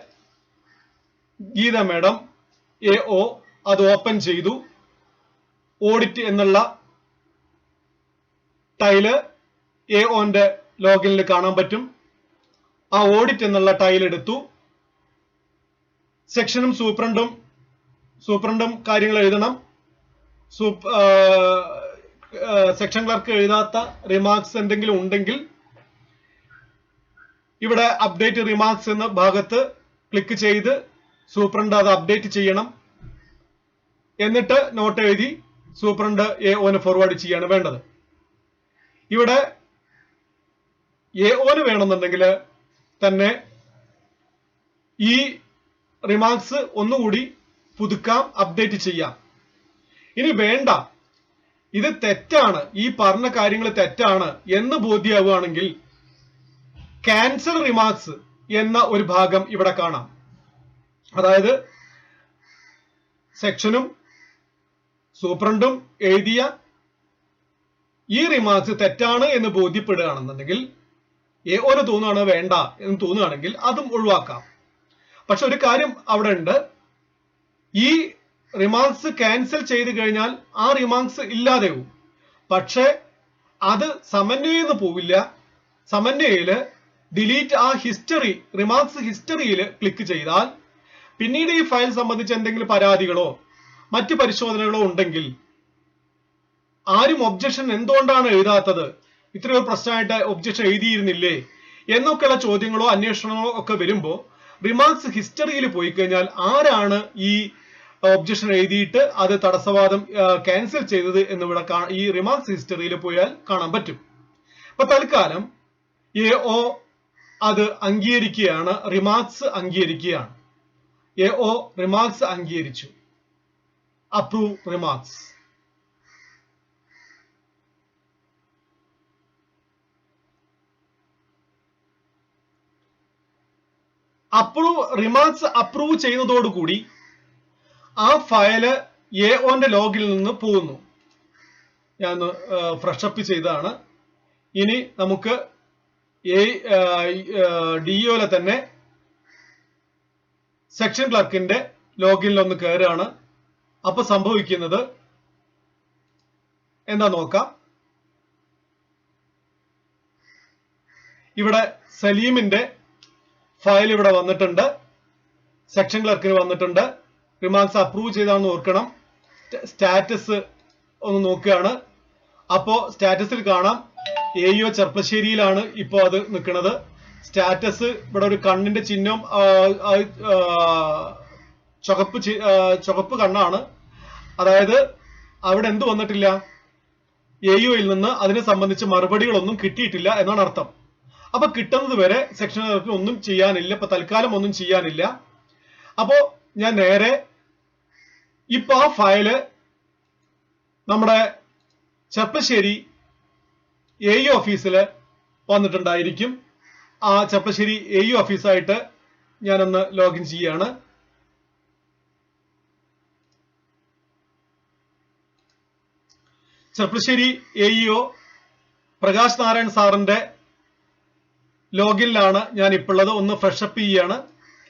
ഗീത മാഡം AO അത് ഓപ്പൺ ചെയ്തു. ഓഡിറ്റ് എന്നുള്ള ടൈല് AOന്റെ ലോഗിനിൽ കാണാൻ പറ്റും. ആ ഓഡിറ്റ് എന്നുള്ള ടൈൽ എടുത്തു. സെക്ഷനും സൂപ്രണ്ടും കാര്യങ്ങൾ എഴുതണം. സെക്ഷൻ ക്ലർക്ക് എഴുതാത്ത റിമാർക്സ് എന്തെങ്കിലും ഉണ്ടെങ്കിൽ ഇവിടെ അപ്ഡേറ്റ് റിമാർക്സ് എന്ന ഭാഗത്ത് ക്ലിക്ക് ചെയ്ത് സൂപ്രണ്ട് അത് അപ്ഡേറ്റ് ചെയ്യണം. എന്നിട്ട് നോട്ട് എഴുതി സൂപ്രണ്ട് AOന് ഫോർവേഡ് ചെയ്യാണ് വേണ്ടത്. ഇവിടെ AOന് വേണമെന്നുണ്ടെങ്കിൽ തന്നെ ഈ റിമാർക്സ് ഒന്നുകൂടി പുതുക്കാം, അപ്ഡേറ്റ് ചെയ്യാം. ഇനി വേണ്ട, ഇത് തെറ്റാണ്, ഈ പറഞ്ഞ കാര്യങ്ങൾ തെറ്റാണ് എന്ന് ബോധ്യമാവുകയാണെങ്കിൽ ക്യാൻസൽ റിമാർക്സ് എന്ന ഒരു ഭാഗം ഇവിടെ കാണാം. അതായത് സെക്ഷനും സൂപ്രണ്ടും എഴുതിയ ഈ റിമാർക്സ് തെറ്റാണ് എന്ന് ബോധ്യപ്പെടുകയാണെന്നുണ്ടെങ്കിൽ, AOന് തോന്നുകയാണ് വേണ്ട എന്ന് തോന്നുകയാണെങ്കിൽ അതും ഒഴിവാക്കാം. പക്ഷെ ഒരു കാര്യം അവിടെ ഉണ്ട്, ഈ റിമാർക്സ് ക്യാൻസൽ ചെയ്ത് കഴിഞ്ഞാൽ ആ റിമാർക്സ് ഇല്ലാതെയാവും. പക്ഷെ അത് സമന്വയെന്ന് പോവില്ല. സമന്വയയില് ഡിലീറ്റ് ആ ഹിസ്റ്ററി, റിമാർക്സ് ഹിസ്റ്ററിയിൽ ക്ലിക്ക് ചെയ്താൽ പിന്നീട് ഈ ഫയൽ സംബന്ധിച്ച് എന്തെങ്കിലും പരാതികളോ മറ്റു പരിശോധനകളോ ഉണ്ടെങ്കിൽ, ആരും ഒബ്ജക്ഷൻ എന്തുകൊണ്ടാണ് എഴുതാത്തത്, ഇത്രയൊരു പ്രശ്നമായിട്ട് ഒബ്ജക്ഷൻ എഴുതിയിരുന്നില്ലേ എന്നൊക്കെയുള്ള ചോദ്യങ്ങളോ അന്വേഷണങ്ങളോ ഒക്കെ വരുമ്പോൾ റിമാർക്സ് ഹിസ്റ്ററിയിൽ പോയി കഴിഞ്ഞാൽ ആരാണ് ഈ ഒബ്ജക്ഷൻ എഴുതിയിട്ട് അത് തടസ്സവാദം ക്യാൻസൽ ചെയ്തത് എന്നിവിടെ ഈ റിമാർക്സ് ഹിസ്റ്ററിയിൽ പോയാൽ കാണാൻ പറ്റും. അപ്പൊ തൽക്കാലം AO അത് അംഗീകരിക്കുകയാണ്, റിമാർക്സ് അംഗീകരിക്കുകയാണ്. AO റിമാർക്സ് അംഗീകരിച്ചു. Approve remarks. റിമാർക്സ് അപ്രൂവ് ചെയ്യുന്നതോടുകൂടി ആ ഫയല് AOന്റെ ലോഗിൽ നിന്ന് പോകുന്നു. ഞാൻ ഫ്രഷപ്പ് ചെയ്തതാണ്. ഇനി നമുക്ക് DOയിലെ തന്നെ സെക്ഷൻ ക്ലർക്കിന്റെ ലോഗിനിൽ ഒന്ന് കയറുകയാണ്. അപ്പൊ സംഭവിക്കുന്നത് എന്താ നോക്കാം. ഇവിടെ സലീമിന്റെ ഫയൽ ഇവിടെ വന്നിട്ടുണ്ട്, സെക്ഷൻ ക്ലർക്കിന് വന്നിട്ടുണ്ട്. റിമാർക്സ് അപ്രൂവ് ചെയ്താണെന്ന് ഓർക്കണം. സ്റ്റാറ്റസ് ഒന്ന് നോക്കുകയാണ്. അപ്പോ സ്റ്റാറ്റസിൽ കാണാം AO ചെർപ്പശ്ശേരിയിലാണ് ഇപ്പോ അത് നിൽക്കുന്നത്. സ്റ്റാറ്റസ് ഇവിടെ ഒരു കണ്ണിന്റെ ചിഹ്നം, ചുവപ്പ് കണ്ണാണ്. അതായത് അവിടെ എന്ത് വന്നിട്ടില്ല, AOയിൽ നിന്ന് അതിനെ സംബന്ധിച്ച് മറുപടികളൊന്നും കിട്ടിയിട്ടില്ല എന്നാണ് അർത്ഥം. അപ്പൊ കിട്ടുന്നത് വരെ സെക്ഷനുകൾക്ക് ഒന്നും ചെയ്യാനില്ല, ഇപ്പൊ തൽക്കാലം ഒന്നും ചെയ്യാനില്ല. അപ്പോ ഞാൻ നേരെ ഇപ്പൊ ആ ഫയല് നമ്മുടെ ചെർപ്പശ്ശേരി AE ഓഫീസിൽ വന്നിട്ടുണ്ടായിരിക്കും. ആ ചെർപ്പശ്ശേരി AE ഓഫീസായിട്ട് ഞാനൊന്ന് ലോഗിൻ ചെയ്യാണ്. ചെർപ്പശ്ശേരി AEO പ്രകാശ് നാരായൺ സാറിന്റെ ലോഗിനിലാണ് ഞാൻ ഇപ്പോൾ ഉള്ളത്. ഒന്ന് ഫ്രഷപ്പ് ചെയ്യാണ്.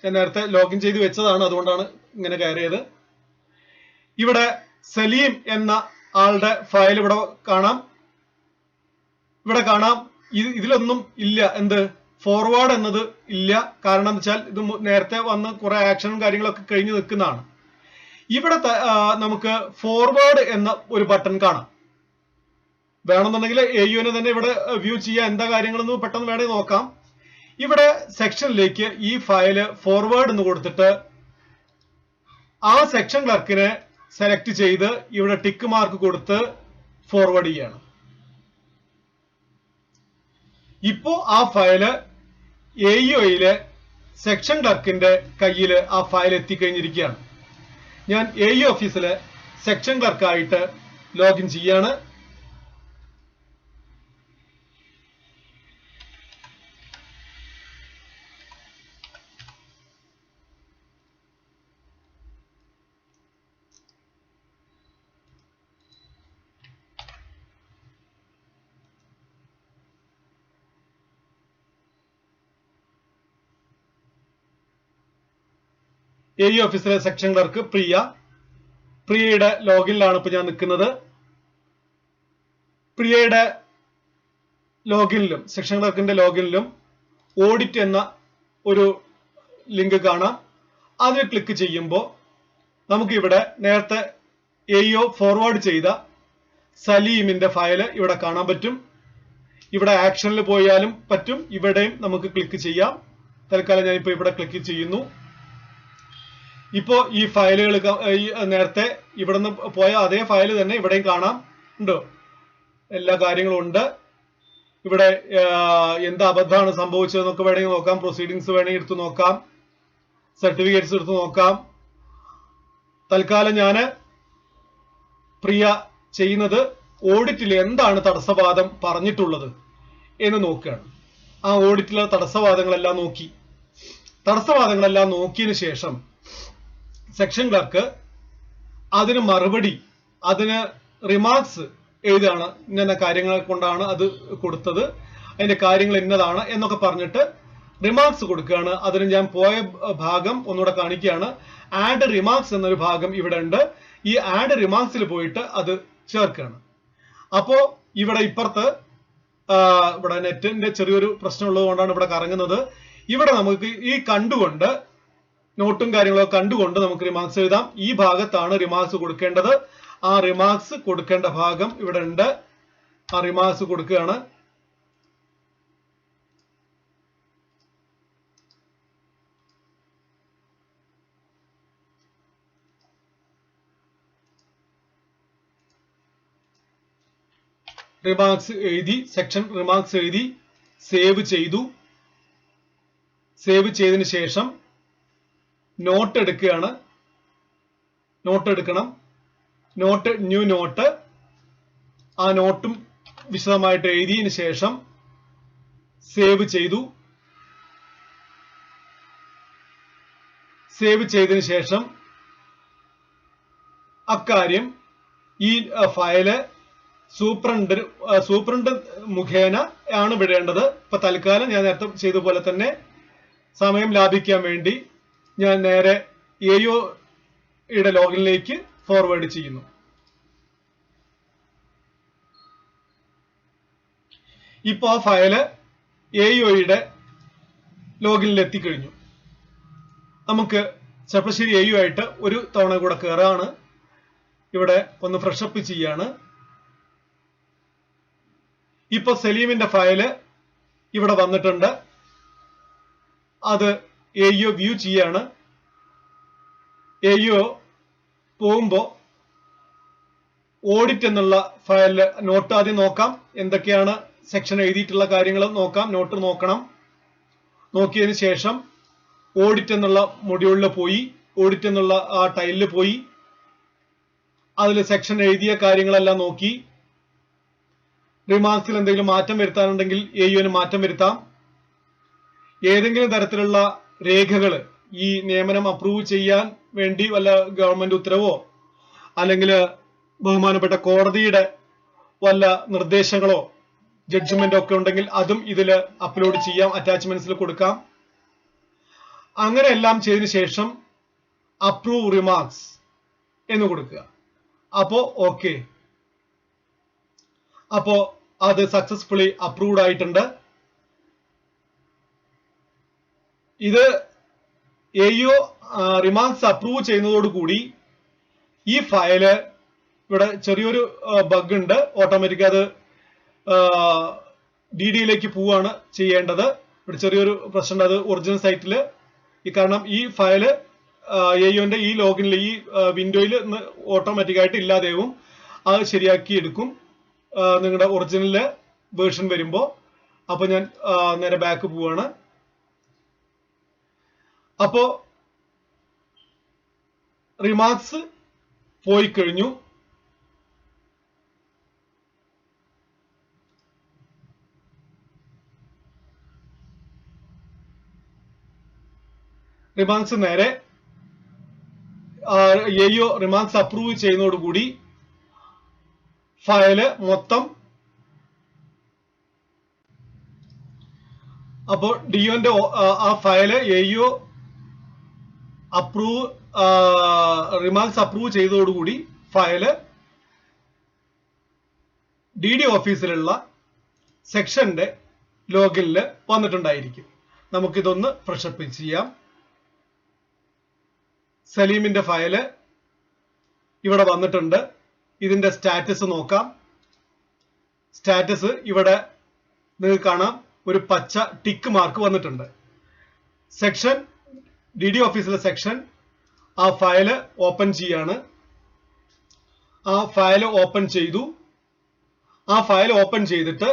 ഞാൻ നേരത്തെ ലോഗിൻ ചെയ്ത് വെച്ചതാണ്, അതുകൊണ്ടാണ് ഇങ്ങനെ കയറിയത്. ഇവിടെ സലീം എന്ന ആളുടെ ഫയൽ ഇവിടെ കാണാം. ഇതിലൊന്നും ഇല്ല, എന്ത് ഫോർവേഡ് എന്നത് ഇല്ല. കാരണം എന്താ വെച്ചാൽ ഇത് നേരത്തെ വന്ന് കുറെ ആക്ഷനും കാര്യങ്ങളൊക്കെ കഴിഞ്ഞ് നിൽക്കുന്നതാണ്. ഇവിടെ നമുക്ക് ഫോർവേഡ് എന്ന ഒരു ബട്ടൺ കാണാം. വേണമെന്നുണ്ടെങ്കിൽ AUനെ തന്നെ ഇവിടെ വ്യൂ ചെയ്യാൻ എന്താ കാര്യങ്ങളെന്ന് പെട്ടെന്ന് വേണേ നോക്കാം. ഇവിടെ സെക്ഷനിലേക്ക് ഈ ഫയല് ഫോർവേഡ് എന്ന് കൊടുത്തിട്ട് ആ സെക്ഷൻ ക്ലർക്കിനെ സെലക്ട് ചെയ്ത് ഇവിടെ ടിക്ക് മാർക്ക് കൊടുത്ത് ഫോർവേഡ് ചെയ്യാണ്. ഇപ്പോ ആ ഫയല് AEOയിലെ സെക്ഷൻ ക്ലർക്കിന്റെ കയ്യിൽ ആ ഫയൽ എത്തിക്കഴിഞ്ഞിരിക്കുകയാണ്. ഞാൻ AE ഓഫീസിലെ സെക്ഷൻ ക്ലർക്കായിട്ട് ലോഗിൻ ചെയ്യാണ്. AE ഓഫീസിലെ സെക്ഷൻ ക്ലർക്ക് പ്രിയയുടെ ലോഗിനിലാണ് ഇപ്പൊ ഞാൻ നിൽക്കുന്നത്. പ്രിയയുടെ ലോഗിനിലും സെക്ഷൻ ക്ലർക്കിന്റെ ലോഗിനിലും ഓഡിറ്റ് എന്ന ഒരു ലിങ്ക് കാണാം. അതിൽ ക്ലിക്ക് ചെയ്യുമ്പോൾ നമുക്ക് ഇവിടെ നേരത്തെ AEO ഫോർവേഡ് ചെയ്ത സലീമിന്റെ ഫയല് ഇവിടെ കാണാൻ പറ്റും. ഇവിടെ ആക്ഷനിൽ പോയാലും പറ്റും, ഇവിടെയും നമുക്ക് ക്ലിക്ക് ചെയ്യാം. തൽക്കാലം ഞാനിപ്പോ ഇവിടെ ക്ലിക്ക് ചെയ്യുന്നു. ഇപ്പോ ഈ ഫയലുകൾ നേരത്തെ ഇവിടെ നിന്ന് പോയ അതേ ഫയൽ തന്നെ ഇവിടെയും കാണാം. ഉണ്ടോ? എല്ലാ കാര്യങ്ങളും ഉണ്ട്. ഇവിടെ എന്ത് അബദ്ധമാണ് സംഭവിച്ചതെന്നൊക്കെ വേണമെങ്കിൽ നോക്കാം. പ്രൊസീഡിങ്സ് വേണമെങ്കിൽ എടുത്തു നോക്കാം. സർട്ടിഫിക്കറ്റ്സ് എടുത്തു നോക്കാം. തൽക്കാലം ഞാന് പ്രിയ ചെയ്യുന്നത് ഓഡിറ്റിൽ എന്താണ് തടസ്സവാദം പറഞ്ഞിട്ടുള്ളത് എന്ന് നോക്കുകയാണ്. ആ ഓഡിറ്റിലെ തടസ്സവാദങ്ങളെല്ലാം നോക്കി. തടസ്സവാദങ്ങളെല്ലാം നോക്കിയതിനു ശേഷം സെക്ഷൻ ക്ലർക്ക് അതിന് മറുപടി, അതിന് റിമാർക്സ് എഴുതാണ്. ഇന്ന കാര്യങ്ങളെ കൊണ്ടാണ് അത് കൊടുത്തത്, അതിന്റെ കാര്യങ്ങൾ ഇന്നതാണ് എന്നൊക്കെ പറഞ്ഞിട്ട് റിമാർക്സ് കൊടുക്കുകയാണ്. അതിന് ഞാൻ പോയ ഭാഗം ഒന്നുകൂടെ കാണിക്കുകയാണ്. ആഡ് റിമാർക്സ് എന്നൊരു ഭാഗം ഇവിടെ ഉണ്ട്. ഈ ആഡ് റിമാർക്സിൽ പോയിട്ട് അത് ചേർക്കുകയാണ്. അപ്പോ ഇവിടെ ഇപ്പുറത്ത് ഇവിടെ നെറ്റിന്റെ ചെറിയൊരു പ്രശ്നമുള്ളത് കൊണ്ടാണ് ഇവിടെ കറങ്ങുന്നത്. ഇവിടെ നമുക്ക് ഈ കണ്ടുകൊണ്ട് നോട്ടും കാര്യങ്ങളൊക്കെ കണ്ടുകൊണ്ട് നമുക്ക് റിമാർക്സ് എഴുതാം. ഈ ഭാഗത്താണ് റിമാർക്സ് കൊടുക്കേണ്ടത്. ആ റിമാർക്സ് കൊടുക്കേണ്ട ഭാഗം ഇവിടെ ഉണ്ട്. ആ റിമാർക്സ് കൊടുക്കുകയാണ്. റിമാർക്സ് എഴുതി, സെക്ഷൻ റിമാർക്സ് എഴുതി സേവ് ചെയ്തു. സേവ് ചെയ്തതിന് ശേഷം നോട്ട് എടുക്കുകയാണ്. നോട്ട് എടുക്കണം. Note, new note. ആ നോട്ടും വിശദമായിട്ട് എഴുതിയതിനു ശേഷം സേവ് ചെയ്തു. സേവ് ചെയ്തതിനു ശേഷം അക്കാര്യം ഈ ഫയല് സൂപ്രണ്ട് മുഖേന ആണ് വിടേണ്ടത്. ഇപ്പൊ തൽക്കാലം ഞാൻ നേരത്തെ ചെയ്ത പോലെ തന്നെ സമയം ലാഭിക്കാൻ വേണ്ടി ഞാൻ നേരെ AEOയുടെ ലോഗിനിലേക്ക് ഫോർവേഡ് ചെയ്യുന്നു. ഇപ്പോ ആ ഫയല് AEOയുടെ ലോഗിനിൽ എത്തിക്കഴിഞ്ഞു. നമുക്ക് ചെർപ്പശ്ശേരി AEO ആയിട്ട് ഒരു തവണ കൂടെ കയറാണ്. ഇവിടെ ഒന്ന് ഫ്രഷ് അപ്പ് ചെയ്യാണ്. ഇപ്പൊ സലീമിന്റെ ഫയല് ഇവിടെ വന്നിട്ടുണ്ട്. അത് AEO വ്യൂ ചെയ്യാണ്. AEO പോകുമ്പോ ഓഡിറ്റ് എന്നുള്ള ഫയലില് നോട്ട് ആദ്യം നോക്കാം. എന്തൊക്കെയാണ് സെക്ഷൻ എഴുതിയിട്ടുള്ള കാര്യങ്ങൾ നോക്കാം. നോട്ട് നോക്കണം. നോക്കിയതിന് ശേഷം ഓഡിറ്റ് എന്നുള്ള മൊഡ്യൂളിൽ പോയി, ഓഡിറ്റ് എന്നുള്ള ആ ടൈലിൽ പോയി അതിൽ സെക്ഷൻ എഴുതിയ കാര്യങ്ങളെല്ലാം നോക്കി. റിമാർക്സിൽ എന്തെങ്കിലും മാറ്റം വരുത്താനുണ്ടെങ്കിൽ AEOന് മാറ്റം വരുത്താം. ഏതെങ്കിലും തരത്തിലുള്ള രേഖകൾ ഈ നിയമനം അപ്രൂവ് ചെയ്യാൻ വേണ്ടി വല്ല ഗവൺമെന്റ് ഉത്തരവോ അല്ലെങ്കിൽ ബഹുമാനപ്പെട്ട കോടതിയുടെ വല്ല നിർദ്ദേശങ്ങളോ ജഡ്ജ്മെന്റോ ഒക്കെ ഉണ്ടെങ്കിൽ അതും ഇതില് അപ്ലോഡ് ചെയ്യാം, അറ്റാച്ച്മെന്റ്സിൽ കൊടുക്കാം. അങ്ങനെ എല്ലാം ചെയ്തതിനു ശേഷം അപ്രൂവ് റിമാർക്സ് എന്ന് കൊടുക്കുക. അപ്പോ ഓക്കെ, അപ്പോ അത് സക്സസ്ഫുള്ളി അപ്രൂവ്ഡ് ആയിട്ടുണ്ട്. ഇത് AEO റിമാർക്സ് അപ്രൂവ് ചെയ്യുന്നതോടുകൂടി ഈ ഫയല് ഇവിടെ ചെറിയൊരു ബഗ് ഉണ്ട്. ഓട്ടോമാറ്റിക് അത് DDയിലേക്ക് പോവാണ് ചെയ്യേണ്ടത്. ഇവിടെ ചെറിയൊരു പ്രശ്നം, അത് ഒറിജിനൽ സൈറ്റില് കാരണം ഈ ഫയല് AEOന്റെ ഈ ലോഗിനിൽ ഈ വിൻഡോയിൽ ഓട്ടോമാറ്റിക് ആയിട്ട് ഇല്ലാതെയും അത് ശരിയാക്കി എടുക്കും നിങ്ങളുടെ ഒറിജിനൽ വേർഷൻ വരുമ്പോ. അപ്പൊ ഞാൻ നേരെ ബാക്ക് പോവാണ്. അപ്പോ റിമാർക്സ് പോയി കഴിഞ്ഞു. റിമാർക്സ് നേരെ AEO റിമാർക്സ് അപ്രൂവ് ചെയ്യുന്നതോടുകൂടി ഫയല് മൊത്തം, അപ്പോൾ DOന്റെ ആ ഫയല് AEO റിമാർക്സ് അപ്രൂവ് ചെയ്തതോടുകൂടി ഫയല് DD ഓഫീസിലുള്ള സെക്ഷന്റെ ലോഗിനിൽ വന്നിട്ടുണ്ടായിരിക്കും. നമുക്കിതൊന്ന് ഫ്രഷപ്പ് ചെയ്യാം. സലീമിന്റെ ഫയല് ഇവിടെ വന്നിട്ടുണ്ട്. ഇതിന്റെ സ്റ്റാറ്റസ് നോക്കാം. സ്റ്റാറ്റസ് ഇവിടെ നിങ്ങൾക്ക് കാണാം, ഒരു പച്ച ടിക്ക് മാർക്ക് വന്നിട്ടുണ്ട്. സെക്ഷൻ DD ഓഫീസിലെ സെക്ഷൻ ആ ഫയല് ഓപ്പൺ ചെയ്യാണ്. ആ ഫയല് ഓപ്പൺ ചെയ്തു. ആ ഫയൽ ഓപ്പൺ ചെയ്തിട്ട്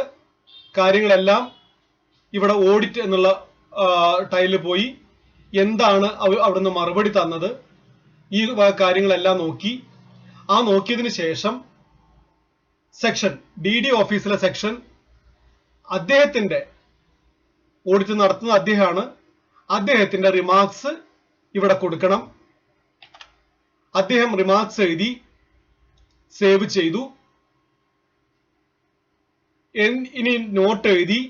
കാര്യങ്ങളെല്ലാം ഇവിടെ ഓഡിറ്റ് എന്നുള്ള ടൈലിൽ പോയി എന്താണ് അവിടുന്ന് മറുപടി തന്നത്, ഈ കാര്യങ്ങളെല്ലാം നോക്കി. ആ നോക്കിയതിന് ശേഷം സെക്ഷൻ DD ഓഫീസിലെ സെക്ഷൻ അദ്ദേഹത്തിന്റെ ഓഡിറ്റ് നടത്തുന്ന അദ്ദേഹമാണ്. അദ്ദേഹത്തിന്റെ റിമാർക്സ് ഇവിടെ കൊടുക്കണം. അദ്ദേഹം റിമാർക്സ് എഴുതി സേവ് ചെയ്തു. ഇനി നോട്ട് എഴുതി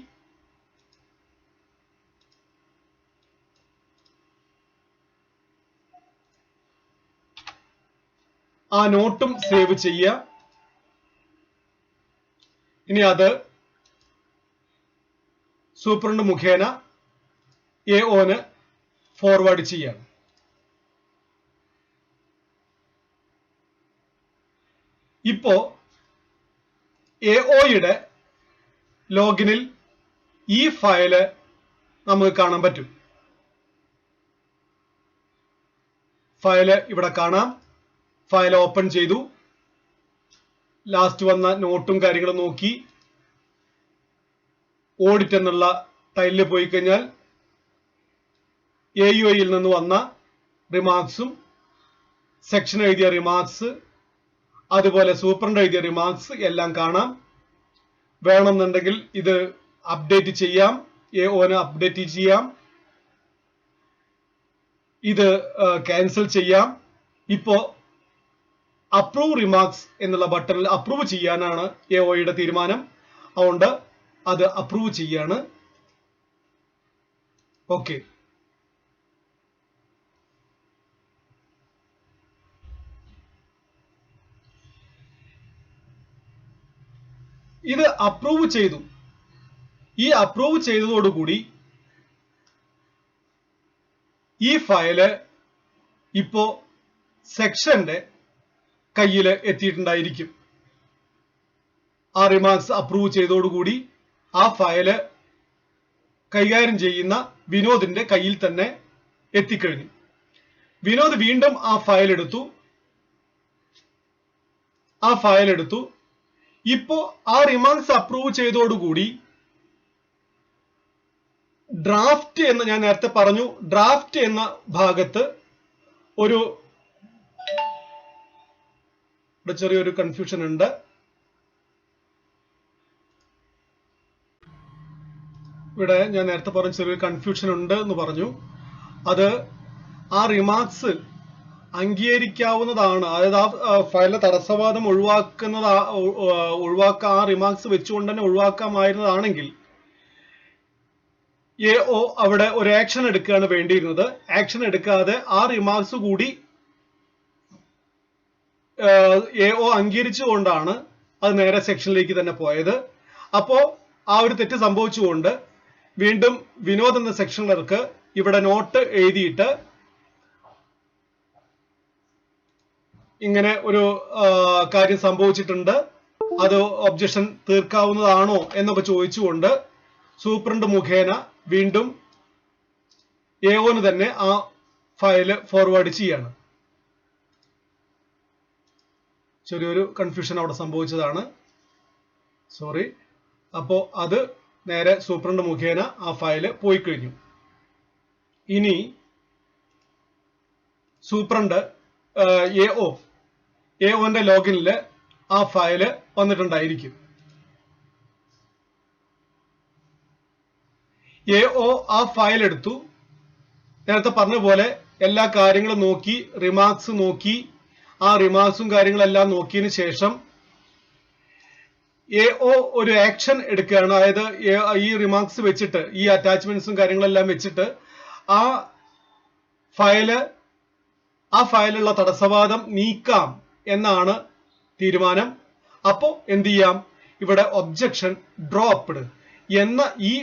ആ നോട്ടും സേവ് ചെയ്യുക. ഇനി അത് സൂപ്രണ്ട് മുഖേന AOന് ഫോർവേഡ് ചെയ്യാം. ഇപ്പോ AOയുടെ ലോഗിനിൽ ഈ ഫയല് നമുക്ക് കാണാൻ പറ്റും. ഫയല് ഇവിടെ കാണാം. ഫയൽ ഓപ്പൺ ചെയ്തു. ലാസ്റ്റ് വന്ന നോട്ടും കാര്യങ്ങളും നോക്കി. ഓഡിറ്റ് എന്നുള്ള ടൈലിൽ പോയി കഴിഞ്ഞാൽ AUIയിൽ നിന്ന് വന്ന റിമാർക്സും സെക്ഷൻ എഴുതിയ റിമാർക്സ് അതുപോലെ സൂപ്രണ്ട് എഴുതിയ റിമാർക്സ് എല്ലാം കാണാം. വേണമെന്നുണ്ടെങ്കിൽ ഇത് അപ്ഡേറ്റ് ചെയ്യാം, AOന് അപ്ഡേറ്റ് ചെയ്യാം, ഇത് ക്യാൻസൽ ചെയ്യാം. ഇപ്പോ അപ്രൂവ് റിമാർക്സ് എന്നുള്ള ബട്ടണിൽ അപ്രൂവ് ചെയ്യാനാണ് AOയുടെ തീരുമാനം. അതുകൊണ്ട് അത് അപ്രൂവ് ചെയ്യാണ്. ഓക്കെ, ഇത് അപ്രൂവ് ചെയ്തു. ഈ അപ്രൂവ് ചെയ്തതോടുകൂടി ഈ ഫയല് ഇപ്പോ സെക്ഷന്റെ കയ്യിൽ എത്തിയിട്ടുണ്ടായിരിക്കും. ആ റിമാർക്സ് അപ്രൂവ് ചെയ്തതോടുകൂടി ആ ഫയല് കൈകാര്യം ചെയ്യുന്ന വിനോദിന്റെ കയ്യിൽ തന്നെ എത്തിക്കഴിഞ്ഞു. വിനോദ് വീണ്ടും ആ ഫയൽ എടുത്തു. ഇപ്പോ ആ റിമാർക്സ് അപ്രൂവ് ചെയ്തതോടുകൂടി ഡ്രാഫ്റ്റ് എന്ന് ഞാൻ നേരത്തെ പറഞ്ഞു, ഡ്രാഫ്റ്റ് എന്ന ഭാഗത്ത് ഒരു ചെറിയൊരു കൺഫ്യൂഷൻ ഉണ്ട്. ഇവിടെ ഞാൻ നേരത്തെ പറഞ്ഞ ചെറിയൊരു കൺഫ്യൂഷൻ ഉണ്ട് എന്ന് പറഞ്ഞു. അത് ആ റിമാർക്സ് അംഗീകരിക്കാവുന്നതാണ്. അതായത് ആ ഫയലിലെ തടസ്സവാദം ഒഴിവാക്കാൻ ആ റിമാർക്സ് വെച്ചുകൊണ്ട് തന്നെ ഒഴിവാക്കാമായിരുന്നതാണെങ്കിൽ AO അവിടെ ഒരു ആക്ഷൻ എടുക്കുകയാണ് വേണ്ടിയിരുന്നത്. ആക്ഷൻ എടുക്കാതെ ആ റിമാർക്സ് കൂടി AO അംഗീകരിച്ചുകൊണ്ടാണ് അത് നേരെ സെക്ഷനിലേക്ക് തന്നെ പോയത്. അപ്പോ ആ ഒരു തെറ്റ് സംഭവിച്ചുകൊണ്ട് വീണ്ടും വിനോദ് എന്ന സെക്ഷൻ ക്ലർക്ക് ഇവിടെ നോട്ട് എഴുതിയിട്ട് ഇങ്ങനെ ഒരു കാര്യം സംഭവിച്ചിട്ടുണ്ട്, അത് ഒബ്ജക്ഷൻ തീർക്കാവുന്നതാണോ എന്നൊക്കെ ചോദിച്ചുകൊണ്ട് സൂപ്രണ്ട് മുഖേന വീണ്ടും AOന് തന്നെ ആ ഫയല് ഫോർവേഡ് ചെയ്യാണ്. ചെറിയൊരു കൺഫ്യൂഷൻ അവിടെ സംഭവിച്ചതാണ്, സോറി. അപ്പോ അത് നേരെ സൂപ്രണ്ട് മുഖേന ആ ഫയല് പോയി കഴിഞ്ഞു. ഇനി സൂപ്രണ്ട് AOന്റെ ലോഗിനില് ആ ഫയല് വന്നിട്ടുണ്ടായിരിക്കും. AO ആ ഫയൽ എടുത്തു. നേരത്തെ പറഞ്ഞ പോലെ എല്ലാ കാര്യങ്ങളും നോക്കി, റിമാർക്സ് നോക്കി. ആ റിമാർക്സും കാര്യങ്ങളെല്ലാം നോക്കിയതിന് ശേഷം AO ഒരു ആക്ഷൻ എടുക്കുകയാണ്. അതായത് ഈ റിമാർക്സ് വെച്ചിട്ട്, ഈ അറ്റാച്ച്മെന്റ്സും കാര്യങ്ങളെല്ലാം വെച്ചിട്ട് ആ ഫയല് ആ ഫയലിലുള്ള തടസ്സവാദം നീക്കാം എന്നാണ് തീരുമാനം. അപ്പോ എന്ത് ചെയ്യാം, ഇവിടെ ഒബ്ജക്ഷൻ ഡ്രോപ്ഡ് എന്ന ഈ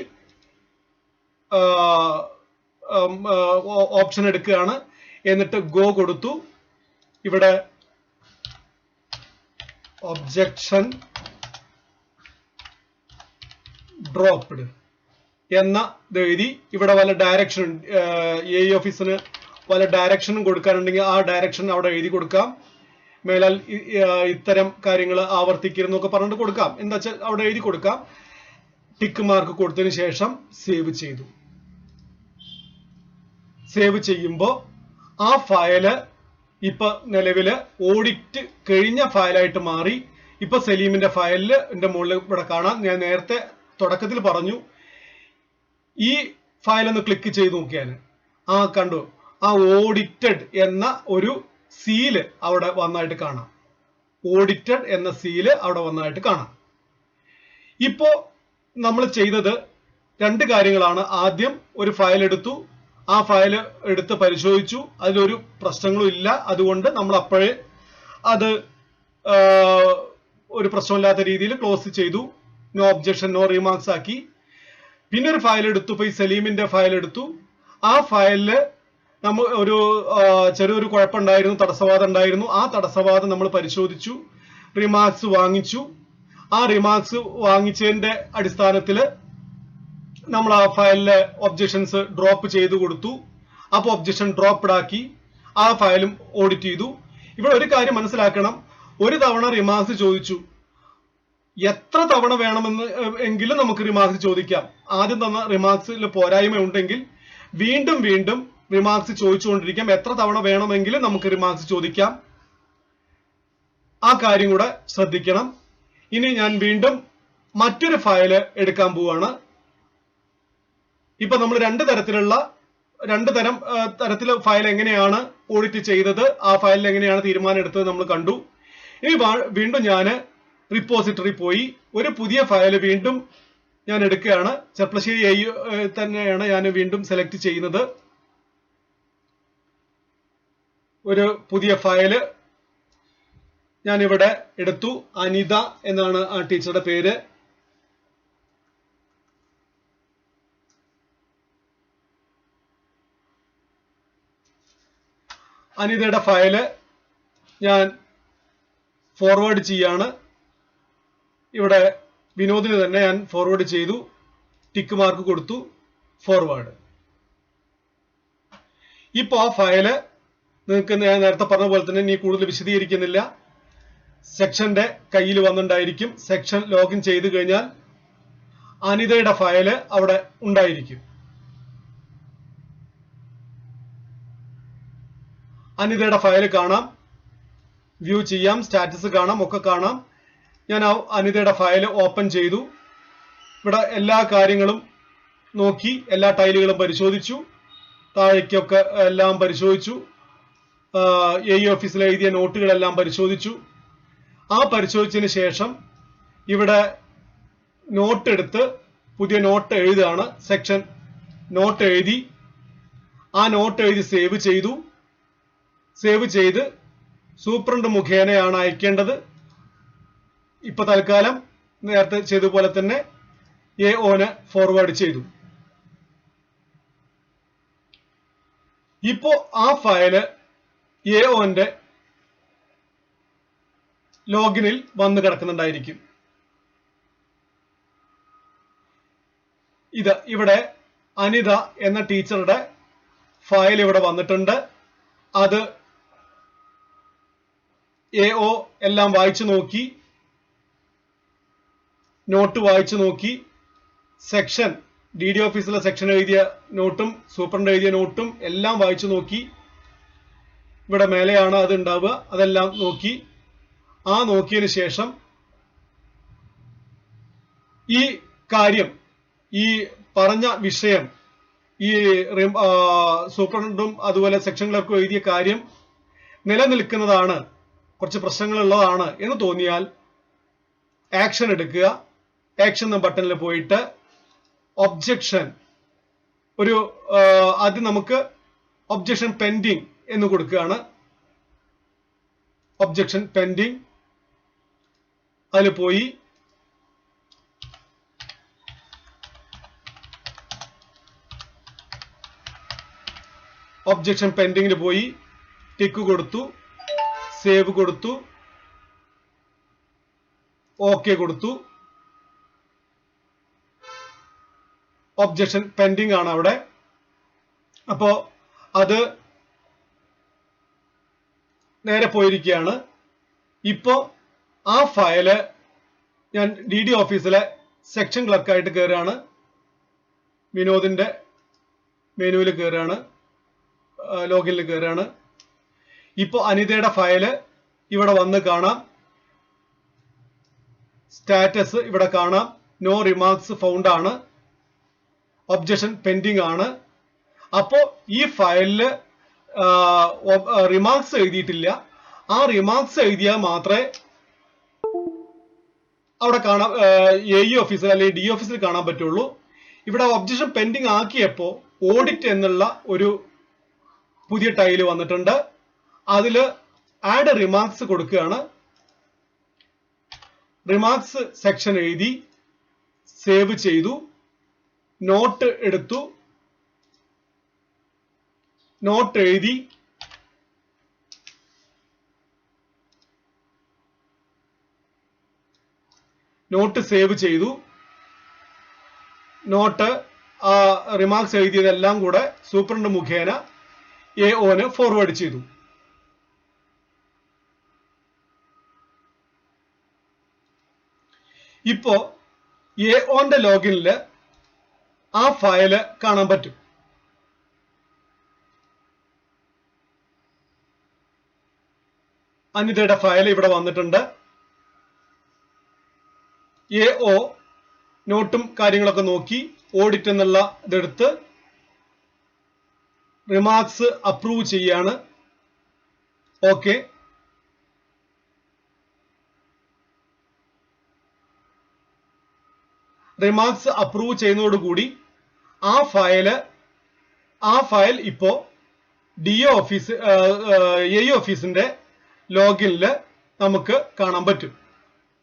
ഓപ്ഷൻ എടുക്കുകയാണ്. എന്നിട്ട് ഗോ കൊടുത്തു. ഇവിടെ ഒബ്ജക്ഷൻ ഡ്രോപ്ഡ് എന്ന എഴുതി ഇവിടെ വല്ല ഡയറക്ഷൻ എ ഓഫീസിന് വല്ല ഡയറക്ഷനും കൊടുക്കാനുണ്ടെങ്കിൽ ആ ഡയറക്ഷൻ അവിടെ എഴുതി കൊടുക്കാം. മേലാൽ ഇത്തരം കാര്യങ്ങൾ ആവർത്തിക്കരുതെന്നൊക്കെ പറഞ്ഞിട്ട് കൊടുക്കാം. എന്താ വെച്ചാൽ അവിടെ എഴുതി കൊടുക്കാം. ടിക്ക് മാർക്ക് കൊടുത്തതിന് ശേഷം സേവ് ചെയ്തു. സേവ് ചെയ്യുമ്പോൾ ആ ഫയല് ഇപ്പൊ നിലവില് ഓഡിറ്റ് കഴിഞ്ഞ ഫയലായിട്ട് മാറി. ഇപ്പൊ സലീമിന്റെ ഫയലില് എന്റെ മുകളിൽ ഇവിടെ കാണാം. ഞാൻ നേരത്തെ തുടക്കത്തിൽ പറഞ്ഞു, ഈ ഫയൽ ഒന്ന് ക്ലിക്ക് ചെയ്ത് നോക്കിയാൽ കണ്ടു, ആ ഓഡിറ്റഡ് എന്ന ഒരു സീല് അവിടെ വന്നായിട്ട് കാണാം. ഓഡിറ്റഡ് എന്ന സീല് അവിടെ വന്നായിട്ട് കാണാം. ഇപ്പോ നമ്മൾ ചെയ്തത് രണ്ട് കാര്യങ്ങളാണ്. ആദ്യം ഒരു ഫയൽ എടുത്തു, ആ ഫയൽ എടുത്ത് പരിശോധിച്ചു, അതിലൊരു പ്രശ്നങ്ങളും ഇല്ല. അതുകൊണ്ട് നമ്മൾ അപ്പോഴേ അത് ഒരു പ്രശ്നമില്ലാത്ത രീതിയിൽ ക്ലോസ് ചെയ്തു. നോ ഒബ്ജക്ഷൻ, നോ റിമാർക്സ് ആക്കി. പിന്നെ ഒരു ഫയൽ എടുത്തു, ഇപ്പൊ ഈ സലീമിന്റെ ഫയൽ എടുത്തു. ആ ഫയലില് നമ്മൾ ഒരു ചെറിയൊരു കുഴപ്പമുണ്ടായിരുന്നു, തടസ്സവാദം ഉണ്ടായിരുന്നു. ആ തടസ്സവാദം നമ്മൾ പരിശോധിച്ചു, റിമാർക്സ് വാങ്ങിച്ചു. ആ റിമാർക്സ് വാങ്ങിച്ചതിന്റെ അടിസ്ഥാനത്തിൽ നമ്മൾ ആ ഫയലിലെ ഒബ്ജക്ഷൻസ് ഡ്രോപ്പ് ചെയ്തു കൊടുത്തു. അപ്പൊ ഒബ്ജക്ഷൻ ഡ്രോപ്പ്ഡ് ആക്കി. ആ ഫയലും ഓഡിറ്റ് ചെയ്തു. ഇവിടെ ഒരു കാര്യം മനസ്സിലാക്കണം, ഒരു തവണ റിമാർക്സ് ചോദിച്ചു, എത്ര തവണ വേണമെന്ന് എങ്കിലും നമുക്ക് റിമാർക്സ് ചോദിക്കാം. ആദ്യം തന്ന റിമാർക്സിൽ പോരായ്മ ഉണ്ടെങ്കിൽ വീണ്ടും വീണ്ടും റിമാർക്സ് ചോദിച്ചുകൊണ്ടിരിക്കാം. എത്ര തവണ വേണമെങ്കിലും നമുക്ക് റിമാർക്സ് ചോദിക്കാം. ആ കാര്യം കൂടെ ശ്രദ്ധിക്കണം. ഇനി ഞാൻ വീണ്ടും മറ്റൊരു ഫയല് എടുക്കാൻ പോവാണ്. ഇപ്പൊ നമ്മൾ രണ്ട് തരത്തിലെ ഫയൽ എങ്ങനെയാണ് ഓഡിറ്റ് ചെയ്തത്, ആ ഫയലിൽ എങ്ങനെയാണ് തീരുമാനം എടുത്തത് നമ്മൾ കണ്ടു. ഇനി വീണ്ടും ഞാൻ റിപ്പോസിറ്ററി പോയി ഒരു പുതിയ ഫയൽ വീണ്ടും ഞാൻ എടുക്കുകയാണ്. ചെർപ്പളശ്ശേരി തന്നെയാണ് ഞാൻ വീണ്ടും സെലക്ട് ചെയ്യുന്നത്. ഒരു പുതിയ ഫയല് ഞാൻ ഇവിടെ എടുത്തു. അനിത എന്നാണ് ആ ടീച്ചറുടെ പേര്. അനിതയുടെ ഫയല് ഞാൻ ഫോർവേഡ് ചെയ്യാണ്. ഇവിടെ വിനോദിന് തന്നെ ഞാൻ ഫോർവേഡ് ചെയ്തു. ടിക്ക് മാർക്ക് കൊടുത്തു, ഫോർവേഡ്. ഇപ്പൊ ആ ഫയല് നിങ്ങൾക്ക് ഞാൻ നേരത്തെ പറഞ്ഞ പോലെ തന്നെ ഇനി കൂടുതൽ വിശദീകരിക്കുന്നില്ല. സെക്ഷന്റെ കയ്യിൽ വന്നിട്ടുണ്ടായിരിക്കും. സെക്ഷൻ ലോഗിൻ ചെയ്ത് കഴിഞ്ഞാൽ അനിതയുടെ ഫയല് അവിടെ ഉണ്ടായിരിക്കും. അനിതയുടെ ഫയൽ കാണാം, വ്യൂ ചെയ്യാം, സ്റ്റാറ്റസ് കാണാം, ഒക്കെ കാണാം. ഞാൻ ആ അനിതയുടെ ഫയൽ ഓപ്പൺ ചെയ്തു. ഇവിടെ എല്ലാ കാര്യങ്ങളും നോക്കി, എല്ലാ ടൈലുകളും പരിശോധിച്ചു, താഴേക്കൊക്കെ എല്ലാം പരിശോധിച്ചു. എ ഓഫീസിൽ എഴുതിയ നോട്ടുകളെല്ലാം പരിശോധിച്ചു. ആ പരിശോധിച്ചതിന് ശേഷം ഇവിടെ നോട്ട് എടുത്ത് പുതിയ നോട്ട് എഴുതുകയാണ്. സെക്ഷൻ നോട്ട് എഴുതി, ആ നോട്ട് എഴുതി സേവ് ചെയ്തു. സേവ് ചെയ്ത് സൂപ്രണ്ട് മുഖേനയാണ് അയക്കേണ്ടത്. ഇപ്പൊ തൽക്കാലം നേരത്തെ ചെയ്തതുപോലെ തന്നെ AOന് ഫോർവേഡ് ചെയ്തു. ഇപ്പോ ആ ഫയല് AOന്റെ ലോഗിനിൽ വന്ന് കിടക്കുന്നുണ്ടായിരിക്കും. ഇവിടെ അനിത എന്ന ടീച്ചറുടെ ഫയൽ ഇവിടെ വന്നിട്ടുണ്ട്. അത് AO എല്ലാം വായിച്ചു നോക്കി, നോട്ട് വായിച്ചു നോക്കി. സെക്ഷൻ DD ഓഫീസിലെ സെക്ഷൻ എഴുതിയ നോട്ടും സൂപ്രണ്ട് എഴുതിയ നോട്ടും എല്ലാം വായിച്ചു നോക്കി. ഇവിടെ മേലെയാണ് അത് ഉണ്ടാവുക. അതെല്ലാം നോക്കി. ആ നോക്കിയതിന് ശേഷം ഈ കാര്യം, ഈ പറഞ്ഞ വിഷയം, ഈ സൂപ്രണ്ടും അതുപോലെ സെക്ഷൻ ക്ലർക്കും എഴുതിയ കാര്യം നിലനിൽക്കുന്നതാണ്, കുറച്ച് പ്രശ്നങ്ങളുള്ളതാണ് എന്ന് തോന്നിയാൽ ആക്ഷൻ എടുക്കുക. ആക്ഷൻ എന്ന ബട്ടണിൽ പോയിട്ട് ഒബ്ജക്ഷൻ, ആദ്യം നമുക്ക് ഒബ്ജക്ഷൻ പെൻഡിങ് എന്ന് കൊടുക്കുകയാണ്. ഒബ്ജക്ഷൻ പെൻഡിങ്, അതിൽ പോയി ഒബ്ജക്ഷൻ പെൻഡിങ്ങിൽ പോയി ടിക്ക് കൊടുത്തു, സേവ് കൊടുത്തു, ഓക്കെ കൊടുത്തു. ഒബ്ജക്ഷൻ പെൻഡിങ് ആണ് അവിടെ. അപ്പോ അത് നേരെ പോയിരിക്കുകയാണ്. ഇപ്പോ ആ ഫയല് ഞാൻ DD ഓഫീസിലെ സെക്ഷൻ ക്ലർക്കായിട്ട് കയറുകയാണ്. വിനോദിന്റെ മെനുവിൽ കയറുകയാണ്, ലോഗിനിൽ കയറുകയാണ്. ഇപ്പോ അനിതയുടെ ഫയല് ഇവിടെ വന്ന് കാണാം. സ്റ്റാറ്റസ് ഇവിടെ കാണാം. നോ റിമാർക്സ് ഫൗണ്ട് ആണ്, ഒബ്ജക്ഷൻ പെൻഡിങ് ആണ്. അപ്പോ ഈ ഫയലില് റിമാർക്സ് എഴുതിയിട്ടില്ല. ആ റിമാർക്സ് എഴുതിയാൽ മാത്രമേ അവിടെ കാണാൻ AE ഓഫീസിൽ അല്ലെങ്കിൽ DE ഓഫീസിൽ കാണാൻ പറ്റുള്ളൂ. ഇവിടെ ഒബ്ജക്ഷൻ പെൻഡിങ് ആക്കിയപ്പോ ഓഡിറ്റ് എന്നുള്ള ഒരു പുതിയ ടൈല് വന്നിട്ടുണ്ട്. അതില് ആഡ് റിമാർക്സ് കൊടുക്കുകയാണ്. റിമാർക്സ് സെക്ഷൻ എഴുതി, സേവ് ചെയ്തു, നോട്ട് എടുത്തു, നോട്ട് എഴുതി, നോട്ട് സേവ് ചെയ്തു, നോട്ട് റിമാർക്സ് എഴുതിയതെല്ലാം കൂടെ സൂപ്രണ്ട് മുഖേന AOന് ഫോർവേഡ് ചെയ്തു. ഇപ്പോ AOന്റെ ലോഗിനില് ആ ഫയല് കാണാൻ പറ്റും. അനിതയുടെ ഫയൽ ഇവിടെ വന്നിട്ടുണ്ട്. AO നോട്ടും കാര്യങ്ങളൊക്കെ നോക്കി ഓഡിറ്റ് എന്നുള്ള ഇതെടുത്ത് റിമാർക്സ് അപ്രൂവ് ചെയ്യാണ്. ഓക്കെ. റിമാർക്സ് അപ്രൂവ് ചെയ്യുന്നതോടുകൂടി ആ ഫയൽ ഇപ്പോ DO ഓഫീസ് AE ഓഫീസിന്റെ ലോഗിനില് നമുക്ക് കാണാൻ പറ്റും.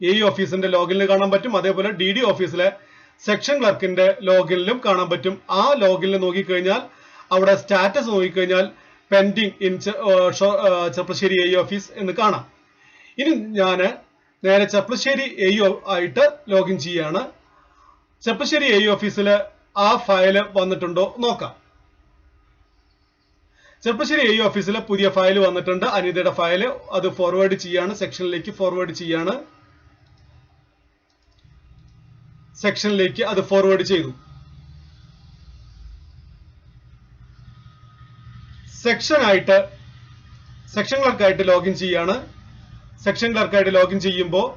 AE ഓഫീസിന്റെ ലോഗിനിൽ കാണാൻ പറ്റും. അതേപോലെ DD ഓഫീസിലെ സെക്ഷൻ ക്ലർക്കിന്റെ ലോഗിനിലും കാണാൻ പറ്റും. ആ ലോഗിനിൽ നോക്കിക്കഴിഞ്ഞാൽ അവിടെ സ്റ്റാറ്റസ് നോക്കിക്കഴിഞ്ഞാൽ pending in Cherpulassery AE office എന്ന് കാണാം. ഇനി ഞാന് നേരെ ചെർപ്പശ്ശേരി AE ആയിട്ട് ലോഗിൻ ചെയ്യാണ്. ചെർപ്പശ്ശേരി AE ഓഫീസില് ആ ഫയല് വന്നിട്ടുണ്ടോ നോക്കാം. ചെർപ്പശ്ശേരി AE ഓഫീസിലെ പുതിയ ഫയൽ വന്നിട്ടുണ്ട്. അനിതയുടെ ഫയല് അത് ഫോർവേഡ് ചെയ്യാണ്, സെക്ഷനിലേക്ക് ഫോർവേഡ് ചെയ്യാണ്. സെക്ഷനിലേക്ക് അത് ഫോർവേഡ് ചെയ്തു. സെക്ഷൻ ക്ലർക്കായിട്ട് ലോഗിൻ ചെയ്യാണ്. സെക്ഷൻ ക്ലർക്കായിട്ട് ലോഗിൻ ചെയ്യുമ്പോൾ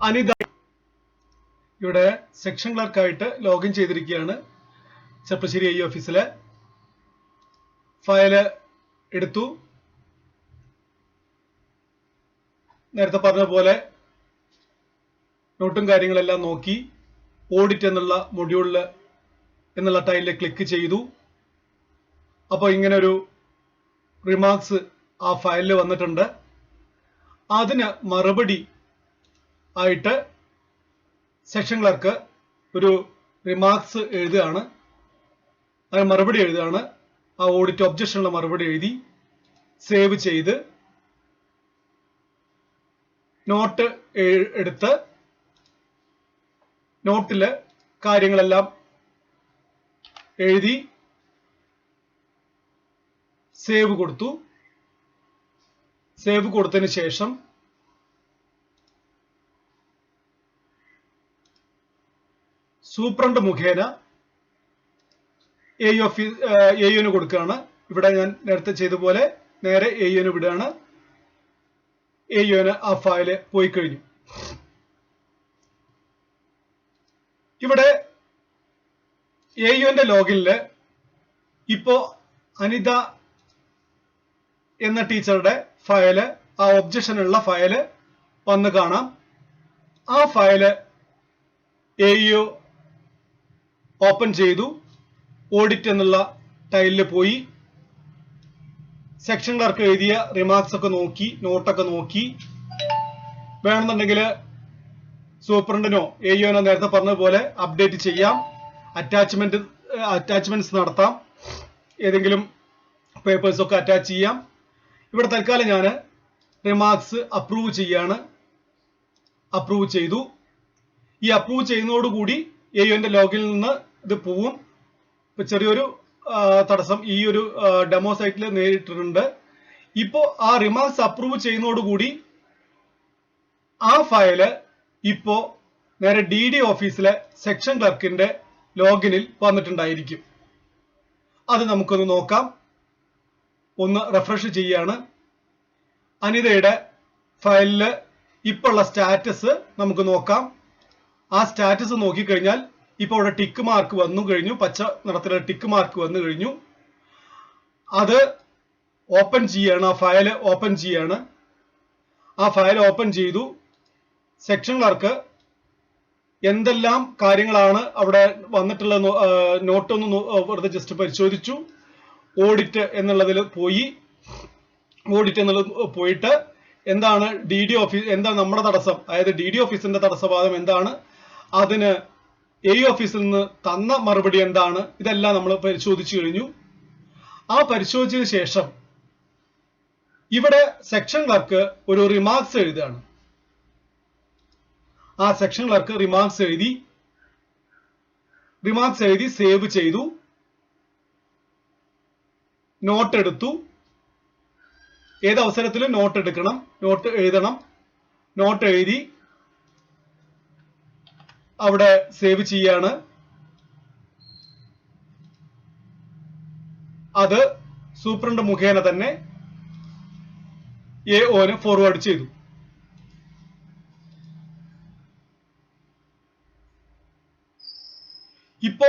അനിത ഇവിടെ സെക്ഷൻ ക്ലർക്കായിട്ട് ലോഗിൻ ചെയ്തിരിക്കുകയാണ്. ചെർപ്പശ്ശേരി AE ഓഫീസിലെ ഫയല് എടുത്തു. നേരത്തെ പറഞ്ഞ പോലെ നോട്ടും കാര്യങ്ങളെല്ലാം നോക്കി ഓഡിറ്റ് എന്നുള്ള മൊഡ്യൂളില് എന്നുള്ള ടൈലിൽ ക്ലിക്ക് ചെയ്തു. അപ്പോൾ ഇങ്ങനെ ഒരു റിമാർക്സ് ആ ഫയലിൽ വന്നിട്ടുണ്ട്. അതിന് മറുപടി ആയിട്ട് സെക്ഷൻ ക്ലർക്ക് ഒരു റിമാർക്സ് എഴുതുകയാണ്. അതിന് മറുപടി എഴുതുകയാണ്. ആ ഓഡിറ്റ് ഒബ്ജക്ഷനുള്ള മറുപടി എഴുതി സേവ് ചെയ്ത് നോട്ട് എടുത്ത് നോട്ടില് കാര്യങ്ങളെല്ലാം എഴുതി സേവ് കൊടുത്തു. സേവ് കൊടുത്തതിന് ശേഷം സൂപ്രണ്ട് മുഖേന AEന് കൊടുക്കുകയാണ്. ഇവിടെ ഞാൻ നേരത്തെ ചെയ്ത പോലെ നേരെ AEന് വിടുകയാണ്. AEന് ആ ഫയല് പോയി കഴിഞ്ഞു. ഇവിടെ AEന്റെ ലോഗിനില് ഇപ്പോ അനിത എന്ന ടീച്ചറുടെ ഫയല്, ആ ഒബ്ജക്ഷനുള്ള ഫയല് വന്ന് കാണാം. ആ ഫയല് AE ഓപ്പൺ ചെയ്തു. ഓഡിറ്റ് എന്നുള്ള ടൈലിൽ പോയി സെക്ഷൻ ക്ലർക്ക് എഴുതിയ റിമാർക്സ് ഒക്കെ നോക്കി, നോട്ടൊക്കെ നോക്കി, വേണമെന്നുണ്ടെങ്കിൽ സൂപ്രണ്ടിനോ എയോനോ നേരത്തെ പറഞ്ഞതുപോലെ അപ്ഡേറ്റ് ചെയ്യാം, അറ്റാച്ച്മെന്റ്സ് നടത്താം, ഏതെങ്കിലും പേപ്പേഴ്സ് ഒക്കെ അറ്റാച്ച് ചെയ്യാം. ഇവിടെ തൽക്കാലം ഞാൻ റിമാർക്സ് അപ്രൂവ് ചെയ്യാണ്. അപ്രൂവ് ചെയ്തു. ഈ അപ്രൂവ് ചെയ്യുന്നതോടുകൂടി എയോന്റെ ലോഗിൽ നിന്ന് ഇത് പോവും. ഇപ്പൊ ചെറിയൊരു തടസ്സം ഈ ഒരു ഡെമോ സൈറ്റിൽ നേരിട്ടിട്ടുണ്ട്. ഇപ്പോ ആ റിമാർക്സ് അപ്രൂവ് ചെയ്യുന്നതോടുകൂടി ആ ഫയല് ഇപ്പോ നേരെ DD ഓഫീസിലെ സെക്ഷൻ ക്ലർക്കിന്റെ ലോഗിനിൽ വന്നിട്ടുണ്ടായിരിക്കും. അത് നമുക്കൊന്ന് നോക്കാം. ഒന്ന് റിഫ്രഷ് ചെയ്യാണ്. അനിതയുടെ ഫയലില് ഇപ്പോൾ ഉള്ള സ്റ്റാറ്റസ് നമുക്ക് നോക്കാം. ആ സ്റ്റാറ്റസ് നോക്കിക്കഴിഞ്ഞാൽ ഇപ്പോൾ ഇവിടെ ടിക്ക് മാർക്ക് വന്നു കഴിഞ്ഞു, പച്ച നിറത്തിലുള്ള ടിക്ക് മാർക്ക് വന്നു കഴിഞ്ഞു. അത് ഓപ്പൺ ചെയ്യാണ്, ആ ഫയല് ഓപ്പൺ ചെയ്യാണ്. ആ ഫയൽ ഓപ്പൺ ചെയ്തു. സെക്ഷൻ ക്ലർക്ക് എന്തെല്ലാം കാര്യങ്ങളാണ് അവിടെ വന്നിട്ടുള്ള നോട്ട് ഒന്ന് വെറുതെ ജസ്റ്റ് പരിശോധിച്ചു. ഓഡിറ്റ് എന്നുള്ളതിൽ പോയി. ഓഡിറ്റ് എന്നുള്ളത് പോയിട്ട് എന്താണ് DD ഓഫീസ്, എന്താണ് നമ്മുടെ തടസ്സം, അതായത് DD ഓഫീസിന്റെ തടസ്സവാദം എന്താണ്, അതിന് AE ഓഫീസിൽ നിന്ന് തന്ന മറുപടി എന്താണ്, ഇതെല്ലാം നമ്മൾ പരിശോധിച്ചു കഴിഞ്ഞു. ആ പരിശോധിച്ചതിന് ശേഷം ഇവിടെ സെക്ഷൻ ക്ലർക്ക് ഒരു റിമാർക്സ് എഴുതുകയാണ്. ആ സെക്ഷൻ ക്ലർക്ക് റിമാർക്സ് എഴുതി സേവ് ചെയ്തു. നോട്ട് എടുത്തു. ഏത് അവസരത്തിലും നോട്ട് എടുക്കണം, നോട്ട് എഴുതണം. നോട്ട് എഴുതി അവിടെ സേവ് ചെയ്യാണ്. അത് സൂപ്രണ്ട് മുഖേന തന്നെ AOന് ഫോർവേഡ് ചെയ്തു. ഇപ്പോ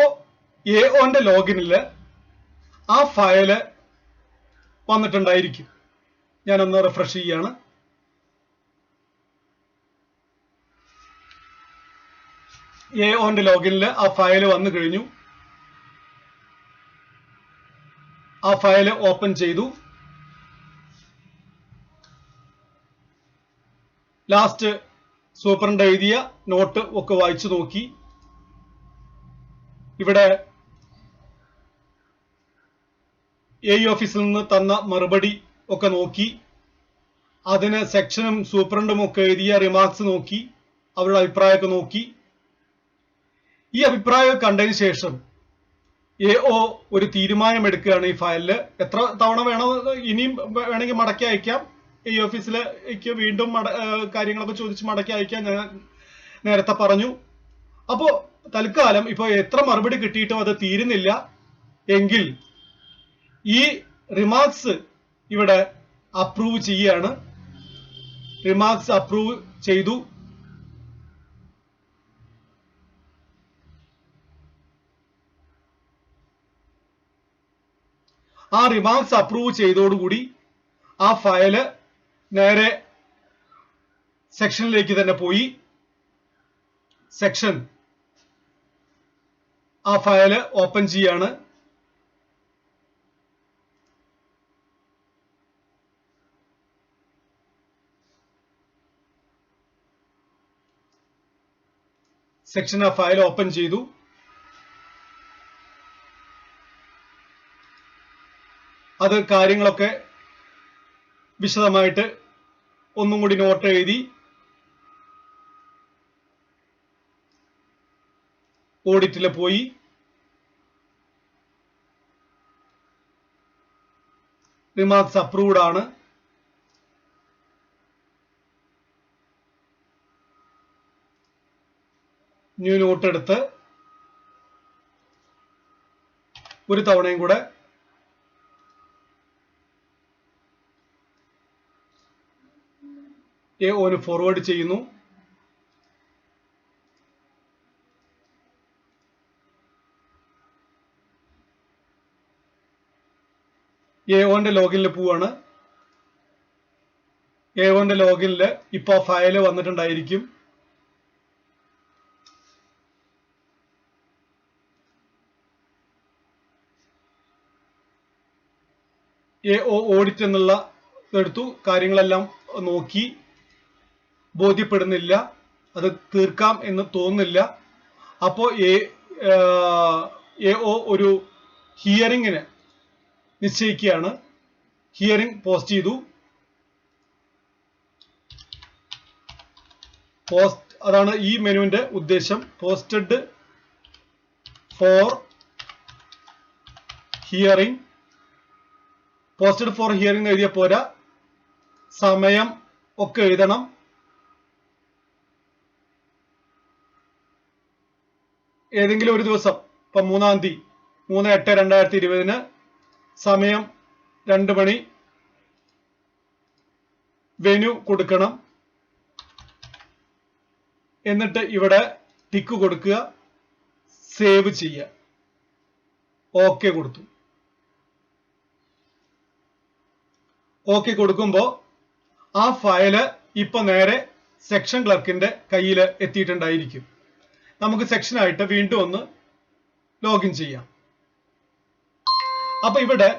AOന്റെ ലോഗിനില് ആ ഫയല് വന്നിട്ടുണ്ടായിരിക്കും. ഞാനൊന്ന് റിഫ്രഷ് ചെയ്യാണ്. AOന്റെ ലോഗിനില് ആ ഫയല് വന്നു കഴിഞ്ഞു. ആ ഫയല് ഓപ്പൺ ചെയ്തു. ലാസ്റ്റ് സൂപ്രണ്ട് എഴുതിയ നോട്ട് ഒക്കെ വായിച്ചു നോക്കി. ഇവിടെ AE ഓഫീസിൽ നിന്ന് തന്ന മറുപടി ഒക്കെ നോക്കി. അതിന് സെക്ഷനും സൂപ്രണ്ടും ഒക്കെ എഴുതിയ റിമാർക്സ് നോക്കി, അവരുടെ അഭിപ്രായമൊക്കെ നോക്കി. ഈ അഭിപ്രായം കണ്ടതിന് ശേഷം AO ഒരു തീരുമാനം എടുക്കുകയാണ്. ഈ ഫയലില് എത്ര തവണ വേണോ, ഇനിയും വേണമെങ്കിൽ മടക്കി അയക്കാം. AE ഓഫീസിലേക്ക് വീണ്ടും കാര്യങ്ങളൊക്കെ ചോദിച്ച് മടക്കി അയക്കാൻ ഞാൻ നേരത്തെ പറഞ്ഞു. അപ്പോ തൽക്കാലം ഇപ്പൊ എത്ര മറുപടി കിട്ടിയിട്ടും അത് തീരുന്നില്ല എങ്കിൽ ഈ റിമാർക്സ് ഇവിടെ അപ്രൂവ് ചെയ്യാണ്. റിമാർക്സ് അപ്രൂവ് ചെയ്തു. ആ റിമാർക്സ് അപ്രൂവ് ചെയ്തോടുകൂടി ആ ഫയല് നേരെ സെക്ഷനിലേക്ക് തന്നെ പോയി. സെക്ഷൻ ആ ഫയല് ഓപ്പൺ ചെയ്യാണ്. സെക്ഷൻ ആ ഫയൽ ഓപ്പൺ ചെയ്തു. അത് കാര്യങ്ങളൊക്കെ വിശദമായിട്ട് ഒന്നും കൂടി നോട്ട് എഴുതി ഓഡിറ്റിൽ പോയി. റിമാർക്സ് അപ്രൂവ്ഡ് ആണ്. ന്യൂ നോട്ട് എടുത്ത് ഒരു തവണയും കൂടെ AOന് ഫോർവേഡ് ചെയ്യുന്നു. AOന്റെ ലോഗിനിൽ പോവാണ്. AOന്റെ ലോഗിനിൽ ഇപ്പൊ ഫയല് വന്നിട്ടുണ്ടായിരിക്കും. AO ഓഡിറ്റ് എന്നുള്ള എടുത്തു, കാര്യങ്ങളെല്ലാം നോക്കി, ബോധ്യപ്പെടുന്നില്ല, അത് തീർക്കാം എന്ന് തോന്നുന്നില്ല. അപ്പോൾ AO ഒരു ഹിയറിംഗിന് നിശ്ചയിക്കുകയാണ്. ഹിയറിംഗ് പോസ്റ്റ് ചെയ്തു. അതാണ് ഈ മെനുവിന്റെ ഉദ്ദേശം. Posted for hearing. Posted for hearing എഴുതിയ പോരാ, സമയം ഒക്കെ എഴുതണം. ഏതെങ്കിലും ഒരു ദിവസം, ഇപ്പൊ 3-ാം തീയതി 3/8/2020 സമയം 2 മണി, വെന്യൂ കൊടുക്കണം. എന്നിട്ട് ഇവിടെ ടിക്ക് കൊടുക്കുക, സേവ് ചെയ്യുക. ഓക്കെ കൊടുത്തു. ഓക്കെ കൊടുക്കുമ്പോൾ ആ ഫയല് ഇപ്പൊ നേരെ സെക്ഷൻ ക്ലർക്കിന്റെ കയ്യിൽ എത്തിയിട്ടുണ്ടായിരിക്കും. നമുക്ക് സെക്ഷനായിട്ട് വീണ്ടും ഒന്ന് ലോഗിൻ ചെയ്യാം. അപ്പൊ ഇവിടെ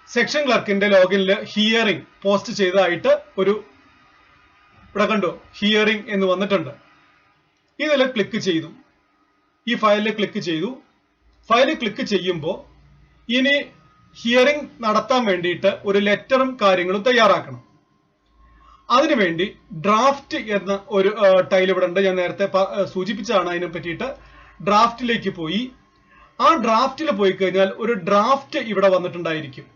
സെക്ഷൻ ക്ലർക്കിന്റെ ലോഗിനിൽ ഹിയറിംഗ് പോസ്റ്റ് ചെയ്തതായിട്ട് ഒരു ഇവിടെ കണ്ടു, ഹിയറിംഗ് എന്ന് വന്നിട്ടുണ്ട്. ഇതിൽ ക്ലിക്ക് ചെയ്തു, ഈ ഫയലിൽ ക്ലിക്ക് ചെയ്തു. ഫയലിൽ ക്ലിക്ക് ചെയ്യുമ്പോൾ ഇനി ഹിയറിംഗ് നടത്താൻ വേണ്ടിയിട്ട് ഒരു ലെറ്ററും കാര്യങ്ങളും തയ്യാറാക്കണം. അതിനുവേണ്ടി ഡ്രാഫ്റ്റ് എന്ന ഒരു ടൈൽ ഇവിടെ ഉണ്ട്. ഞാൻ നേരത്തെ സൂചിപ്പിച്ചതാണ് അതിനെ പറ്റിയിട്ട്. ഡ്രാഫ്റ്റിലേക്ക് പോയി, ആ ഡ്രാഫ്റ്റിൽ പോയി കഴിഞ്ഞാൽ ഒരു ഡ്രാഫ്റ്റ് ഇവിടെ വന്നിട്ടുണ്ടായിരിക്കും.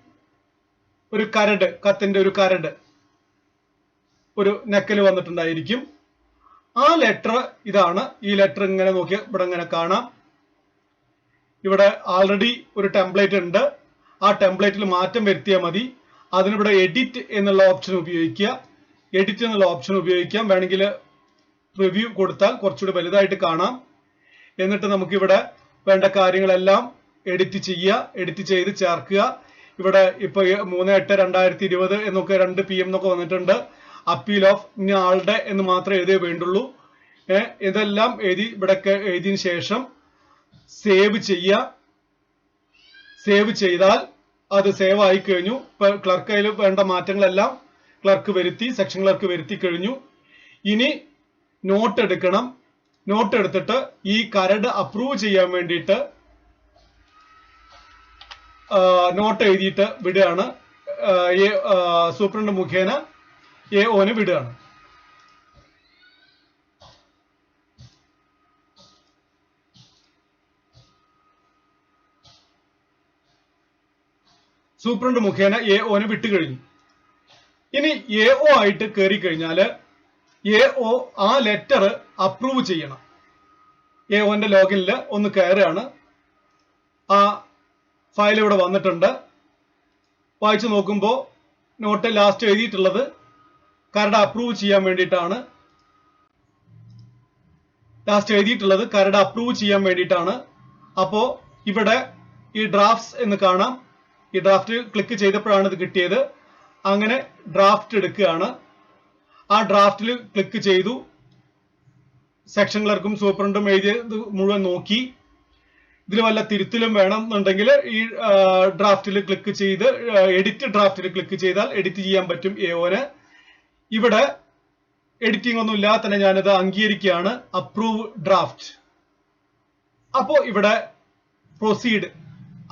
ഒരു കരട്, കത്തിന്റെ ഒരു കരട്, ഒരു നെക്കൽ വന്നിട്ടുണ്ടായിരിക്കും. ആ ലെറ്റർ ഇതാണ്. ഈ ലെറ്റർ ഇങ്ങനെ നോക്കിയ ഇവിടെ ഇങ്ങനെ കാണാം. ഇവിടെ ആൾറെഡി ഒരു ടെംപ്ലേറ്റ് ഉണ്ട്. ആ ടെംപ്ലേറ്റിൽ മാറ്റം വരുത്തിയാൽ മതി. അതിനിവിടെ എഡിറ്റ് എന്നുള്ള ഓപ്ഷൻ ഉപയോഗിക്കുക. എഡിറ്റ് എന്നുള്ള ഓപ്ഷൻ ഉപയോഗിക്കാം. വേണമെങ്കിൽ പ്രിവ്യൂ കൊടുത്താൽ കുറച്ചുകൂടി വലുതായിട്ട് കാണാം. എന്നിട്ട് നമുക്കിവിടെ വേണ്ട കാര്യങ്ങളെല്ലാം എഡിറ്റ് ചെയ്യുക. എഡിറ്റ് ചെയ്ത് ചേർക്കുക. ഇവിടെ ഇപ്പൊ 3/8/2020 എന്നൊക്കെ 2 PM എന്നൊക്കെ വന്നിട്ടുണ്ട്. അപ്പീൽ ഓഫ് ഇന്ന ആളുടെ എന്ന് മാത്രമേ എഴുതിയേ വേണ്ടുള്ളൂ. ഇതെല്ലാം എഴുതി ഇവിടെയൊക്കെ എഴുതിയതിനു ശേഷം സേവ് ചെയ്യുക. സേവ് ചെയ്താൽ അത് സേവ് ആയി കഴിഞ്ഞു. ഇപ്പൊ ക്ലർക്കയിൽ വേണ്ട മാറ്റങ്ങളെല്ലാം ക്ലർക്ക് വരുത്തി, സെക്ഷൻ ക്ലർക്ക് വരുത്തി കഴിഞ്ഞു. ഇനി നോട്ട് എടുക്കണം. നോട്ട് എടുത്തിട്ട് ഈ കരട് അപ്രൂവ് ചെയ്യാൻ വേണ്ടിയിട്ട് നോട്ട് എഴുതിയിട്ട് വിടുകയാണ്. സൂപ്രണ്ട് മുഖേന AOന് വിടുകയാണ്. സൂപ്രണ്ട് മുഖേന AOന് വിട്ടുകഴിഞ്ഞു. ഇനി AO ആയിട്ട് കയറി കഴിഞ്ഞാല് AO ആ ലെറ്റർ അപ്രൂവ് ചെയ്യണം. AOന്റെ ലോഗിനിൽ ഒന്ന് കയറുകയാണ്. ആ ഫയൽ ഇവിടെ വന്നിട്ടുണ്ട്. വായിച്ചു നോക്കുമ്പോൾ നോട്ട് ലാസ്റ്റ് എഴുതിയിട്ടുള്ളത് കരട് അപ്രൂവ് ചെയ്യാൻ വേണ്ടിയിട്ടാണ്. കരട് അപ്രൂവ് ചെയ്യാൻ വേണ്ടിയിട്ടാണ്. അപ്പോ ഇവിടെ ഈ ഡ്രാഫ്റ്റ്സ് എന്ന് കാണാം. ഈ ഡ്രാഫ്റ്റ് ക്ലിക്ക് ചെയ്തപ്പോഴാണ് ഇത് കിട്ടിയത്. അങ്ങനെ ഡ്രാഫ്റ്റ് എടുക്കുകയാണ്. ആ ഡ്രാഫ്റ്റിൽ ക്ലിക്ക് ചെയ്തു. സെക്ഷൻ ക്ലർക്കും സൂപ്രണ്ടും എഴുതിയത് മുഴുവൻ നോക്കി. ഇതിൽ വല്ല തിരുത്തലും വേണം എന്നുണ്ടെങ്കിൽ ഈ ഡ്രാഫ്റ്റിൽ ക്ലിക്ക് ചെയ്ത് എഡിറ്റ് ഡ്രാഫ്റ്റിൽ ക്ലിക്ക് ചെയ്താൽ എഡിറ്റ് ചെയ്യാൻ പറ്റും AOന്. ഇവിടെ എഡിറ്റിംഗ് ഒന്നും ഇല്ലാതെ തന്നെ ഞാനത് അംഗീകരിക്കുകയാണ്. Approve draft. അപ്പോ ഇവിടെ പ്രൊസീഡ്,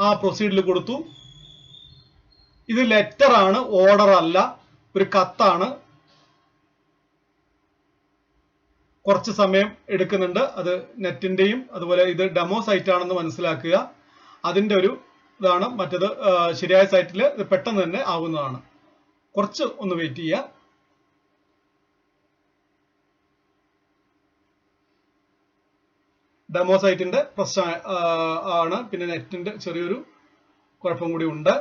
ആ പ്രൊസീഡിൽ കൊടുത്തു. ഇത് ലെറ്റർ ആണ്, ഓർഡർ അല്ല, ഒരു കത്താണ്. കുറച്ച് സമയം എടുക്കുന്നുണ്ട്. അത് നെറ്റിന്റെയും അതുപോലെ ഇത് ഡെമോ സൈറ്റ് ആണെന്ന് മനസ്സിലാക്കുക. അതിന്റെ ഒരു ഇതാണ്. മറ്റത് ശരിയായ സൈറ്റിൽ ഇത് പെട്ടെന്ന് തന്നെ ആവുന്നതാണ്. കുറച്ച് ഒന്ന് വെയിറ്റ് ചെയ്യുക. ഡെമോ സൈറ്റിന്റെ പ്രശ്നം ആണ്. പിന്നെ നെറ്റിന്റെ ചെറിയൊരു കുഴപ്പം കൂടി ഉണ്ട്.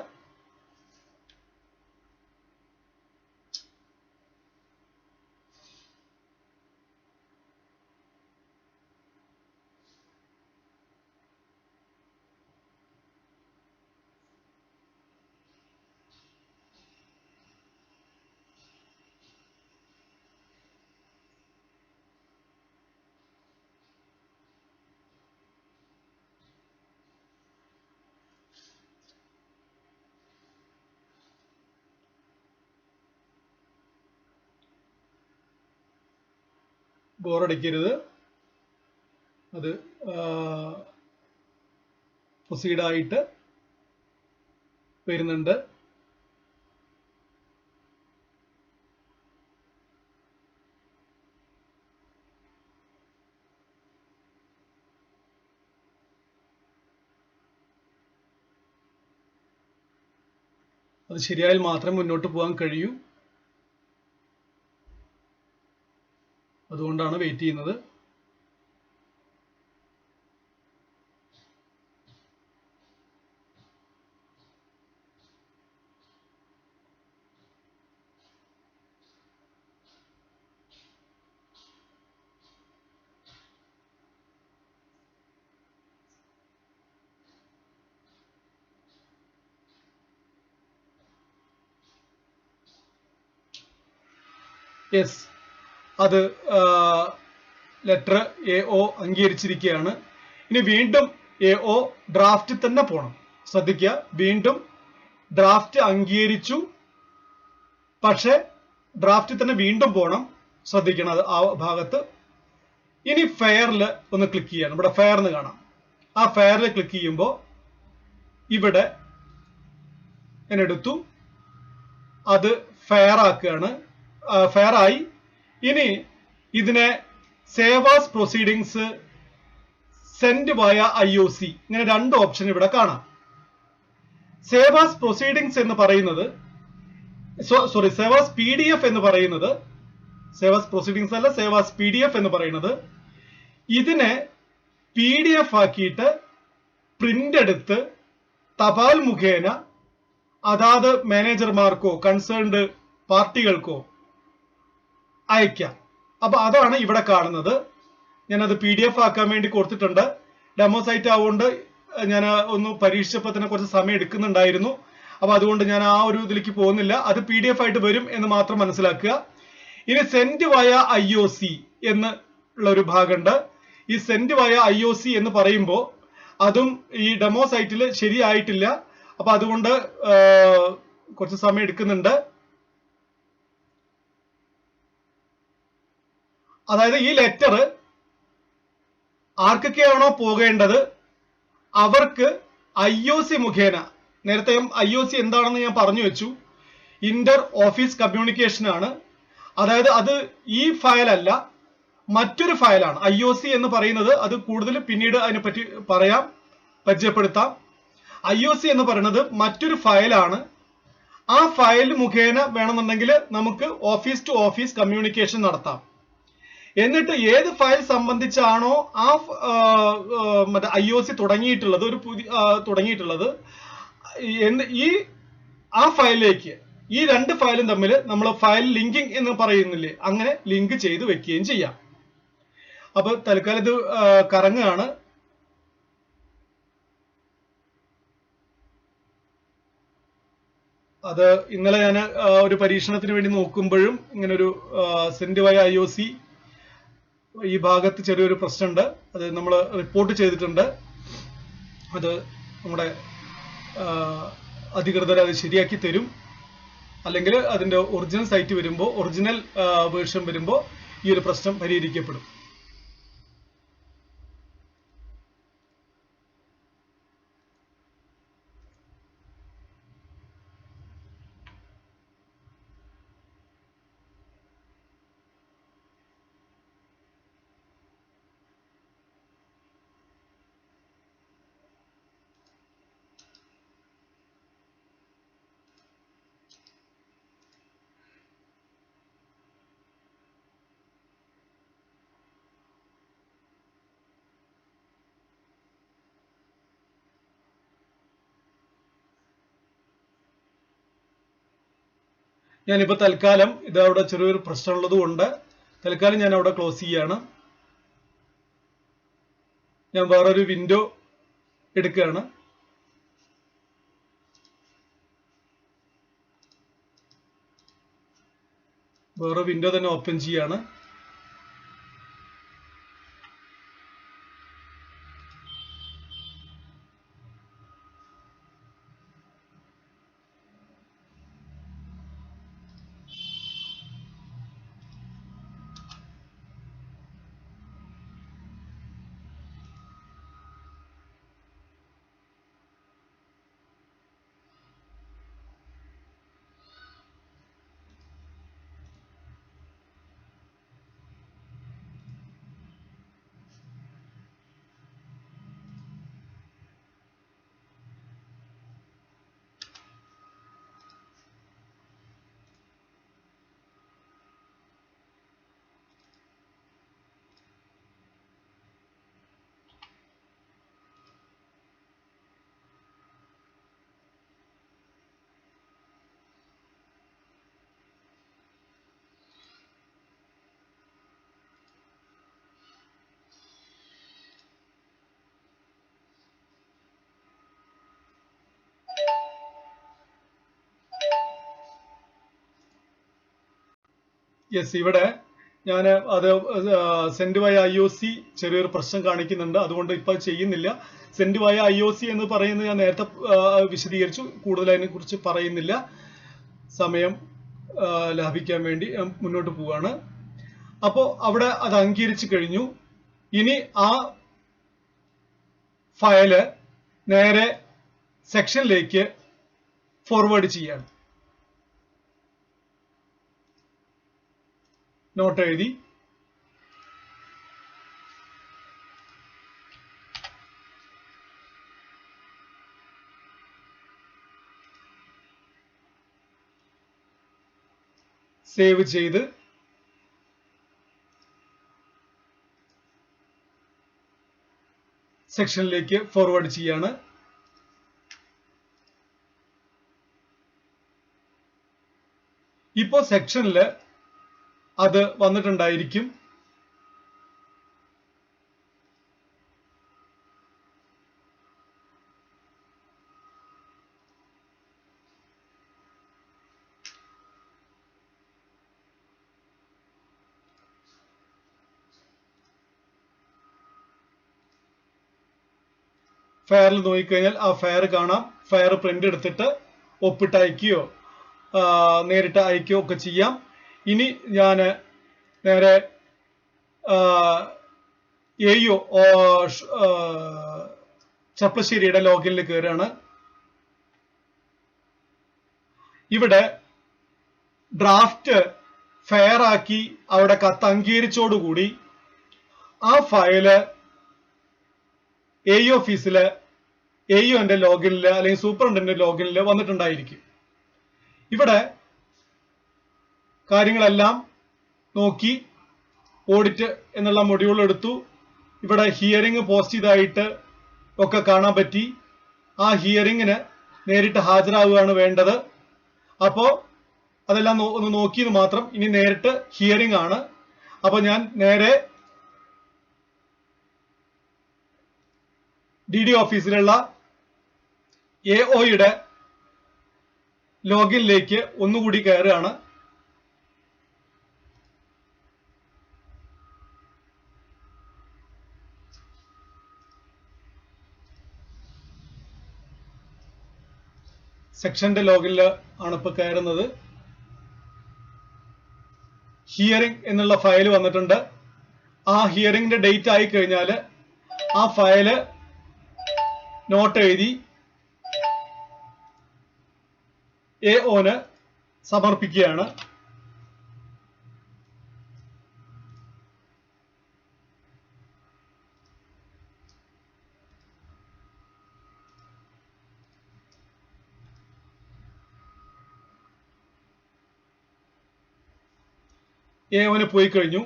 ബോറടിക്കരുത്. അത് പ്രൊസീഡ് ആയിട്ട് വരുന്നുണ്ട്. അത് ശരിയായാൽ മാത്രമേ മുന്നോട്ട് പോകാൻ കഴിയൂ. അതുകൊണ്ടാണ് വെയിറ്റ് ചെയ്യുന്നത്. യെസ്, അത് ലെറ്റർ AO അംഗീകരിച്ചിരിക്കുകയാണ്. ഇനി വീണ്ടും AO ഡ്രാഫ്റ്റ് തന്നെ പോണം. ശ്രദ്ധിക്കുക, വീണ്ടും ഡ്രാഫ്റ്റ് അംഗീകരിച്ചു, പക്ഷെ ഡ്രാഫ്റ്റിൽ തന്നെ വീണ്ടും പോണം. ശ്രദ്ധിക്കണം അത് ആ ഭാഗത്ത്. ഇനി ഫെയറിൽ ഒന്ന് ക്ലിക്ക് ചെയ്യണം. ഇവിടെ ഫെയർ എന്ന് കാണാം. ആ ഫെയറിൽ ക്ലിക്ക് ചെയ്യുമ്പോൾ ഇവിടെ ഞാൻ എടുത്തു, അത് ഫെയർ ആക്കുകയാണ്. ഫെയർ ആയി. ഇനി ഇതിനെ സേവാസ് പ്രൊസീഡിങ്സ് സെൻഡ് വയ IOC, ഇങ്ങനെ രണ്ട് ഓപ്ഷൻ ഇവിടെ കാണാം. സേവാസ് പ്രൊസീഡിങ്സ് എന്ന് പറയുന്നത്, സോറി, സേവാസ് PDF എന്ന് പറയുന്നത്, സേവാസ് പ്രൊസീഡിങ്സ് അല്ല, സേവാസ് PDF എന്ന് പറയുന്നത് ഇതിനെ PDF ആക്കിയിട്ട് പ്രിന്റ് എടുത്ത് തപാൽ മുഖേന അതാത് മാനേജർമാർക്കോ കൺസേൺഡ് പാർട്ടികൾക്കോ അയക്കാം. അപ്പൊ അതാണ് ഇവിടെ കാണുന്നത്. ഞാനത് PDF ആക്കാൻ വേണ്ടി കൊടുത്തിട്ടുണ്ട്. ഡെമോ സൈറ്റ് ആവുകൊണ്ട് ഞാൻ ഒന്ന് പരീക്ഷിച്ചപ്പോൾ തന്നെ കുറച്ച് സമയം എടുക്കുന്നുണ്ടായിരുന്നു. അപ്പൊ അതുകൊണ്ട് ഞാൻ ആ ഒരു ഇതിലേക്ക് പോകുന്നില്ല. അത് PDF ആയിട്ട് വരും എന്ന് മാത്രം മനസ്സിലാക്കുക. ഇനി സെൻഡ് വയ IOC എന്നുള്ള ഒരു ഭാഗമുണ്ട്. ഈ സെൻഡ് വയ IOC എന്ന് പറയുമ്പോൾ അതും ഈ ഡെമോ സൈറ്റിൽ ശരിയായിട്ടില്ല. അപ്പൊ അതുകൊണ്ട് കുറച്ച് സമയം എടുക്കുന്നുണ്ട്. അതായത് ഈ ലെറ്റർ ആർക്കൊക്കെയാണോ പോകേണ്ടത് അവർക്ക് IOC മുഖേന, നേരത്തെ IOC എന്താണെന്ന് ഞാൻ പറഞ്ഞു വെച്ചു, ഇന്റർ ഓഫീസ് കമ്മ്യൂണിക്കേഷൻ ആണ്. അതായത് അത് ഈ ഫയൽ അല്ല, മറ്റൊരു ഫയലാണ്. IOC എന്ന് പറയുന്നത് അത് കൂടുതൽ പിന്നീട് അതിനെപ്പറ്റി പറയാം, പരിചയപ്പെടുത്താം. IOC എന്ന് പറയുന്നത് മറ്റൊരു ഫയലാണ്. ആ ഫയൽ മുഖേന വേണമെന്നുണ്ടെങ്കിൽ നമുക്ക് ഓഫീസ് ടു ഓഫീസ് കമ്മ്യൂണിക്കേഷൻ നടത്താം. എന്നിട്ട് ഏത് ഫയൽ സംബന്ധിച്ചാണോ ആ മറ്റേ IOC തുടങ്ങിയിട്ടുള്ളത്, ഒരു പുതിയ തുടങ്ങിയിട്ടുള്ളത്, ഈ ആ ഫയലിലേക്ക് ഈ രണ്ട് ഫയലും തമ്മിൽ നമ്മൾ ഫയൽ ലിങ്കിങ് എന്ന് പറയുന്നില്ലേ, അങ്ങനെ ലിങ്ക് ചെയ്ത് വെക്കുകയും ചെയ്യാം. അപ്പൊ തൽക്കാലം ഇത് കറങ്ങുകയാണ്. അത് ഇന്നലെ ഞാൻ ഒരു പരീക്ഷണത്തിന് വേണ്ടി നോക്കുമ്പോഴും ഇങ്ങനെ ഒരു സെൻഡ് വയ IOC ഈ ഭാഗത്ത് ചെറിയൊരു പ്രശ്നമുണ്ട്. അത് നമ്മൾ റിപ്പോർട്ട് ചെയ്തിട്ടുണ്ട്. അത് നമ്മുടെ അധികൃതർ അത് ശരിയാക്കി തരും. അല്ലെങ്കിൽ അതിന്റെ ഒറിജിനൽ സൈറ്റ് വരുമ്പോൾ, ഒറിജിനൽ വേർഷൻ വരുമ്പോൾ ഈ ഒരു പ്രശ്നം പരിഹരിക്കപ്പെടും. ഞാനിപ്പോൾ തൽക്കാലം ഇത് അവിടെ ചെറിയൊരു പ്രശ്നമുള്ളത് കൊണ്ട് തൽക്കാലം ഞാൻ അവിടെ ക്ലോസ് ചെയ്യാണ്. ഞാൻ വേറൊരു വിൻഡോ എടുക്കുകയാണ്. വേറെ വിൻഡോ തന്നെ ഓപ്പൺ ചെയ്യാണ്. യെസ്, ഇവിടെ ഞാൻ അത് സെൻഡ് വയ IOC ചെറിയൊരു പ്രശ്നം കാണിക്കുന്നുണ്ട്, അതുകൊണ്ട് ഇപ്പൊ ചെയ്യുന്നില്ല. സെൻഡ് വയ IOC എന്ന് പറയുന്നത് ഞാൻ നേരത്തെ വിശദീകരിച്ചു, കൂടുതൽ അതിനെ കുറിച്ച് പറയുന്നില്ല. സമയം ലാഭിക്കാൻ വേണ്ടി മുന്നോട്ട് പോവാണ്. അപ്പോൾ അവിടെ അത് അംഗീകരിച്ചു കഴിഞ്ഞു. ഇനി ആ ഫയല് നേരെ സെക്ഷനിലേക്ക് ഫോർവേഡ് ചെയ്യാണ്. നോട്ട് എഴുതി സേവ് ചെയ്ത് സെക്ഷനിലേക്ക് ഫോർവേഡ് ചെയ്യാണ്. ഇപ്പോ സെക്ഷനിൽ അത് വന്നിട്ടുണ്ടായിരിക്കും. ഫയറിൽ നോക്കിക്കഴിഞ്ഞാൽ ആ ഫയർ കാണാം. ഫയർ പ്രിന്റ് എടുത്തിട്ട് ഒപ്പിട്ട് അയക്കുകയോ നേരിട്ട് അയക്കുകയോ ഒക്കെ ചെയ്യാം. ഇനി ഞാൻ നേരെ AO ചപ്ലശ്ശേരിയുടെ ലോഗിനിൽ കയറുകയാണ്. ഇവിടെ ഡ്രാഫ്റ്റ് ഫെയർ ആക്കി അവിടെ കത്ത് അംഗീകരിച്ചോടുകൂടി ആ ഫയല് AE ഓഫീസില് AEOന്റെ ലോഗിനില് അല്ലെങ്കിൽ സൂപ്രണ്ടിന്റെ ലോഗിനില് വന്നിട്ടുണ്ടായിരിക്കും. ഇവിടെ കാര്യങ്ങളെല്ലാം നോക്കി ഓഡിറ്റ് എന്നുള്ള മൊഡ്യൂൾ എടുത്തു. ഇവിടെ ഹിയറിംഗ് പോസ്റ്റ് ചെയ്തായിട്ട് ഒക്കെ കാണാൻ പറ്റി. ആ ഹിയറിംഗിന് നേരിട്ട് ഹാജരാവുകയാണ് വേണ്ടത്. അപ്പോ അതെല്ലാം ഒന്ന് നോക്കിയത് മാത്രം. ഇനി നേരിട്ട് ഹിയറിംഗ് ആണ്. അപ്പൊ ഞാൻ നേരെ DD ഓഫീസിലുള്ള AOയുടെ ലോഗിനിലേക്ക് ഒന്നുകൂടി കയറുകയാണ്. സെക്ഷന്റെ ലോഗിനിൽ ആണ് ഇപ്പൊ കയറുന്നത്. ഹിയറിംഗ് എന്നുള്ള ഫയൽ വന്നിട്ടുണ്ട്. ആ ഹിയറിംഗിന്റെ ഡേറ്റ് ആയി കഴിഞ്ഞാൽ ആ ഫയല് നോട്ട് എഴുതി AOന് സമർപ്പിക്കുകയാണ്. AOന് പോയി കഴിഞ്ഞു.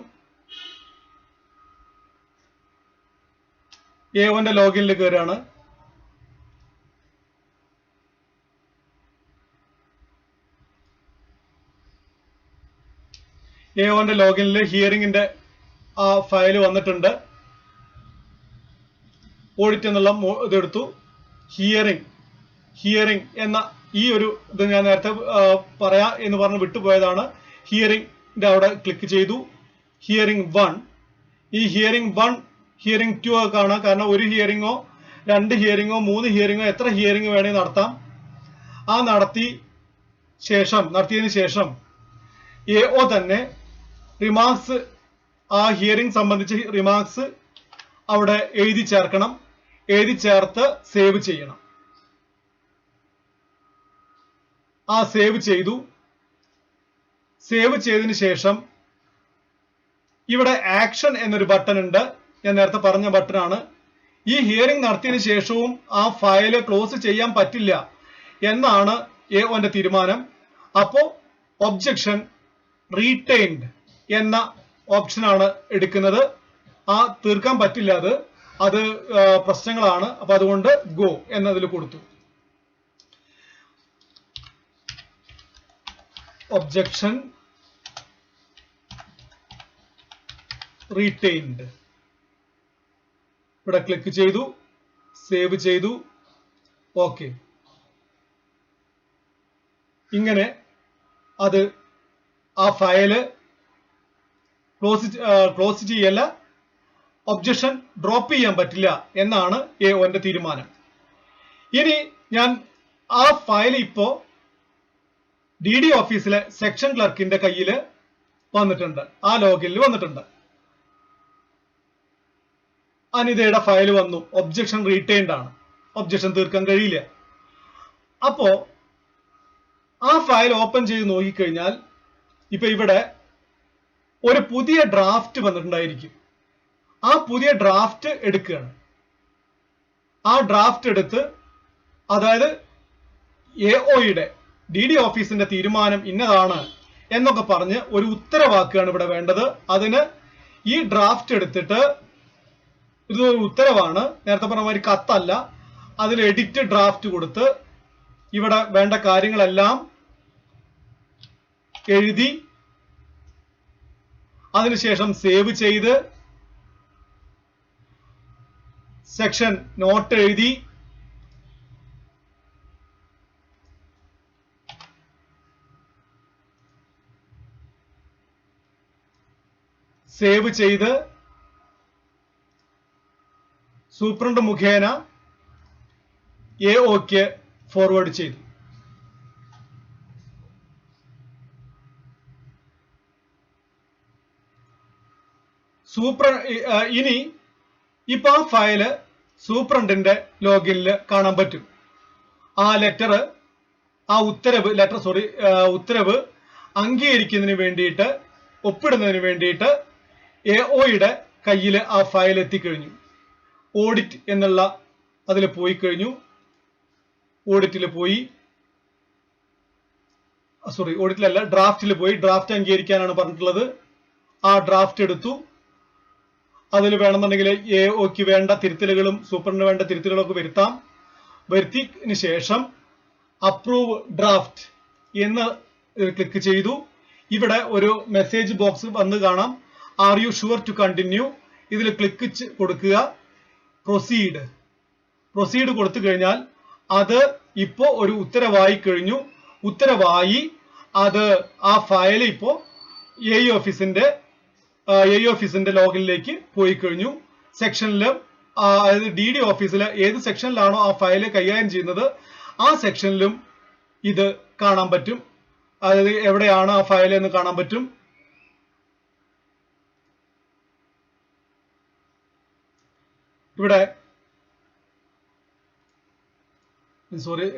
AOന്റെ ലോഗിനിൽ കയറാണ്. AOന്റെ ലോഗിനിൽ ഹിയറിംഗിന്റെ ആ ഫയൽ വന്നിട്ടുണ്ട്. ഓഡിറ്റ് എന്നുള്ള ഇതെടുത്തു. ഹിയറിംഗ് എന്ന ഈ ഒരു ഇത് ഞാൻ നേരത്തെ പറയാ എന്ന് പറഞ്ഞ് വിട്ടുപോയതാണ്. ഹിയറിംഗിന്റെ അവിടെ ക്ലിക്ക് ചെയ്തു. ഹിയറിംഗ് 1, ഈ ഹിയറിംഗ് 1 ഹിയറിംഗ് 2 ഒക്കെ കാണാം. കാരണം ഒരു ഹിയറിംഗോ 2 ഹിയറിംഗോ 3 ഹിയറിംഗോ എത്ര ഹിയറിംഗ് വേണമെങ്കിൽ നടത്താം. ആ നടത്തിയതിനു ശേഷം AO തന്നെ റിമാർക്സ്, ആ ഹിയറിംഗ് സംബന്ധിച്ച് റിമാർക്സ് അവിടെ എഴുതി ചേർക്കണം. എഴുതി ചേർത്ത് സേവ് ചെയ്യണം. ആ സേവ് ചെയ്തു. സേവ് ചെയ്തതിനു ശേഷം ഇവിടെ ആക്ഷൻ എന്നൊരു ബട്ടൺ ഉണ്ട്. ഞാൻ നേരത്തെ പറഞ്ഞ ബട്ടണാണ്. ഈ ഹിയറിംഗ് നടത്തിയതിനു ശേഷവും ആ ഫയല് ക്ലോസ് ചെയ്യാൻ പറ്റില്ല എന്നാണ് AOന്റെ തീരുമാനം. അപ്പോ ഒബ്ജക്ഷൻ റീറ്റെയിൻഡ് എന്ന ഓപ്ഷനാണ് എടുക്കുന്നത്. ആ തീർക്കാൻ പറ്റില്ല, അത് പ്രശ്നങ്ങളാണ്. അപ്പൊ അതുകൊണ്ട് ഗോ എന്നതിൽ കൊടുത്തു. ഒബ്ജക്ഷൻ റീറ്റെയിൻഡ് ഇവിടെ ക്ലിക്ക് ചെയ്തു. സേവ് ചെയ്തു. ഓക്കെ. ഇങ്ങനെ അത് ആ ഫയല് ക്ലോസ് ചെയ്യല്ല, ഒബ്ജക്ഷൻ ഡ്രോപ്പ് ചെയ്യാൻ പറ്റില്ല എന്നാണ് AOന്റെ തീരുമാനം. ഇനി ഞാൻ ആ ഫയൽ ഇപ്പോ DD ഓഫീസിലെ സെക്ഷൻ ക്ലർക്കിന്റെ കയ്യിൽ വന്നിട്ടുണ്ട്, ആ ലോഗിനിൽ വന്നിട്ടുണ്ട്. അനിതയുടെ ഫയൽ വന്നു, ഒബ്ജക്ഷൻ റീറ്റെയിൻഡ് ആണ്, ഒബ്ജക്ഷൻ തീർക്കാൻ കഴിയില്ല. അപ്പോ ആ ഫയൽ ഓപ്പൺ ചെയ്ത് നോക്കിക്കഴിഞ്ഞാൽ ഇപ്പൊ ഇവിടെ ഒരു പുതിയ ഡ്രാഫ്റ്റ് വന്നിട്ടുണ്ടായിരിക്കും. ആ പുതിയ ഡ്രാഫ്റ്റ് എടുക്കുകയാണ്. ആ ഡ്രാഫ്റ്റ് എടുത്ത്, അതായത് AOയുടെ DD ഓഫീസിന്റെ തീരുമാനം ഇന്നതാണ് എന്നൊക്കെ പറഞ്ഞ് ഒരു ഉത്തരവാക്കുകയാണ് ഇവിടെ വേണ്ടത്. അതിന് ഈ ഡ്രാഫ്റ്റ് എടുത്തിട്ട്, ഇതൊരു ഉത്തരവാണ്, നേരത്തെ പറഞ്ഞ മാതിരി കത്തല്ല, അതിൽ എഡിറ്റ് ഡ്രാഫ്റ്റ് കൊടുത്ത് ഇവിടെ വേണ്ട കാര്യങ്ങളെല്ലാം എഴുതി അതിനുശേഷം സേവ് ചെയ്ത് സെക്ഷൻ നോട്ട് എഴുതി സേവ് ചെയ്ത് സൂപ്രണ്ട് മുഖേന AOക്ക് ഫോർവേഡ് ചെയ്തു. ഇനി ഇപ്പൊ ആ ഫയല് സൂപ്രണ്ടിന്റെ ലോഗിനിൽ കാണാൻ പറ്റും. ആ ഉത്തരവ് അംഗീകരിക്കുന്നതിന് വേണ്ടിയിട്ട്, ഒപ്പിടുന്നതിന് വേണ്ടിയിട്ട് AOയുടെ കയ്യിൽ ആ ഫയൽ എത്തിക്കഴിഞ്ഞു. ഓഡിറ്റ് എന്നുള്ള അതിൽ പോയി കഴിഞ്ഞു. ഓഡിറ്റിൽ പോയി, ഓഡിറ്റിലല്ല, ഡ്രാഫ്റ്റിൽ പോയി. ഡ്രാഫ്റ്റ് അംഗീകരിക്കാനാണ് പറഞ്ഞിട്ടുള്ളത്. ആ ഡ്രാഫ്റ്റ് എടുത്തു. അതിൽ വേണമെന്നുണ്ടെങ്കിൽ AOക്ക് വേണ്ട തിരുത്തലുകളും സൂപ്രണ്ടിന് വേണ്ട തിരുത്തലുകളൊക്കെ വരുത്തിയതിനു ശേഷം അപ്രൂവ് ഡ്രാഫ്റ്റ് എന്ന് ക്ലിക്ക് ചെയ്തു. ഇവിടെ ഒരു മെസ്സേജ് ബോക്സ് വന്ന് കാണാം. Are you sure to continue? ഇതിൽ ക്ലിക്ക് കൊടുക്കുക. പ്രൊസീഡ് കൊടുത്തു കഴിഞ്ഞാൽ അത് ഇപ്പോ ഒരു ഉത്തരവായി കഴിഞ്ഞു. ഉത്തരവായി അത് ആ ഫയൽ ഇപ്പോ AE ഓഫീസിന്റെ ലോഗിനിലേക്ക് പോയി കഴിഞ്ഞു. സെക്ഷനില്, അതായത് DD ഓഫീസിലെ ഏത് സെക്ഷനിലാണോ ആ ഫയൽ കൈകാര്യം ചെയ്യുന്നത് ആ സെക്ഷനിലും ഇത് കാണാൻ പറ്റും. അതായത് എവിടെയാണ് ആ ഫയൽ എന്ന് കാണാൻ പറ്റും. ഇവിടെ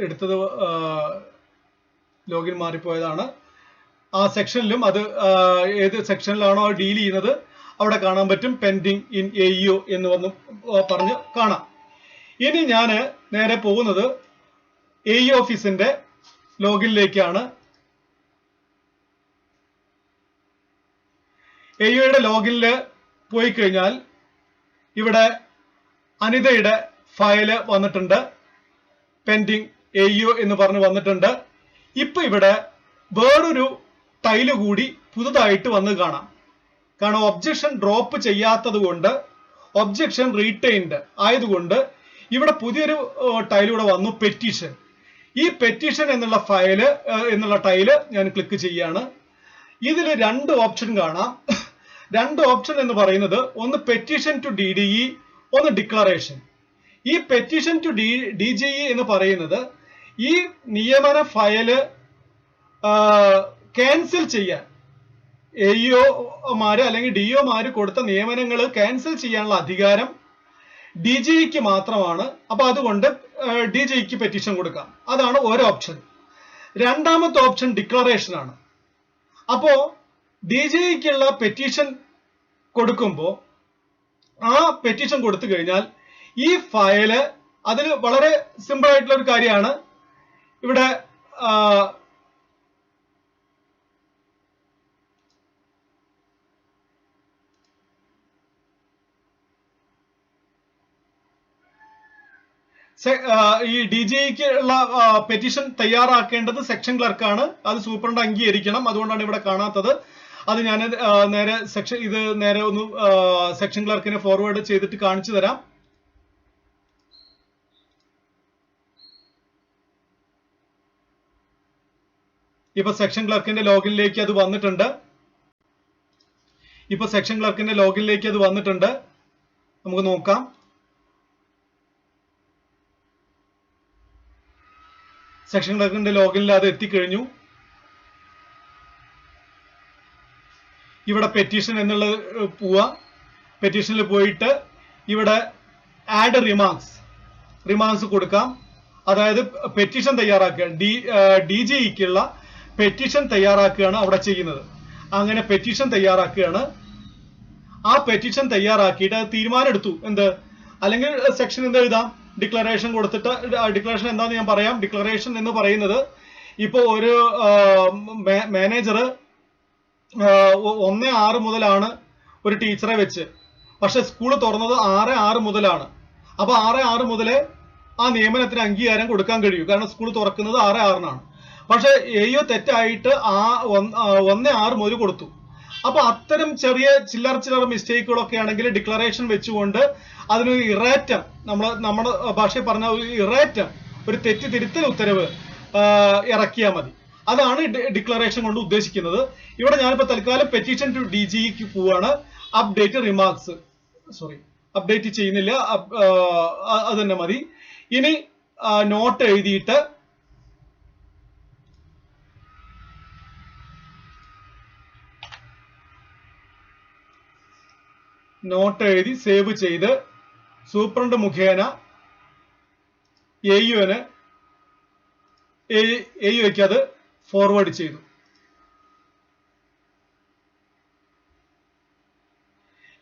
എടുത്തത് ലോഗിൻ മാറിപ്പോയതാണ്. ആ സെക്ഷനിലും അത് ഏത് സെക്ഷനിലാണോ ഡീൽ ചെയ്യുന്നത് അവിടെ കാണാൻ പറ്റും. പെൻഡിങ് ഇൻ AEO എന്ന് പറഞ്ഞ് കാണാം. ഇനി ഞാൻ നേരെ പോകുന്നത് AE ഓഫീസിന്റെ ലോഗിനിലേക്കാണ്. AEOയുടെ ലോഗിനിൽ പോയി കഴിഞ്ഞാൽ ഇവിടെ അനിതയുടെ ഫയല് വന്നിട്ടുണ്ട്. പെൻഡിങ് AEO എന്ന് പറഞ്ഞ് വന്നിട്ടുണ്ട്. ഇപ്പൊ ഇവിടെ വേറൊരു ടൈല് കൂടി പുതുതായിട്ട് വന്ന് കാണാം. കാരണം ഒബ്ജക്ഷൻ ഡ്രോപ്പ് ചെയ്യാത്തത് കൊണ്ട്, ഒബ്ജക്ഷൻ റീറ്റെയിൻഡ് ആയതുകൊണ്ട് ഇവിടെ പുതിയൊരു ടൈൽ ഇവിടെ വന്നു, പെറ്റീഷൻ. ഈ പെറ്റീഷൻ എന്നുള്ള ടൈല് ഞാൻ ക്ലിക്ക് ചെയ്യാണ്. ഇതിൽ രണ്ട് ഓപ്ഷൻ കാണാം. രണ്ട് ഓപ്ഷൻ എന്ന് പറയുന്നത് ഒന്ന് പെറ്റീഷൻ ടു DDE, ഒന്ന് ഡിക്ലറേഷൻ. ഈ പെറ്റീഷൻ ടു DGE എന്ന് പറയുന്നത് ഈ നിയമന ഫയല് ക്യാൻസൽ ചെയ്യാൻ AEOമാര് അല്ലെങ്കിൽ DEOമാര് കൊടുത്ത നിയമനങ്ങൾ ക്യാൻസൽ ചെയ്യാനുള്ള അധികാരം DGEക്ക് മാത്രമാണ്. അപ്പൊ അതുകൊണ്ട് DGEക്ക് പെറ്റീഷൻ കൊടുക്കാം. അതാണ് ഒരു ഓപ്ഷൻ. രണ്ടാമത്തെ ഓപ്ഷൻ ഡിക്ലറേഷൻ ആണ്. അപ്പോ DGEക്കുള്ള പെറ്റീഷൻ കൊടുക്കുമ്പോൾ ആ പെറ്റീഷൻ കൊടുത്തു കഴിഞ്ഞാൽ ഈ ഫയല്, അതിൽ വളരെ സിമ്പിൾ ആയിട്ടുള്ള ഒരു കാര്യമാണ്. ഇവിടെ ഈ DGEക്ക് ഉള്ള പെറ്റീഷൻ തയ്യാറാക്കേണ്ടത് സെക്ഷൻ ക്ലർക്കാണ്. അത് സൂപ്രണ്ട് അംഗീകരിക്കണം. അതുകൊണ്ടാണ് ഇവിടെ കാണാത്തത്. അത് ഞാൻ നേരെ ഒന്ന് സെക്ഷൻ ക്ലർക്കിനെ ഫോർവേഡ് ചെയ്തിട്ട് കാണിച്ചു തരാം. ഇപ്പൊ സെക്ഷൻ ക്ലർക്കിന്റെ ലോഗിനിലേക്ക് അത് വന്നിട്ടുണ്ട്. ഇപ്പൊ സെക്ഷൻ ക്ലർക്കിന്റെ ലോഗിനിലേക്ക് അത് വന്നിട്ടുണ്ട്. നമുക്ക് നോക്കാം. സെക്ഷൻ ക്ലർക്കിന്റെ ലോഗിനിൽ അത് എത്തിക്കഴിഞ്ഞു. ഇവിടെ പെറ്റീഷൻ എന്നുള്ളത് പോവാ. പെറ്റീഷനിൽ പോയിട്ട് ഇവിടെ ആഡ് റിമാർക്സ് കൊടുക്കാം. അതായത് പെറ്റീഷൻ തയ്യാറാക്കുക, DGEക്കുള്ള പെറ്റീഷൻ തയ്യാറാക്കുകയാണ് അവിടെ ചെയ്യുന്നത്. അങ്ങനെ പെറ്റീഷൻ തയ്യാറാക്കുകയാണ്. ആ പെറ്റീഷൻ തയ്യാറാക്കിയിട്ട് അത് തീരുമാനം എടുത്തു. എന്ത്, അല്ലെങ്കിൽ സെക്ഷൻ എന്ത് എഴുതാം, ഡിക്ലറേഷൻ കൊടുത്തിട്ട്, ഡിക്ലറേഷൻ എന്താന്ന് ഞാൻ പറയാം. ഡിക്ലറേഷൻ എന്ന് പറയുന്നത് ഇപ്പൊ ഒരു മാനേജർ 1/6 മുതലാണ് ഒരു ടീച്ചറെ വെച്ച്, പക്ഷെ സ്കൂൾ തുറന്നത് 6/6 മുതലാണ്. അപ്പൊ 6/6 മുതലേ ആ നിയമനത്തിന് അംഗീകാരം കൊടുക്കാൻ കഴിയൂ. കാരണം സ്കൂൾ തുറക്കുന്നത് 6/6-നാണ്. പക്ഷെ AO തെറ്റായിട്ട് 1/6 മുതൽ കൊടുത്തു. അപ്പൊ അത്തരം ചെറിയ ചില്ലറ മിസ്റ്റേക്കുകളൊക്കെ ആണെങ്കിൽ ഡിക്ലറേഷൻ വെച്ചുകൊണ്ട് അതിനൊരു ഇറേറ്റം, നമ്മുടെ ഭാഷയിൽ പറഞ്ഞ ഒരു ഇറേറ്റം, ഒരു തിരുത്തൽ ഉത്തരവ് ഇറക്കിയാൽ മതി. അതാണ് ഡിക്ലറേഷൻ കൊണ്ട് ഉദ്ദേശിക്കുന്നത്. ഇവിടെ ഞാനിപ്പോ തൽക്കാലം പെറ്റീഷൻ ടു DGEക്ക് പോവാണ്. അപ്ഡേറ്റ് ചെയ്യുന്നില്ല, അത് തന്നെ മതി. ഇനി നോട്ട് എഴുതിയിട്ട് സേവ് ചെയ്ത് സൂപ്രണ്ട് മുഖേന AUക്ക് അത് ഫോർവേഡ് ചെയ്തു.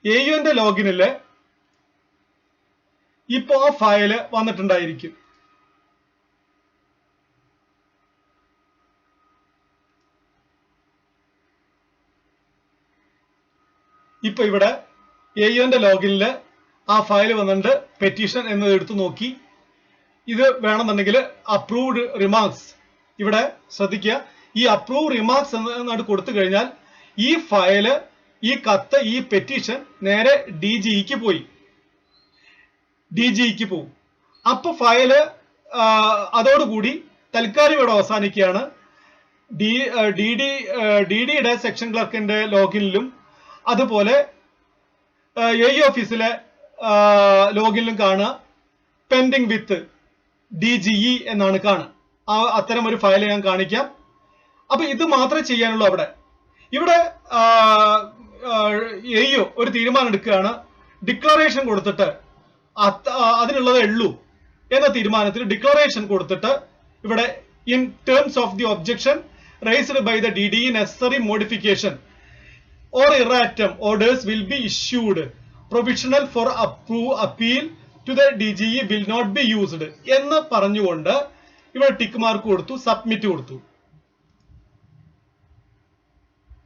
AUന്റെ ലോഗിനില് ഇപ്പോ ആ ഫയല് വന്നിട്ടുണ്ടായിരിക്കും. ഇപ്പൊ ഇവിടെ AUന്റെ ലോഗിനില് ആ ഫയൽ വന്നിട്ടുണ്ട്. പെറ്റീഷൻ എന്നത് എടുത്തു നോക്കി. ഇത് വേണമെന്നുണ്ടെങ്കിൽ അപ്രൂവ്ഡ് റിമാർക്സ്, ഇവിടെ ശ്രദ്ധിക്കുക, ഈ അപ്രൂവ് റിമാർക്സ് എന്നാണ് കൊടുത്തു കഴിഞ്ഞാൽ ഈ ഫയല്, ഈ കത്ത്, ഈ പെറ്റീഷൻ നേരെ DGEക്ക് പോകും. അപ്പൊ ഫയല് അതോടുകൂടി തൽക്കാലം ഇവിടെ അവസാനിക്കുകയാണ്. DDയുടെ സെക്ഷൻ ക്ലർക്കിന്റെ ലോഗിനിലും അതുപോലെ AE ഓഫീസിലെ ലോഗിനിലും കാണുക പെൻഡിങ് വിത്ത് DGE എന്നാണ് കാണുക. അത്തരം ഒരു ഫയൽ ഞാൻ കാണിക്കാം. അപ്പൊ ഇത് മാത്രമേ ചെയ്യാനുള്ളൂ. ഇവിടെ AO ഒരു തീരുമാനം എടുക്കുകയാണ്. ഡിക്ലറേഷൻ കൊടുത്തിട്ട് അതിനുള്ളതേ ഉള്ളൂ എന്ന തീരുമാനത്തിൽ ഡിക്ലറേഷൻ കൊടുത്തിട്ട് ഇവിടെ in terms of the objection raised by the DDE necessary modification or erratum orders will be issued. Provisional for appeal to the DGE will not be used എന്ന് പറഞ്ഞുകൊണ്ട് ഇവിടെ ടിക്ക് മാർക്ക് കൊടുത്തു, സബ്മിറ്റ് കൊടുത്തു.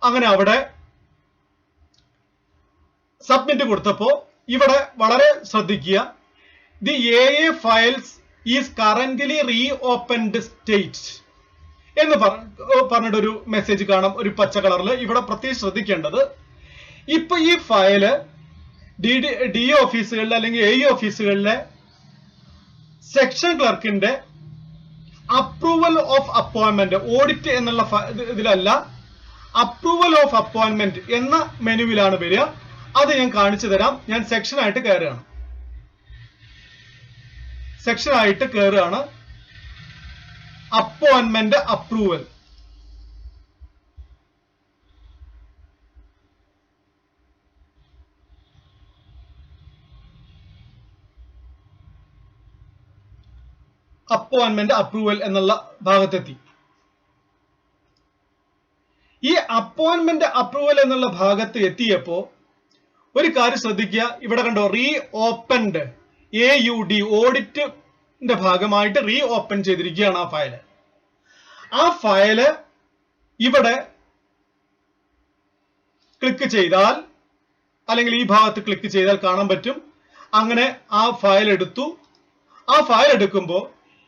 അങ്ങനെ അവിടെ സബ്മിറ്റ് കൊടുത്തപ്പോ ഇവിടെ വളരെ ശ്രദ്ധിക്കുക, the AA files is currently reopened state എന്ന് പറഞ്ഞിട്ടൊരു മെസ്സേജ് കാണാം, ഒരു പച്ച കളറിൽ. ഇവിടെ പ്രത്യേകം ശ്രദ്ധിക്കേണ്ടത്, ഇപ്പൊ ഈ ഫയല് DE ഓഫീസുകളിലെ അല്ലെങ്കിൽ AE ഓഫീസുകളിലെ സെക്ഷൻ ക്ലർക്കിന്റെ അപ്രൂവൽ ഓഫ് അപ്പോയിന്റ്മെന്റ്, ഓഡിറ്റ് എന്നുള്ള ഇതിലല്ല, അപ്രൂവൽ ഓഫ് അപ്പോയിന്റ്മെന്റ് എന്ന മെനുവിലാണ് വരിക. അത് ഞാൻ കാണിച്ചു തരാം. ഞാൻ സെക്ഷനായിട്ട് കയറുകയാണ്. Appointment approval. അപ്പോയിന്റ്മെന്റ് അപ്രൂവൽ എന്നുള്ള ഭാഗത്തെത്തി. ഈ അപ്പോയിന്റ്മെന്റ് അപ്രൂവൽ എന്നുള്ള ഭാഗത്ത് എത്തിയപ്പോ ഒരു കാര്യം ശ്രദ്ധിക്കുക. ഇവിടെ കണ്ടോ, റീ ഓപ്പൻഡ്, AUD, ഓഡിറ്റിന്റെ ഭാഗമായിട്ട് റീ ഓപ്പൺ ചെയ്തിരിക്കുകയാണ് ആ ഫയല്. ഇവിടെ ക്ലിക്ക് ചെയ്താൽ, അല്ലെങ്കിൽ ഈ ഭാഗത്ത് ക്ലിക്ക് ചെയ്താൽ കാണാൻ പറ്റും. അങ്ങനെ ആ ഫയൽ എടുത്തു. ആ ഫയൽ എടുക്കുമ്പോൾ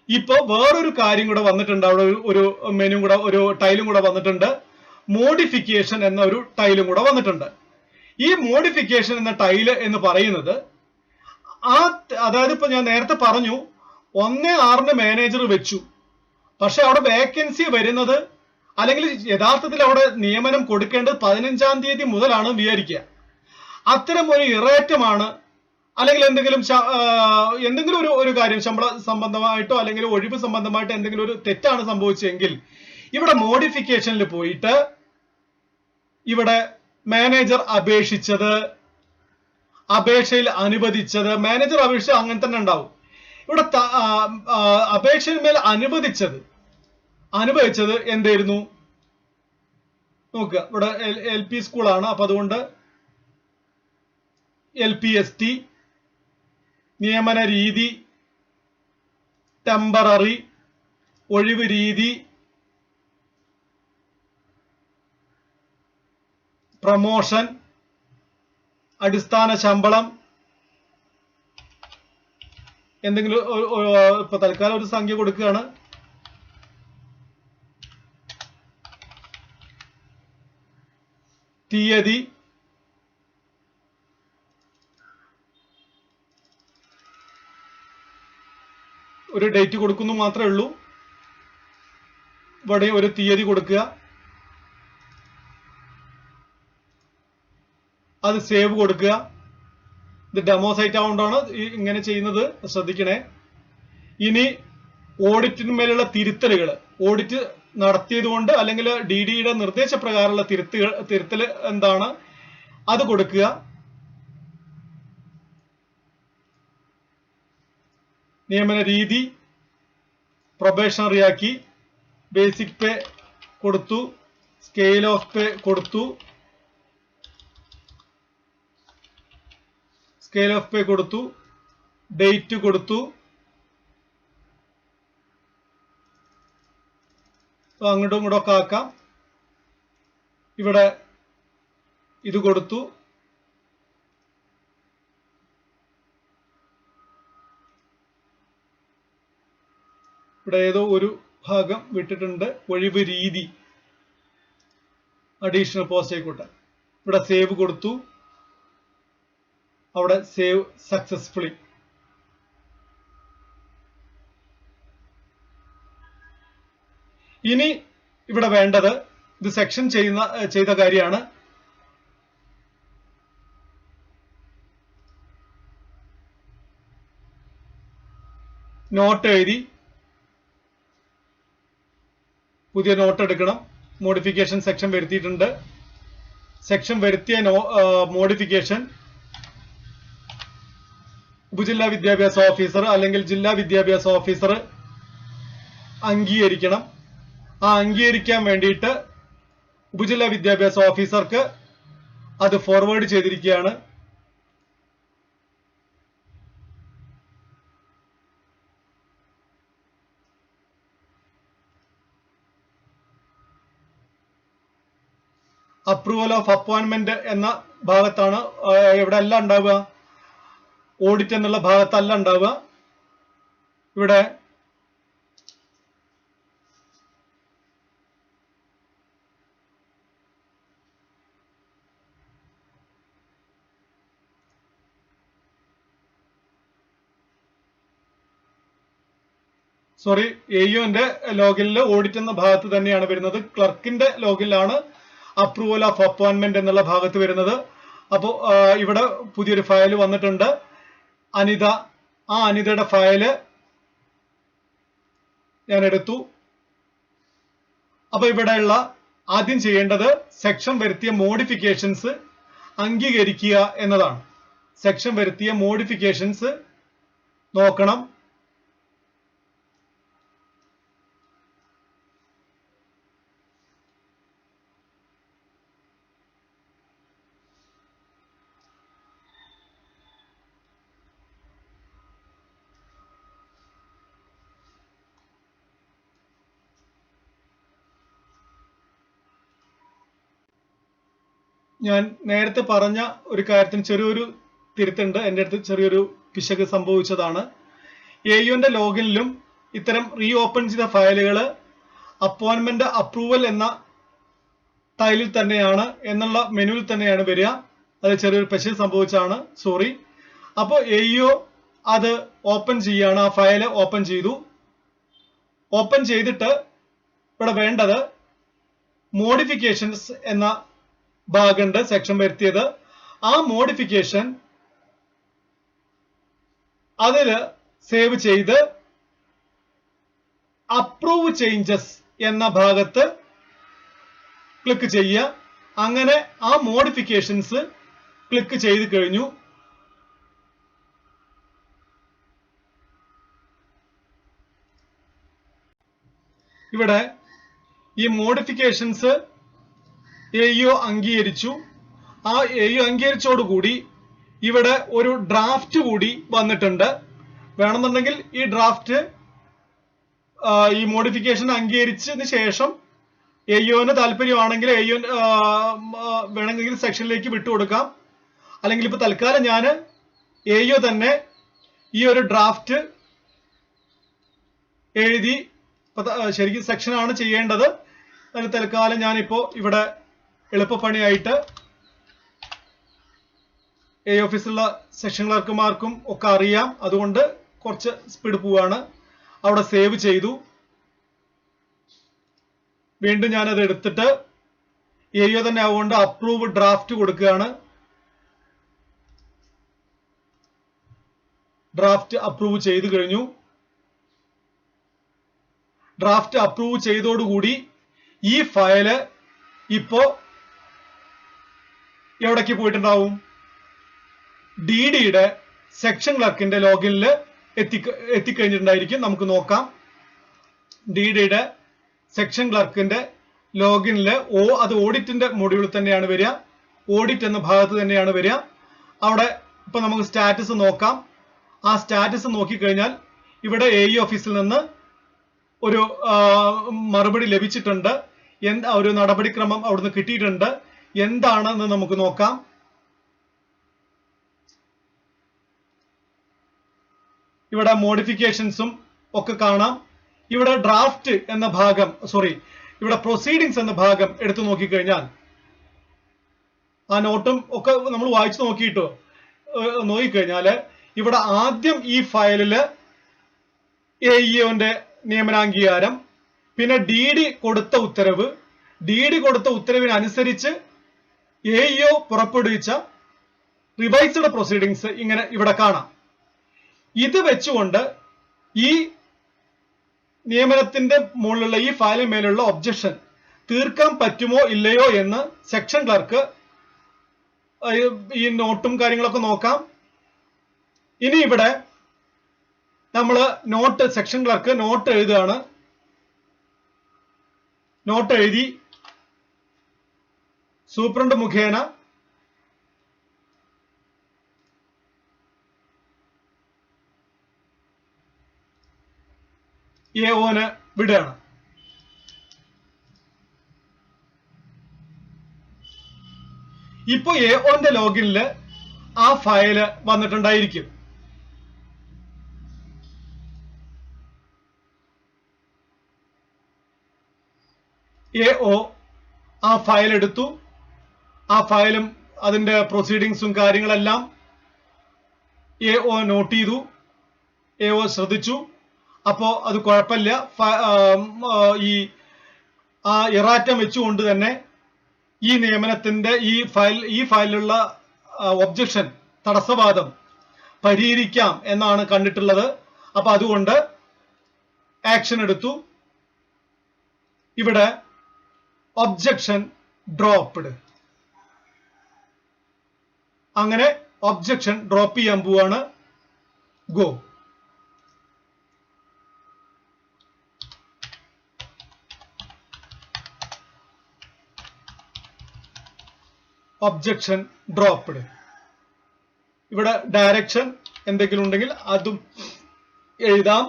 ഇപ്പൊ വേറൊരു കാര്യം കൂടെ വന്നിട്ടുണ്ട്. അവിടെ ഒരു മെനു കൂടെ, ഒരു ടൈലും കൂടെ വന്നിട്ടുണ്ട്. മോഡിഫിക്കേഷൻ എന്ന ഒരു ടൈലും കൂടെ വന്നിട്ടുണ്ട്. ഈ മോഡിഫിക്കേഷൻ എന്ന ടൈല് എന്ന് പറയുന്നത് അതായത് ഇപ്പൊ ഞാൻ നേരത്തെ പറഞ്ഞു 1/6 മാനേജർ വെച്ചു, പക്ഷെ അവിടെ വേക്കൻസി വരുന്നത് അല്ലെങ്കിൽ യഥാർത്ഥത്തിൽ അവിടെ നിയമനം കൊടുക്കേണ്ടത് 15-ാം തീയതി മുതലാണ് വിചാരിക്കുക. അത്തരം ഒരു ഇറേറ്റമാണ്, അല്ലെങ്കിൽ എന്തെങ്കിലും ഒരു കാര്യം ശമ്പള സംബന്ധമായിട്ടോ അല്ലെങ്കിൽ ഒഴിവ് സംബന്ധമായിട്ടോ എന്തെങ്കിലും ഒരു തെറ്റാണ് സംഭവിച്ചെങ്കിൽ ഇവിടെ മോഡിഫിക്കേഷനിൽ പോയിട്ട് ഇവിടെ മാനേജർ അപേക്ഷിച്ചത്, അപേക്ഷയിൽ അനുവദിച്ചത്, മാനേജർ അപേക്ഷ അങ്ങനെ തന്നെ ഉണ്ടാവും. ഇവിടെ അപേക്ഷയിന്മേൽ അനുവദിച്ചത് എന്തായിരുന്നു നോക്കുക. ഇവിടെ LP സ്കൂളാണ്, അപ്പൊ അതുകൊണ്ട് LPST, നിയമന രീതി, ടെമ്പററി, ഒഴിവ് രീതി, പ്രൊമോഷൻ, അടിസ്ഥാന ശമ്പളം, എന്തെങ്കിലും ഇപ്പൊ തൽക്കാലം ഒരു സംഖ്യ കൊടുക്കുകയാണ്. തീയതി, ഒരു ഡേറ്റ് കൊടുക്കുന്നു മാത്രമേ ഉള്ളൂ. ഇവിടെ ഒരു തീയതി കൊടുക്കുക, അത് സേവ് കൊടുക്കുക. ഇത് ഡെമോ സൈറ്റ് ആവുകൊണ്ടാണ് ഇങ്ങനെ ചെയ്യുന്നത്, ശ്രദ്ധിക്കണേ. ഇനി ഓഡിറ്റിന്മേലുള്ള തിരുത്തലുകൾ, ഓഡിറ്റ് നടത്തിയത് കൊണ്ട് അല്ലെങ്കിൽ DDയുടെ നിർദ്ദേശപ്രകാരമുള്ള തിരുത്തൽ എന്താണ് അത് കൊടുക്കുക. നിയമന രീതി പ്രൊബേഷണറി ആക്കി, ബേസിക് പേ കൊടുത്തു, സ്കെയിൽ ഓഫ് പേ കൊടുത്തു, ഡേറ്റ് കൊടുത്തു. അങ്ങോട്ടും ഇങ്ങോട്ടും ഒക്കെ ആക്കാം. ഇവിടെ ഇത് കൊടുത്തു. ഇവിടെ ഏതോ ഒരു ഭാഗം വിട്ടിട്ടുണ്ട്, ഒഴിവ് രീതി, അഡീഷണൽ പോസ്റ്റ് ആയിക്കോട്ടെ. ഇവിടെ സേവ് കൊടുത്തു, അവിടെ സേവ് സക്സസ്ഫുള്ളി. ഇനി ഇവിടെ വേണ്ടത്, ഇത് സെക്ഷൻ ചെയ്ത കാര്യമാണ്. നോട്ട് എഴുതി പുതിയ നോട്ട് എടുക്കണം. മോഡിഫിക്കേഷൻ സെക്ഷൻ വരുത്തിയിട്ടുണ്ട്. സെക്ഷൻ വരുത്തിയ മോഡിഫിക്കേഷൻ ഉപജില്ലാ വിദ്യാഭ്യാസ ഓഫീസർ അല്ലെങ്കിൽ ജില്ലാ വിദ്യാഭ്യാസ ഓഫീസർ അംഗീകരിക്കണം. ആ അംഗീകരിക്കാൻ വേണ്ടിയിട്ട് ഉപജില്ലാ വിദ്യാഭ്യാസ ഓഫീസർക്ക് അത് ഫോർവേഡ് ചെയ്തിരിക്കുകയാണ്. അപ്രൂവൽ ഓഫ് അപ്പോയിന്റ്മെന്റ് എന്ന ഭാഗത്താണ് ഇവിടെ അല്ല ഉണ്ടാവുക, ഓഡിറ്റ് എന്നുള്ള ഭാഗത്തല്ല ഉണ്ടാവുക. ഇവിടെ AUന്റെ ലോഗിനിൽ ഓഡിറ്റ് എന്ന ഭാഗത്ത് തന്നെയാണ് വരുന്നത്. ക്ലർക്കിന്റെ ലോഗിലാണ് അപ്രൂവൽ ഓഫ് അപ്പോയിന്റ്മെന്റ് എന്നുള്ള ഭാഗത്ത് വരുന്നത്. അപ്പോൾ ഇവിടെ പുതിയൊരു ഫയൽ വന്നിട്ടുണ്ട്, അനിത. ആ അനിതയുടെ ഫയല് ഞാൻ എടുത്തു. അപ്പൊ ഇവിടെയുള്ള ആദ്യം ചെയ്യേണ്ടത് സെക്ഷൻ വരുത്തിയ മോഡിഫിക്കേഷൻസ് അംഗീകരിക്കുക എന്നതാണ്. സെക്ഷൻ വരുത്തിയ മോഡിഫിക്കേഷൻസ് നോക്കണം. ഞാൻ നേരത്തെ പറഞ്ഞ ഒരു കാര്യത്തിന് ചെറിയൊരു തിരുത്തുണ്ട്. എൻ്റെ അടുത്ത് ചെറിയൊരു പിശക് സംഭവിച്ചതാണ്. AUന്റെ ലോഗിനിലും ഇത്തരം റീ ഓപ്പൺ ചെയ്ത ഫയലുകൾ അപ്പോയിന്റ്മെന്റ് അപ്രൂവൽ എന്ന ടൈലിൽ തന്നെയാണ്, എന്നുള്ള മെനുവിൽ തന്നെയാണ് വരിക. അത് ചെറിയൊരു പിശക് സംഭവിച്ചാണ്, സോറി. അപ്പോൾ AU അത് ഓപ്പൺ ചെയ്യാണ്. ആ ഫയല് ഓപ്പൺ ചെയ്തു. ഓപ്പൺ ചെയ്തിട്ട് ഇവിടെ വേണ്ടത് മോഡിഫിക്കേഷൻസ് എന്ന ഭാഗമുണ്ട് സെക്ഷൻ വരുത്തിയത്. ആ മോഡിഫിക്കേഷൻ അതിൽ സേവ് ചെയ്ത് അപ്രൂവ് ചേഞ്ചസ് എന്ന ഭാഗത്ത് ക്ലിക്ക് ചെയ്യുക. അങ്ങനെ ആ മോഡിഫിക്കേഷൻസ് ക്ലിക്ക് ചെയ്ത് കഴിഞ്ഞു. ഇവിടെ ഈ മോഡിഫിക്കേഷൻസ് AEO അംഗീകരിച്ചു. ആ AEO അംഗീകരിച്ചോടുകൂടി ഇവിടെ ഒരു ഡ്രാഫ്റ്റ് കൂടി വന്നിട്ടുണ്ട്. വേണമെന്നുണ്ടെങ്കിൽ ഈ ഡ്രാഫ്റ്റ് ഈ മോഡിഫിക്കേഷൻ അംഗീകരിച്ചതിന് ശേഷം AEOന് താല്പര്യമാണെങ്കിൽ AEO വേണമെങ്കിൽ സെക്ഷനിലേക്ക് വിട്ടുകൊടുക്കാം. അല്ലെങ്കിൽ ഇപ്പൊ തൽക്കാലം ഞാൻ AEO തന്നെ ഈ ഒരു ഡ്രാഫ്റ്റ് എഴുതി ശരിക്കും സെക്ഷനാണ് ചെയ്യേണ്ടത്. അതിന് തൽക്കാലം ഞാനിപ്പോ ഇവിടെ എളുപ്പപ്പണിയായിട്ട് AE ഓഫീസിലുള്ള സെക്ഷൻ ക്ലർക്കുമാർക്കും ഒക്കെ അറിയാം, അതുകൊണ്ട് കുറച്ച് സ്പീഡ് പോവാണ്. അവിടെ സേവ് ചെയ്തു. വീണ്ടും ഞാനത് എടുത്തിട്ട് AEO തന്നെ ആവുകൊണ്ട് അപ്രൂവ് ഡ്രാഫ്റ്റ് കൊടുക്കുകയാണ്. ഡ്രാഫ്റ്റ് അപ്രൂവ് ചെയ്തു കഴിഞ്ഞു. ഡ്രാഫ്റ്റ് അപ്രൂവ് ചെയ്തോടുകൂടി ഈ ഫയല് ഇപ്പോ എവിടേക്ക് പോയിട്ടുണ്ടാവും? DDയുടെ സെക്ഷൻ ക്ലർക്കിന്റെ ലോഗിനിൽ എത്തിക്കഴിഞ്ഞിട്ടുണ്ടായിരിക്കും. നമുക്ക് നോക്കാം. DDയുടെ സെക്ഷൻ ക്ലർക്കിന്റെ ലോഗിനിൽ അത് ഓഡിറ്റിന്റെ മൊഡ്യൂളിൽ തന്നെയാണ് വരിക. ഓഡിറ്റ് എന്ന ഭാഗത്ത് തന്നെയാണ് വരിക. അവിടെ ഇപ്പൊ നമുക്ക് സ്റ്റാറ്റസ് നോക്കാം. ആ സ്റ്റാറ്റസ് നോക്കിക്കഴിഞ്ഞാൽ ഇവിടെ AE ഓഫീസിൽ നിന്ന് ഒരു മറുപടി ലഭിച്ചിട്ടുണ്ട്. ഒരു നടപടിക്രമം അവിടുന്ന് കിട്ടിയിട്ടുണ്ട്. എന്താണെന്ന് നമുക്ക് നോക്കാം. ഇവിടെ മോഡിഫിക്കേഷൻസും ഒക്കെ കാണാം. ഇവിടെ ഡ്രാഫ്റ്റ് എന്ന ഭാഗം ഇവിടെ പ്രൊസീഡിങ്സ് എന്ന ഭാഗം എടുത്തു നോക്കിക്കഴിഞ്ഞാൽ ആ നോട്ടും ഒക്കെ നമ്മൾ വായിച്ചു നോക്കിക്കഴിഞ്ഞാല് ഇവിടെ ആദ്യം ഈ ഫയലില് AEOന്റെ നിയമനാംഗീകാരം, പിന്നെ DD കൊടുത്ത ഉത്തരവ്, DD കൊടുത്ത ഉത്തരവിനനുസരിച്ച് AEO പുറപ്പെടുവിച്ച റിവൈസ്ഡ് പ്രൊസീഡിങ്സ് ഇങ്ങനെ ഇവിടെ കാണാം. ഇത് വെച്ചുകൊണ്ട് ഈ നിയമനത്തിന്റെ മുകളിലുള്ള ഈ ഫയലിന് മേലുള്ള ഒബ്ജക്ഷൻ തീർക്കാൻ പറ്റുമോ ഇല്ലയോ എന്ന് സെക്ഷൻ ക്ലർക്ക് ഈ നോട്ടും കാര്യങ്ങളൊക്കെ നോക്കാം. ഇനി ഇവിടെ നമ്മള് സെക്ഷൻ ക്ലർക്ക് നോട്ട് എഴുതുകയാണ്. നോട്ട് എഴുതി സൂപ്രണ്ട് മുഖേന AOന് വിടുകയാണ്. ഇപ്പൊ AOന്റെ ലോഗിനില് ആ ഫയല് വന്നിട്ടുണ്ടായിരിക്കും. AO ആ ഫയൽ എടുത്തു. ആ ഫയലും അതിന്റെ പ്രൊസീഡിങ്സും കാര്യങ്ങളെല്ലാം AO നോട്ട് ചെയ്തു. AO ശ്രദ്ധിച്ചു. അപ്പോ അത് കുഴപ്പമില്ല. ഈ ഇറാറ്റം വെച്ചുകൊണ്ട് തന്നെ ഈ നിയമനത്തിന്റെ ഈ ഫയലിലുള്ള ഒബ്ജക്ഷൻ തടസ്സവാദം പരിഹരിക്കാം എന്നാണ് കണ്ടിട്ടുള്ളത്. അപ്പൊ അതുകൊണ്ട് ആക്ഷൻ എടുത്തു. ഇവിടെ ഒബ്ജക്ഷൻ ഡ്രോപ്പ്ഡ്. അങ്ങനെ ഒബ്ജക്ഷൻ ഡ്രോപ്പ് ചെയ്യാൻ പോവാണ്. ഗോ. Objection dropped. ഇവിടെ ഡയറക്ഷൻ എന്തെങ്കിലും ഉണ്ടെങ്കിൽ അതും എഴുതാം.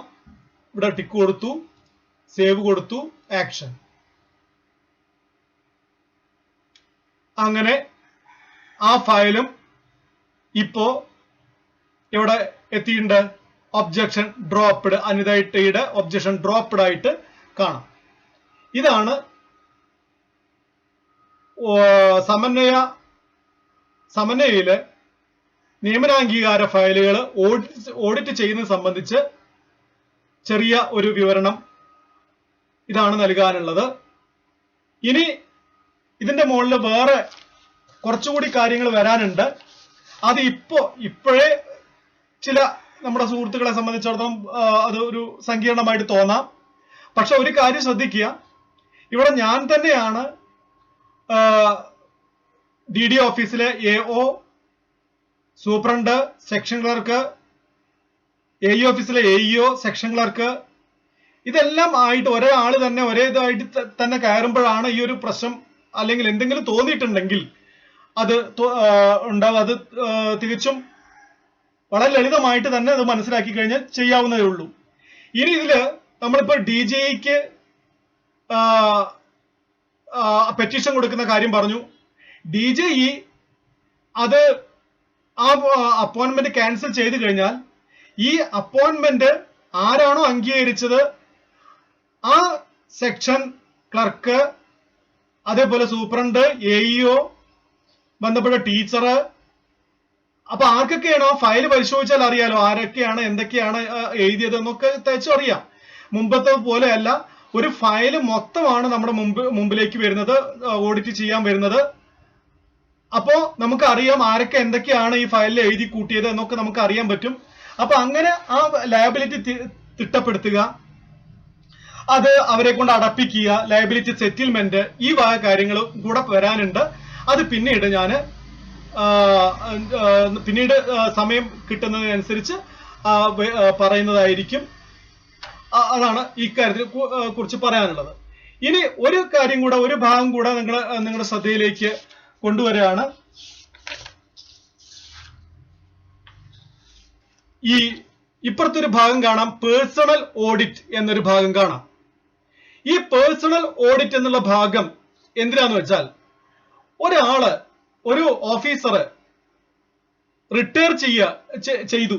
ഇവിടെ ടിക്ക് കൊടുത്തു, സേവ് കൊടുത്തു, ആക്ഷൻ. അങ്ങനെ ആ ഫയലും ഇപ്പോ ഇവിടെ എത്തിയിട്ടുണ്ട്. ഒബ്ജക്ഷൻ ഡ്രോപ്പ്ഡ്, അനിത ടിയുടെ ഒബ്ജക്ഷൻ ഡ്രോപ്പ്ഡ് ആയിട്ട് കാണാം. ഇതാണ് സമന്വയയിലെ നിയമനാംഗീകാര ഫയലുകൾ ഓഡിറ്റ് ചെയ്യുന്നത് സംബന്ധിച്ച് ചെറിയ ഒരു വിവരണം ഇതാണ് നൽകാനുള്ളത്. ഇനി ഇതിന്റെ മുകളിൽ വേറെ കുറച്ചുകൂടി കാര്യങ്ങൾ വരാനുണ്ട്. അത് ഇപ്പോഴേ ചില നമ്മുടെ സുഹൃത്തുക്കളെ സംബന്ധിച്ചിടത്തോളം അത് ഒരു സങ്കീർണമായിട്ട് തോന്നാം. പക്ഷെ ഒരു കാര്യം ശ്രദ്ധിക്കുക, ഇവിടെ ഞാൻ തന്നെയാണ് DD ഓഫീസിലെ AO, superintendent, section clerk, AE ഓഫീസിലെ AEO, സെക്ഷൻ ക്ലർക്ക്, ഇതെല്ലാം ആയിട്ട് ഒരേ ആള് തന്നെ ഒരേ ഇതായിട്ട് തന്നെ കയറുമ്പോഴാണ് ഈ ഒരു പ്രശ്നം അല്ലെങ്കിൽ എന്തെങ്കിലും തോന്നിയിട്ടുണ്ടെങ്കിൽ അത് ഉണ്ടാവും. അത് തികച്ചും വളരെ ലളിതമായിട്ട് തന്നെ അത് മനസ്സിലാക്കി കഴിഞ്ഞാൽ ചെയ്യാവുന്നതേ ഉള്ളൂ. ഇനി ഇതില് നമ്മളിപ്പോ DGIക്ക് പെറ്റീഷൻ കൊടുക്കുന്ന കാര്യം പറഞ്ഞു. DGI അത് ആ അപ്പോയിന്റ്മെന്റ് ക്യാൻസൽ ചെയ്ത് കഴിഞ്ഞാൽ ഈ അപ്പോയിന്റ്മെന്റ് ആരാണോ അംഗീകരിച്ചത് ആ സെക്ഷൻ ക്ലർക്ക്, അതേപോലെ സൂപ്രണ്ട്, AEO, ബന്ധപ്പെട്ട ടീച്ചർ, അപ്പൊ ആർക്കൊക്കെയാണോ ഫയൽ പരിശോധിച്ചാൽ അറിയാലോ ആരൊക്കെയാണ് എന്തൊക്കെയാണ് എഴുതിയത് എന്നൊക്കെ തികച്ചും അറിയാം. മുമ്പത്തെ പോലെയല്ല, ഒരു ഫയൽ മൊത്തമാണ് നമ്മുടെ മുമ്പിലേക്ക് വരുന്നത്, ഓഡിറ്റ് ചെയ്യാൻ വരുന്നത്. അപ്പോ നമുക്ക് അറിയാം ആരൊക്കെ എന്തൊക്കെയാണ് ഈ ഫയലിൽ എഴുതി കൂട്ടിയത് എന്നൊക്കെ നമുക്ക് അറിയാൻ പറ്റും. അപ്പൊ അങ്ങനെ ആ ലയബിലിറ്റി തിട്ടപ്പെടുത്തുക, അത് അവരെ കൊണ്ട് അടപ്പിക്കുക, ലയബിലിറ്റി സെറ്റിൽമെന്റ്, ഈ വക കാര്യങ്ങൾ കൂടെ വരാനുണ്ട്. അത് പിന്നീട് ഞാൻ സമയം കിട്ടുന്നതിനനുസരിച്ച് പറയുന്നതായിരിക്കും. അതാണ് ഈ കാര്യത്തെ കുറിച്ച് പറയാനുള്ളത്. ഇനി ഒരു കാര്യം കൂടെ, ഒരു ഭാഗം കൂടെ നിങ്ങളുടെ ശ്രദ്ധയിലേക്ക് കൊണ്ടുവരികയാണ്. ഈ ഇപ്പുറത്തൊരു ഭാഗം കാണാം, പേഴ്സണൽ ഓഡിറ്റ് എന്നൊരു ഭാഗം കാണാം. ഈ പേഴ്സണൽ ഓഡിറ്റ് എന്നുള്ള ഭാഗം എന്തിനാന്ന് വെച്ചാൽ, ഒരു ഓഫീസർ റിട്ടയർ ചെയ്തു,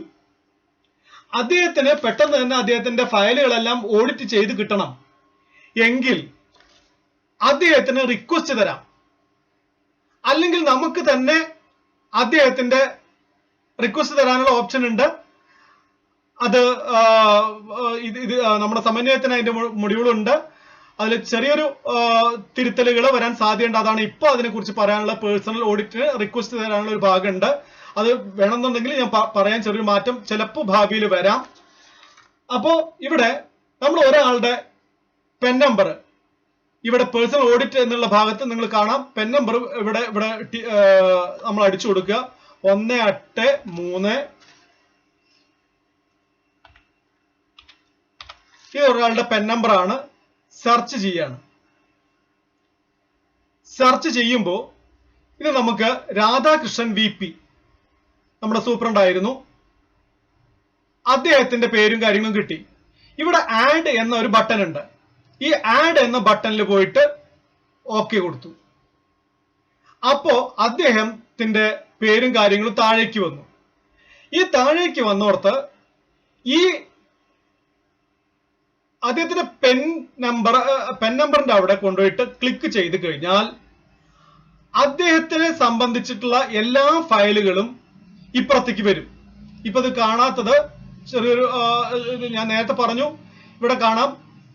അദ്ദേഹത്തിന് പെട്ടെന്ന് തന്നെ അദ്ദേഹത്തിന്റെ ഫയലുകളെല്ലാം ഓഡിറ്റ് ചെയ്ത് കിട്ടണം എങ്കിൽ അദ്ദേഹത്തിന് റിക്വസ്റ്റ് തരാം. അല്ലെങ്കിൽ നമുക്ക് തന്നെ അദ്ദേഹത്തിന്റെ റിക്വസ്റ്റ് തരാനുള്ള ഓപ്ഷൻ ഉണ്ട്. അത് ഇത് നമ്മുടെ സമന്വയത്തിന് അതിന്റെ മൊഡ്യൂളുണ്ട്. അതിൽ ചെറിയൊരു തിരുത്തലുകൾ വരാൻ സാധ്യതയുണ്ട്. അതാണ് ഇപ്പൊ അതിനെക്കുറിച്ച് പറയാനുള്ള. പേഴ്സണൽ ഓഡിറ്റിന് റിക്വസ്റ്റ് തരാനുള്ള ഒരു ഭാഗമുണ്ട്. അത് വേണമെന്നുണ്ടെങ്കിൽ ഞാൻ പറയാൻ ചെറിയൊരു മാറ്റം ചിലപ്പോൾ ഭാവിയിൽ വരാം. അപ്പോ ഇവിടെ നമ്മൾ ഒരാളുടെ പെൻ നമ്പർ, ഇവിടെ പേഴ്സണൽ ഓഡിറ്റ് എന്നുള്ള ഭാഗത്ത് നിങ്ങൾ കാണാം, പെൻ നമ്പർ ഇവിടെ നമ്മൾ അടിച്ചു കൊടുക്കുക, 183. ഇത് ഒരാളുടെ പെൻ നമ്പർ ആണ്. സെർച്ച് ചെയ്യാണ്. സെർച്ച് ചെയ്യുമ്പോൾ ഇത് നമുക്ക് രാധാകൃഷ്ണൻ VP, നമ്മുടെ സൂപ്രണ്ട് ആയിരുന്നു, അദ്ദേഹത്തിന്റെ പേരും കാര്യങ്ങളും കിട്ടി. ഇവിടെ ആഡ് എന്ന ഒരു ബട്ടൺ ഉണ്ട്. ഈ ആഡ് എന്ന ബട്ടണിൽ പോയിട്ട് ഓക്കെ കൊടുത്തു. അപ്പോ അദ്ദേഹത്തിന്റെ പേരും കാര്യങ്ങളും താഴേക്ക് വന്നു. ഈ താഴേക്ക് വന്നോർത്ത് ഈ അദ്ദേഹത്തിന്റെ പെൻ നമ്പറിന്റെ അവിടെ കൊണ്ടുപോയിട്ട് ക്ലിക്ക് ചെയ്ത് കഴിഞ്ഞാൽ അദ്ദേഹത്തിനെ സംബന്ധിച്ചിട്ടുള്ള എല്ലാ ഫയലുകളും ഇപ്പുറത്തേക്ക് വരും. ഇപ്പൊ ഇത് കാണാത്തത് ചെറിയൊരു, ഞാൻ നേരത്തെ പറഞ്ഞു, ഇവിടെ കാണാം,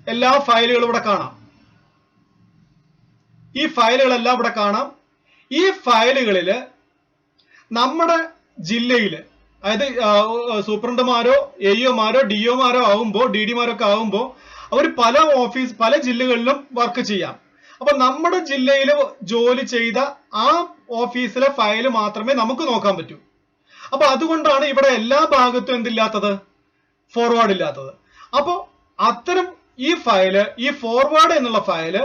എല്ലാ ഫയലുകളും ഇവിടെ കാണാം. ഈ ഫയലുകളെല്ലാം ഇവിടെ കാണാം. ഈ ഫയലുകളില് നമ്മുടെ ജില്ലയില്, അതായത് സൂപ്രണ്ടുമാരോ AEOമാരോ DOമാരോ ആവുമ്പോ, DDമാരൊക്കെ ആവുമ്പോ അവർ പല ജില്ലകളിലും വർക്ക് ചെയ്യാം. അപ്പൊ നമ്മുടെ ജില്ലയിൽ ജോലി ചെയ്ത ആ ഓഫീസിലെ ഫയല് മാത്രമേ നമുക്ക് നോക്കാൻ പറ്റൂ. അപ്പൊ അതുകൊണ്ടാണ് ഇവിടെ എല്ലാ ഭാഗത്തും എന്തില്ലാത്തത്, ഫോർവേഡ് ഇല്ലാത്തത്. അപ്പൊ അത്തരം ഈ ഫയല്, ഈ ഫോർവേഡ് എന്നുള്ള ഫയല്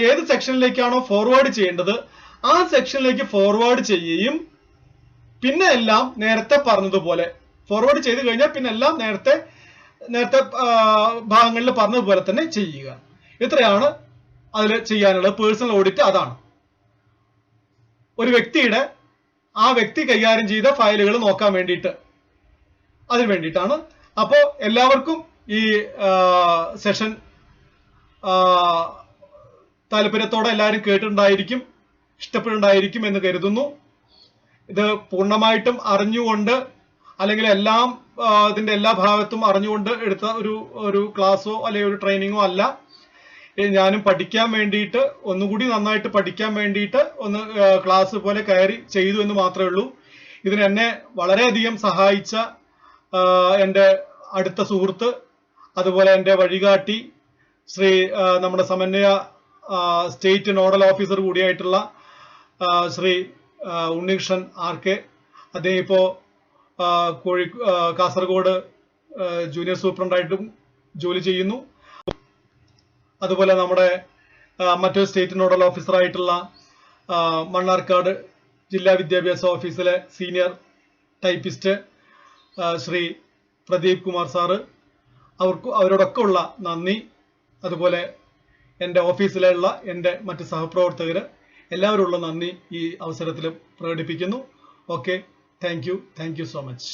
ഏത് സെക്ഷനിലേക്കാണോ ഫോർവേഡ് ചെയ്യേണ്ടത് ആ സെക്ഷനിലേക്ക് ഫോർവേഡ് ചെയ്യുകയും പിന്നെ എല്ലാം നേരത്തെ പറഞ്ഞതുപോലെ ഫോർവേഡ് ചെയ്ത് കഴിഞ്ഞാൽ പിന്നെ എല്ലാം നേരത്തെ ഭാഗങ്ങളിൽ പറഞ്ഞതുപോലെ തന്നെ ചെയ്യുക. ഇത്രയാണ് അതിൽ ചെയ്യാനുള്ളത്. പേഴ്സണൽ ഓഡിറ്റ് അതാണ്. ഒരു വ്യക്തിയുടെ ആ വ്യക്തി കൈകാര്യം ചെയ്ത ഫയലുകൾ നോക്കാൻ വേണ്ടിയിട്ട്, അതിന് വേണ്ടിയിട്ടാണ്. അപ്പോ എല്ലാവർക്കും ഈ സെഷൻ താല്പര്യത്തോടെ എല്ലാവരും കേട്ടിട്ടുണ്ടായിരിക്കും, ഇഷ്ടപ്പെട്ടുണ്ടായിരിക്കും എന്ന് കരുതുന്നു. ഇത് പൂർണ്ണമായിട്ടും അറിഞ്ഞുകൊണ്ട് അല്ലെങ്കിൽ എല്ലാം ഇതിന്റെ എല്ലാ ഭാഗത്തും അറിഞ്ഞുകൊണ്ട് എടുത്ത ഒരു ക്ലാസ്സോ അല്ലെങ്കിൽ ഒരു ട്രെയിനിങ്ങോ അല്ല. ഞാനും പഠിക്കാൻ വേണ്ടിയിട്ട് ഒന്നുകൂടി നന്നായിട്ട് പഠിക്കാൻ വേണ്ടിയിട്ട് ഒന്ന് ക്ലാസ് പോലെ കയറി ചെയ്തു എന്ന് മാത്രമേ ഉള്ളൂ. ഇതിന് എന്നെ വളരെയധികം സഹായിച്ച എൻ്റെ അടുത്ത സുഹൃത്ത്, അതുപോലെ എൻ്റെ വഴികാട്ടി ശ്രീ നമ്മുടെ സമന്വയ സ്റ്റേറ്റ് നോഡൽ ഓഫീസർ കൂടിയായിട്ടുള്ള ശ്രീ ഉണ്ണികൃഷ്ണൻ RK. അദ്ദേഹം ഇപ്പോൾ കാസർഗോഡ് ജൂനിയർ സൂപ്രണ്ടായിട്ടും ജോലി ചെയ്യുന്നു. അതുപോലെ നമ്മുടെ മറ്റൊരു സ്റ്റേറ്റ് നോഡൽ ഓഫീസറായിട്ടുള്ള മണ്ണാർക്കാട് ജില്ലാ വിദ്യാഭ്യാസ ഓഫീസിലെ senior typist Shri Pradeep Kumar sir, അവരോടൊക്കെ ഉള്ള നന്ദി, അതുപോലെ എൻ്റെ ഓഫീസിലുള്ള എൻ്റെ മറ്റ് സഹപ്രവർത്തകർ എല്ലാവരുമുള്ള നന്ദി ഈ അവസരത്തിൽ പ്രകടിപ്പിക്കുന്നു. Okay, thank you so much.